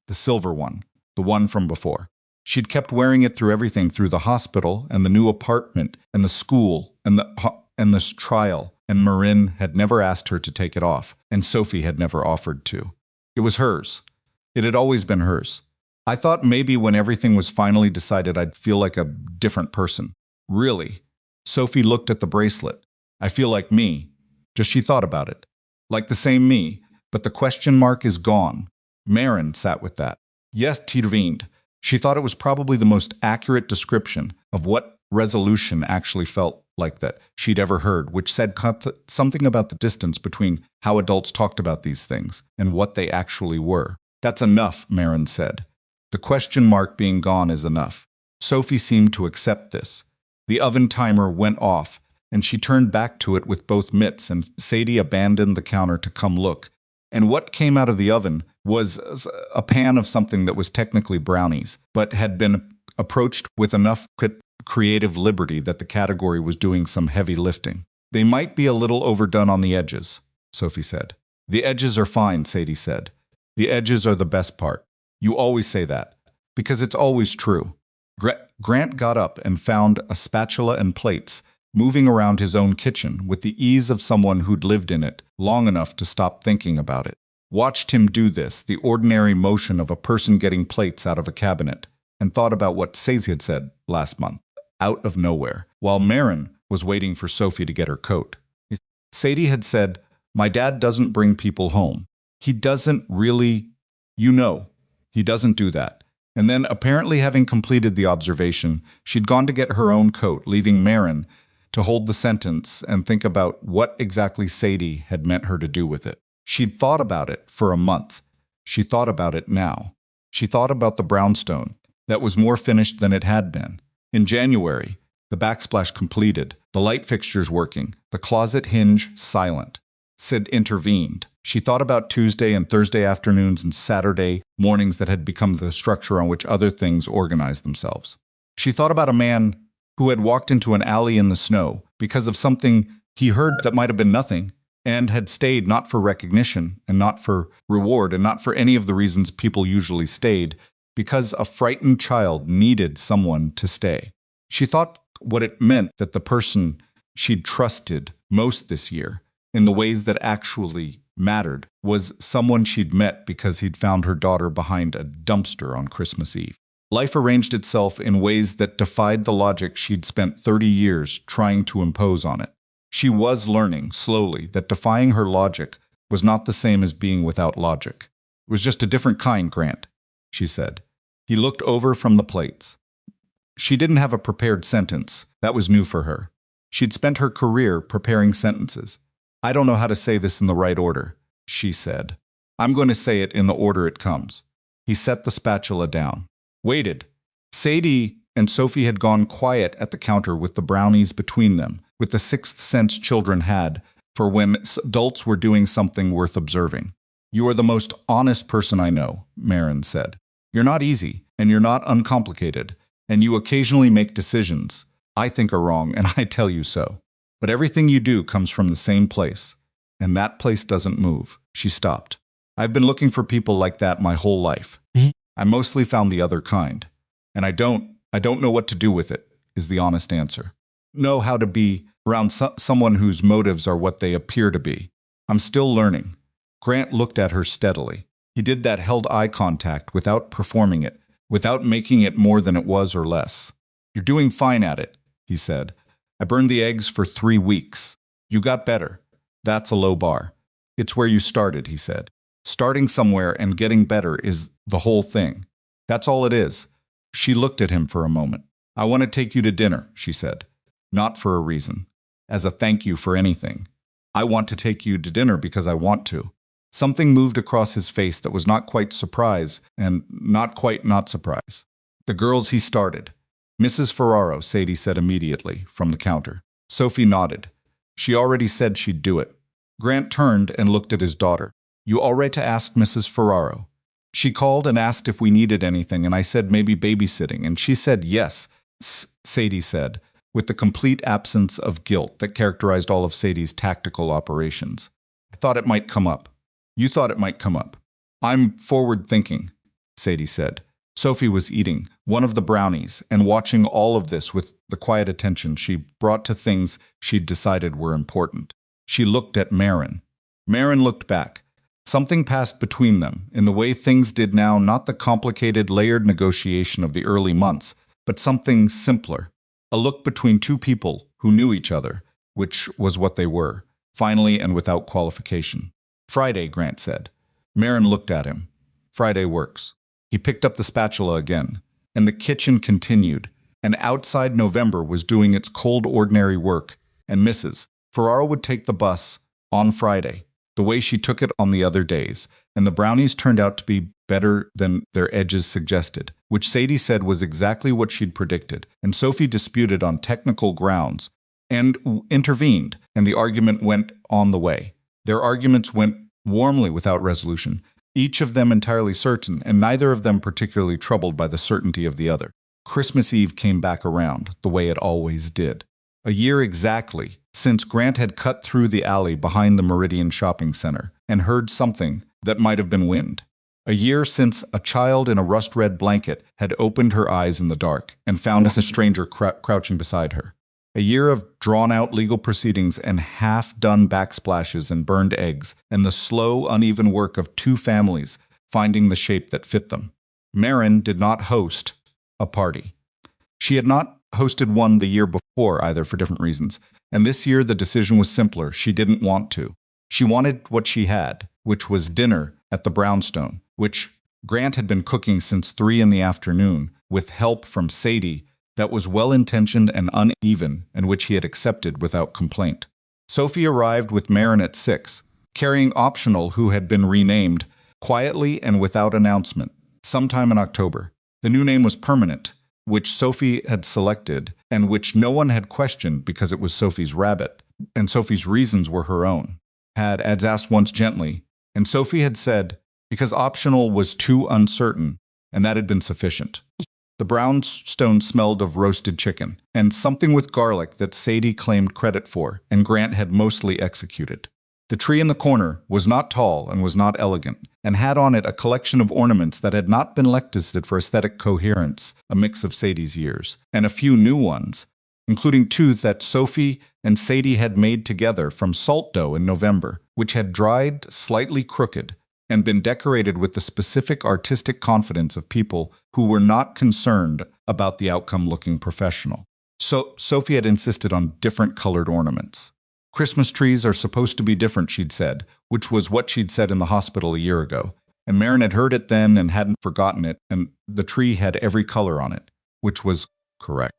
the silver one, the one from before. She'd kept wearing it through everything, through the hospital and the new apartment and the school and the trial, and Maren had never asked her to take it off, and Sophie had never offered to. It was hers. It had always been hers. "I thought maybe when everything was finally decided I'd feel like a different person." "Really?" Sophie looked at the bracelet. "I feel like me." Just she thought about it. "Like the same me, but the question mark is gone." Maren sat with that. "Yes," intervened. She thought it was probably the most accurate description of what resolution actually felt like that she'd ever heard, which said something about the distance between how adults talked about these things and what they actually were. That's enough, Maren said. The question mark being gone is enough. Sophie seemed to accept this. The oven timer went off, and she turned back to it with both mitts, and Sadie abandoned the counter to come look. And what came out of the oven was a pan of something that was technically brownies, but had been approached with enough creative liberty that the category was doing some heavy lifting. They might be a little overdone on the edges, Sophie said. The edges are fine, Sadie said. The edges are the best part. You always say that, because it's always true. Grant got up and found a spatula and plates, moving around his own kitchen with the ease of someone who'd lived in it long enough to stop thinking about it. Watched him do this, the ordinary motion of a person getting plates out of a cabinet, and thought about what Sadie had said last month, out of nowhere, while Maren was waiting for Sophie to get her coat. Sadie had said, "My dad doesn't bring people home. He doesn't really, he doesn't do that." And then, apparently having completed the observation, she'd gone to get her own coat, leaving Maren to hold the sentence and think about what exactly Sadie had meant her to do with it. She'd thought about it for a month. She thought about it now. She thought about the brownstone that was more finished than it had been. In January, the backsplash completed, the light fixtures working, the closet hinge silent. Sid intervened. She thought about Tuesday and Thursday afternoons and Saturday mornings that had become the structure on which other things organized themselves. She thought about a man who had walked into an alley in the snow because of something he heard that might have been nothing, and had stayed not for recognition and not for reward and not for any of the reasons people usually stayed, because a frightened child needed someone to stay. She thought what it meant that the person she'd trusted most this year, in the ways that actually mattered, was someone she'd met because he'd found her daughter behind a dumpster on Christmas Eve. Life arranged itself in ways that defied the logic she'd spent 30 years trying to impose on it. She was learning, slowly, that defying her logic was not the same as being without logic. It was just a different kind, Grant, she said. He looked over from the plates. She didn't have a prepared sentence. That was new for her. She'd spent her career preparing sentences. "I don't know how to say this in the right order," she said. "I'm going to say it in the order it comes." He set the spatula down. Waited. Sadie and Sophie had gone quiet at the counter with the brownies between them, with the sixth sense children had for when adults were doing something worth observing. "You are the most honest person I know," Maren said. "You're not easy, and you're not uncomplicated, and you occasionally make decisions I think are wrong, and I tell you so. But everything you do comes from the same place, and that place doesn't move." She stopped. "I've been looking for people like that my whole life. I mostly found the other kind, and I don't know what to do with it," is the honest answer. "Know how to be around someone whose motives are what they appear to be. I'm still learning." Grant looked at her steadily. He did that held eye contact without performing it, without making it more than it was or less. "You're doing fine at it," he said. "I burned the eggs for 3 weeks. You got better. That's a low bar. It's where you started," he said. "Starting somewhere and getting better is the whole thing. That's all it is." She looked at him for a moment. "I want to take you to dinner," she said. "Not for a reason. As a thank you for anything. I want to take you to dinner because I want to." Something moved across his face that was not quite surprise and not quite not surprise. "The girls," he started. "Mrs. Ferraro," Sadie said immediately, from the counter. Sophie nodded. She already said she'd do it. Grant turned and looked at his daughter. "You all right to ask Mrs. Ferraro? She called and asked if we needed anything, and I said maybe babysitting, and she said yes," Sadie said, with the complete absence of guilt that characterized all of Sadie's tactical operations. "I thought it might come up." "You thought it might come up." "I'm forward-thinking," Sadie said. Sophie was eating one of the brownies and watching all of this with the quiet attention she brought to things she'd decided were important. She looked at Maren. Maren looked back. Something passed between them, in the way things did now, not the complicated, layered negotiation of the early months, but something simpler. A look between two people who knew each other, which was what they were, finally and without qualification. "Friday," Grant said. Maren looked at him. "Friday works." He picked up the spatula again, and the kitchen continued, and outside November was doing its cold ordinary work, and Mrs. Ferraro would take the bus on Friday. the way she took it on the other days, and the brownies turned out to be better than their edges suggested, which Sadie said was exactly what she'd predicted, and Sophie disputed on technical grounds and intervened, and the argument went on the way. Their arguments went warmly without resolution, each of them entirely certain, and neither of them particularly troubled by the certainty of the other. Christmas Eve came back around, the way it always did. A year exactly since Grant had cut through the alley behind the Meridian Shopping Center and heard something that might have been wind. A year since a child in a rust-red blanket had opened her eyes in the dark and found a stranger crouching beside her. A year of drawn-out legal proceedings and half-done backsplashes and burned eggs, and the slow, uneven work of two families finding the shape that fit them. Maren did not host a party. She had not hosted one the year before either, for different reasons, and this year the decision was simpler. She didn't want to. She wanted what she had, which was dinner at the Brownstone, which Grant had been cooking since 3 in the afternoon, with help from Sadie that was well-intentioned and uneven, and which he had accepted without complaint. Sophie arrived with Maren at 6, carrying Optional, who had been renamed, quietly and without announcement, sometime in October. The new name was Permanent, which Sophie had selected, and which no one had questioned because it was Sophie's rabbit, and Sophie's reasons were her own. Had asked once gently, and Sophie had said, because Optional was too uncertain, and that had been sufficient. The Brownstone smelled of roasted chicken, and something with garlic that Sadie claimed credit for, and Grant had mostly executed. The tree in the corner was not tall and was not elegant, and had on it a collection of ornaments that had not been listed for aesthetic coherence, a mix of Sadie's years, and a few new ones, including 2 that Sophie and Sadie had made together from salt dough in November, which had dried slightly crooked, and been decorated with the specific artistic confidence of people who were not concerned about the outcome looking professional. So Sophie had insisted on different colored ornaments. Christmas trees are supposed to be different, she'd said, which was what she'd said in the hospital a year ago. And Maren had heard it then and hadn't forgotten it, and the tree had every color on it, which was correct.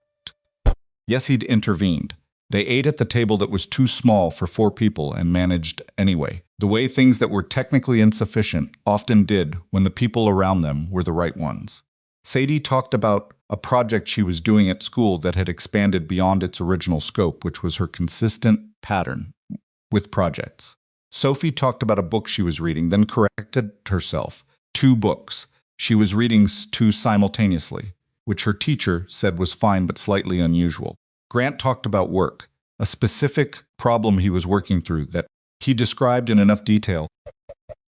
Yes, he'd intervened. They ate at the table that was too small for 4 people and managed anyway, the way things that were technically insufficient often did when the people around them were the right ones. Sadie talked about a project she was doing at school that had expanded beyond its original scope, which was her consistent pattern with projects. Sophie talked about a book she was reading, then corrected herself. 2 books. She was reading 2 simultaneously, which her teacher said was fine but slightly unusual. Grant talked about work, a specific problem he was working through that he described in enough detail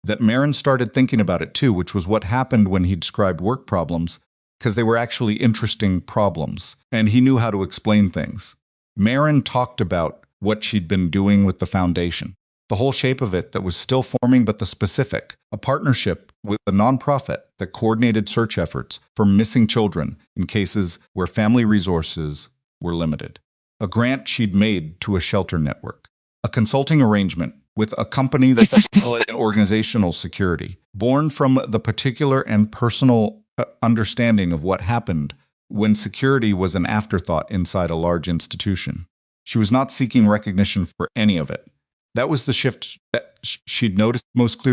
that Maren started thinking about it too, which was what happened when he described work problems, because they were actually interesting problems, and he knew how to explain things. Maren talked about what she'd been doing with the foundation, the whole shape of it that was still forming, but the specific, a partnership with a nonprofit that coordinated search efforts for missing children in cases where family resources were limited. A grant she'd made to a shelter network. A consulting arrangement with a company that organizational security, born from the particular and personal understanding of what happened when security was an afterthought inside a large institution. She was not seeking recognition for any of it. That was the shift that she'd noticed most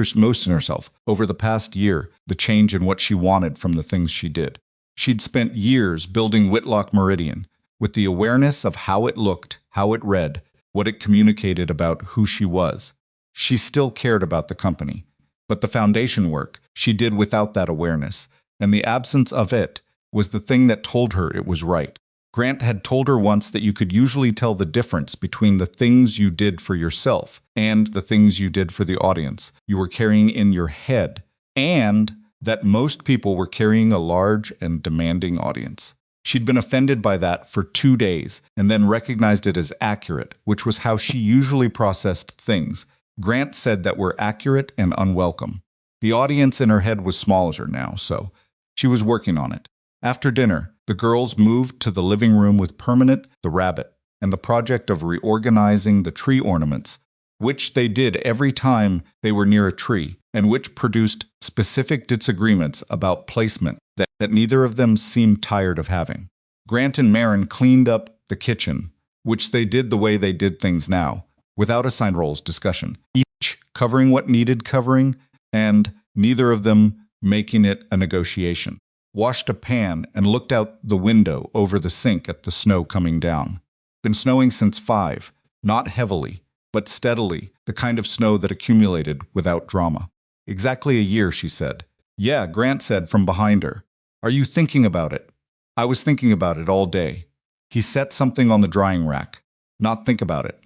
in herself over the past year, the change in what she wanted from the things she did. She'd spent years building Whitlock Meridian, with the awareness of how it looked, how it read, what it communicated about who she was. She still cared about the company, but the foundation work she did without that awareness, and the absence of it was the thing that told her it was right. Grant had told her once that you could usually tell the difference between the things you did for yourself and the things you did for the audience you were carrying in your head, and that most people were carrying a large and demanding audience. She'd been offended by that for 2 days and then recognized it as accurate, which was how she usually processed things. Grant said that were accurate and unwelcome. The audience in her head was smaller now, so she was working on it. After dinner, the girls moved to the living room with Permanent, the rabbit, and the project of reorganizing the tree ornaments, which they did every time they were near a tree, and which produced specific disagreements about placement that neither of them seemed tired of having. Grant and Maren cleaned up the kitchen, which they did the way they did things now, without assigned roles discussion. Each covering what needed covering, and neither of them making it a negotiation. Washed a pan and looked out the window over the sink at the snow coming down. Been snowing since 5, not heavily, but steadily, the kind of snow that accumulated without drama. Exactly a year, she said. Yeah, Grant said from behind her. Are you thinking about it? I was thinking about it all day. He set something on the drying rack. Not think about it.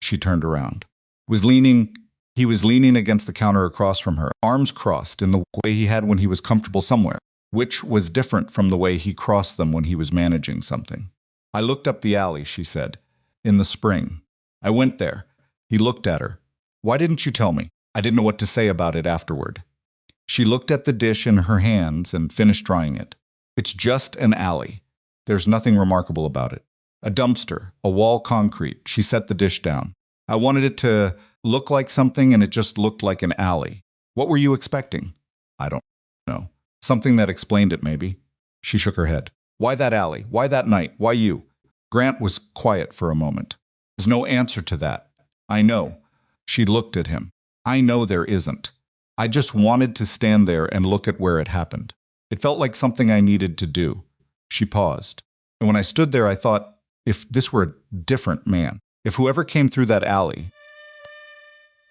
She turned around. He was leaning against the counter across from her, arms crossed in the way he had when he was comfortable somewhere, which was different from the way he crossed them when he was managing something. I looked up the alley, she said, in the spring. I went there. He looked at her. Why didn't you tell me? I didn't know what to say about it afterward. She looked at the dish in her hands and finished drying it. It's just an alley. There's nothing remarkable about it. A dumpster, a wall concrete. She set the dish down. I wanted it to look like something, and it just looked like an alley. What were you expecting? I don't know. Something that explained it, maybe. She shook her head. Why that alley? Why that night? Why you? Grant was quiet for a moment. There's no answer to that. I know. She looked at him. I know there isn't. I just wanted to stand there and look at where it happened. It felt like something I needed to do. She paused. And when I stood there, I thought, if this were a different man, if whoever came through that alley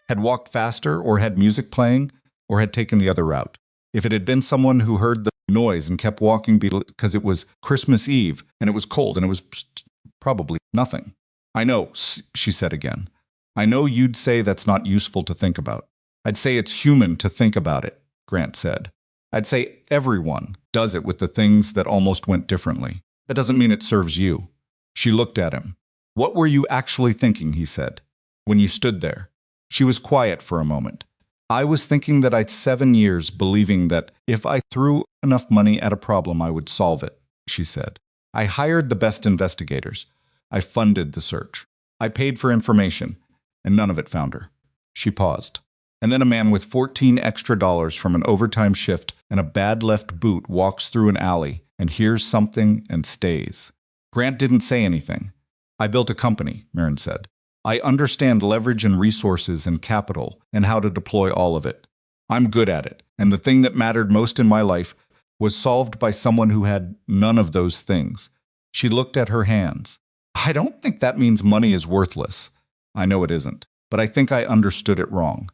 had walked faster or had music playing or had taken the other route, if it had been someone who heard the noise and kept walking because it was Christmas Eve and it was cold and it was probably nothing. I know, she said again. I know you'd say that's not useful to think about. I'd say it's human to think about it, Grant said. I'd say everyone does it with the things that almost went differently. That doesn't mean it serves you. She looked at him. What were you actually thinking, he said, when you stood there? She was quiet for a moment. I was thinking that I'd 7 years believing that if I threw enough money at a problem, I would solve it, she said. I hired the best investigators. I funded the search. I paid for information, and none of it found her. She paused. And then a man with $14 extra from an overtime shift and a bad left boot walks through an alley and hears something and stays. Grant didn't say anything. I built a company, Maren said. I understand leverage and resources and capital and how to deploy all of it. I'm good at it, and the thing that mattered most in my life was solved by someone who had none of those things. She looked at her hands. I don't think that means money is worthless. I know it isn't, but I think I understood it wrong.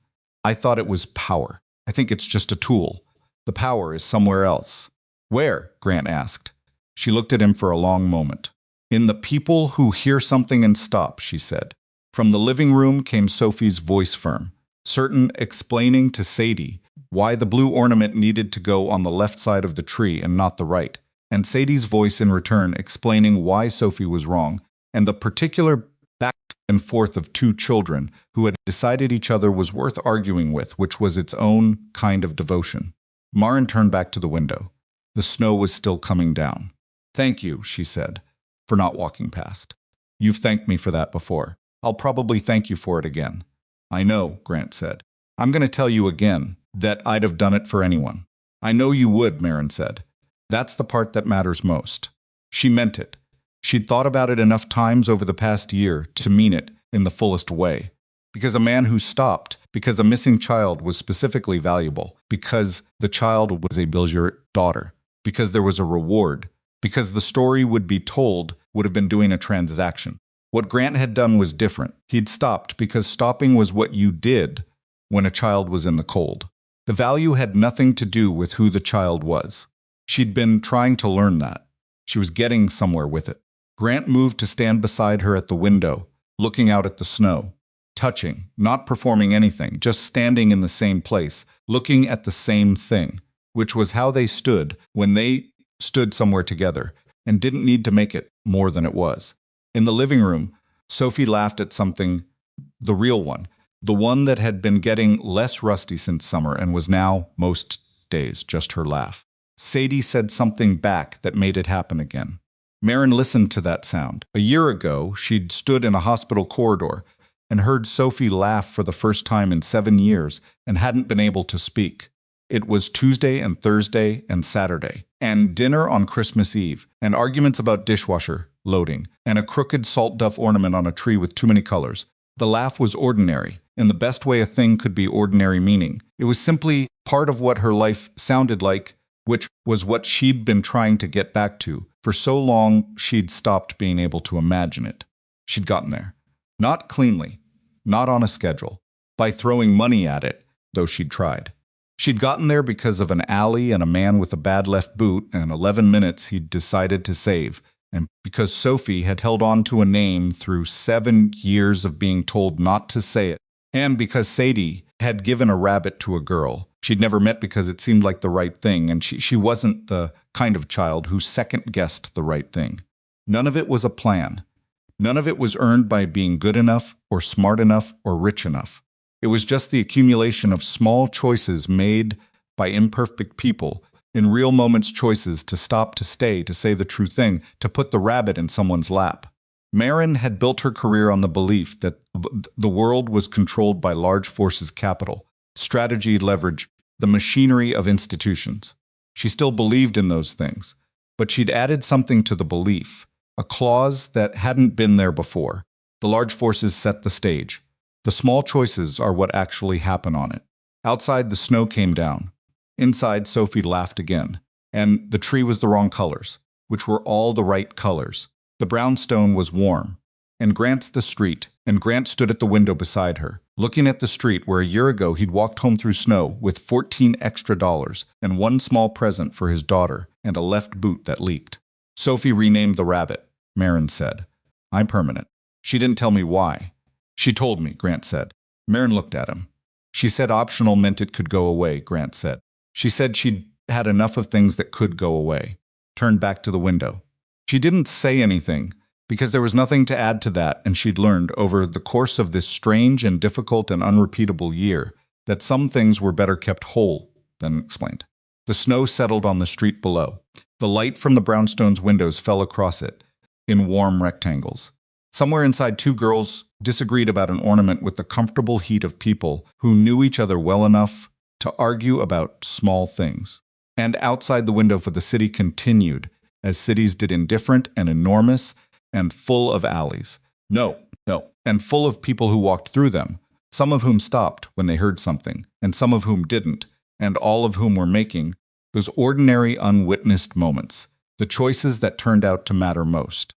I thought it was power. I think it's just a tool. The power is somewhere else. Where? Grant asked. She looked at him for a long moment. In the people who hear something and stop, she said. From the living room came Sophie's voice firm, certain, explaining to Sadie why the blue ornament needed to go on the left side of the tree and not the right, and Sadie's voice in return explaining why Sophie was wrong, and the particular back and forth of two children who had decided each other was worth arguing with, which was its own kind of devotion. Maren turned back to the window. The snow was still coming down. Thank you, she said, for not walking past. You've thanked me for that before. I'll probably thank you for it again. I know, Grant said. I'm going to tell you again that I'd have done it for anyone. I know you would, Maren said. That's the part that matters most. She meant it. She'd thought about it enough times over the past year to mean it in the fullest way. Because a man who stopped, because a missing child was specifically valuable, because the child was a Billionaire daughter, because there was a reward, because the story would be told would have been doing a transaction. What Grant had done was different. He'd stopped because stopping was what you did when a child was in the cold. The value had nothing to do with who the child was. She'd been trying to learn that. She was getting somewhere with it. Grant moved to stand beside her at the window, looking out at the snow, touching, not performing anything, just standing in the same place, looking at the same thing, which was how they stood when they stood somewhere together and didn't need to make it more than it was. In the living room, Sophie laughed at something, the real one, the one that had been getting less rusty since summer and was now, most days, just her laugh. Sadie said something back that made it happen again. Maren listened to that sound. A year ago, she'd stood in a hospital corridor and heard Sophie laugh for the first time in 7 years and hadn't been able to speak. It was Tuesday and Thursday and Saturday, and dinner on Christmas Eve, and arguments about dishwasher loading, and a crooked salt duff ornament on a tree with too many colors, The laugh was ordinary, in the best way a thing could be ordinary meaning. It was simply part of what her life sounded like, which was what she'd been trying to get back to. For so long, she'd stopped being able to imagine it. She'd gotten there. Not cleanly, not on a schedule, by throwing money at it, though she'd tried. She'd gotten there because of an alley and a man with a bad left boot and 11 minutes he'd decided to save, and because Sophie had held on to a name through 7 years of being told not to say it, and because Sadie had given a rabbit to a girl she'd never met because it seemed like the right thing, and she wasn't the kind of child who second-guessed the right thing. None of it was a plan. None of it was earned by being good enough or smart enough or rich enough. It was just the accumulation of small choices made by imperfect people, in real moments choices to stop, to stay, to say the true thing, to put the rabbit in someone's lap. Maren had built her career on the belief that the world was controlled by large forces, capital, strategy, leverage, the machinery of institutions. She still believed in those things, but she'd added something to the belief, a clause that hadn't been there before. The large forces set the stage. The small choices are what actually happen on it. Outside, the snow came down. Inside, Sophie laughed again. And the tree was the wrong colors, which were all the right colors. The brownstone was warm. And Grant's the street, and Grant stood at the window beside her, looking at the street where a year ago he'd walked home through snow with $14 extra and one small present for his daughter and a left boot that leaked. Sophie renamed the rabbit, Maren said. I'm permanent. She didn't tell me why. She told me, Grant said. Maren looked at him. She said optional meant it could go away, Grant said. She said she'd had enough of things that could go away. Turned back to the window. She didn't say anything, because there was nothing to add to that, and she'd learned over the course of this strange and difficult and unrepeatable year that some things were better kept whole than explained. The snow settled on the street below. The light from the brownstone's windows fell across it in warm rectangles. Somewhere inside, two girls disagreed about an ornament with the comfortable heat of people who knew each other well enough to argue about small things. And outside the window for the city continued, as cities did, indifferent and enormous and full of alleys. No, and full of people who walked through them, some of whom stopped when they heard something, and some of whom didn't, and all of whom were making those ordinary, unwitnessed moments, the choices that turned out to matter most.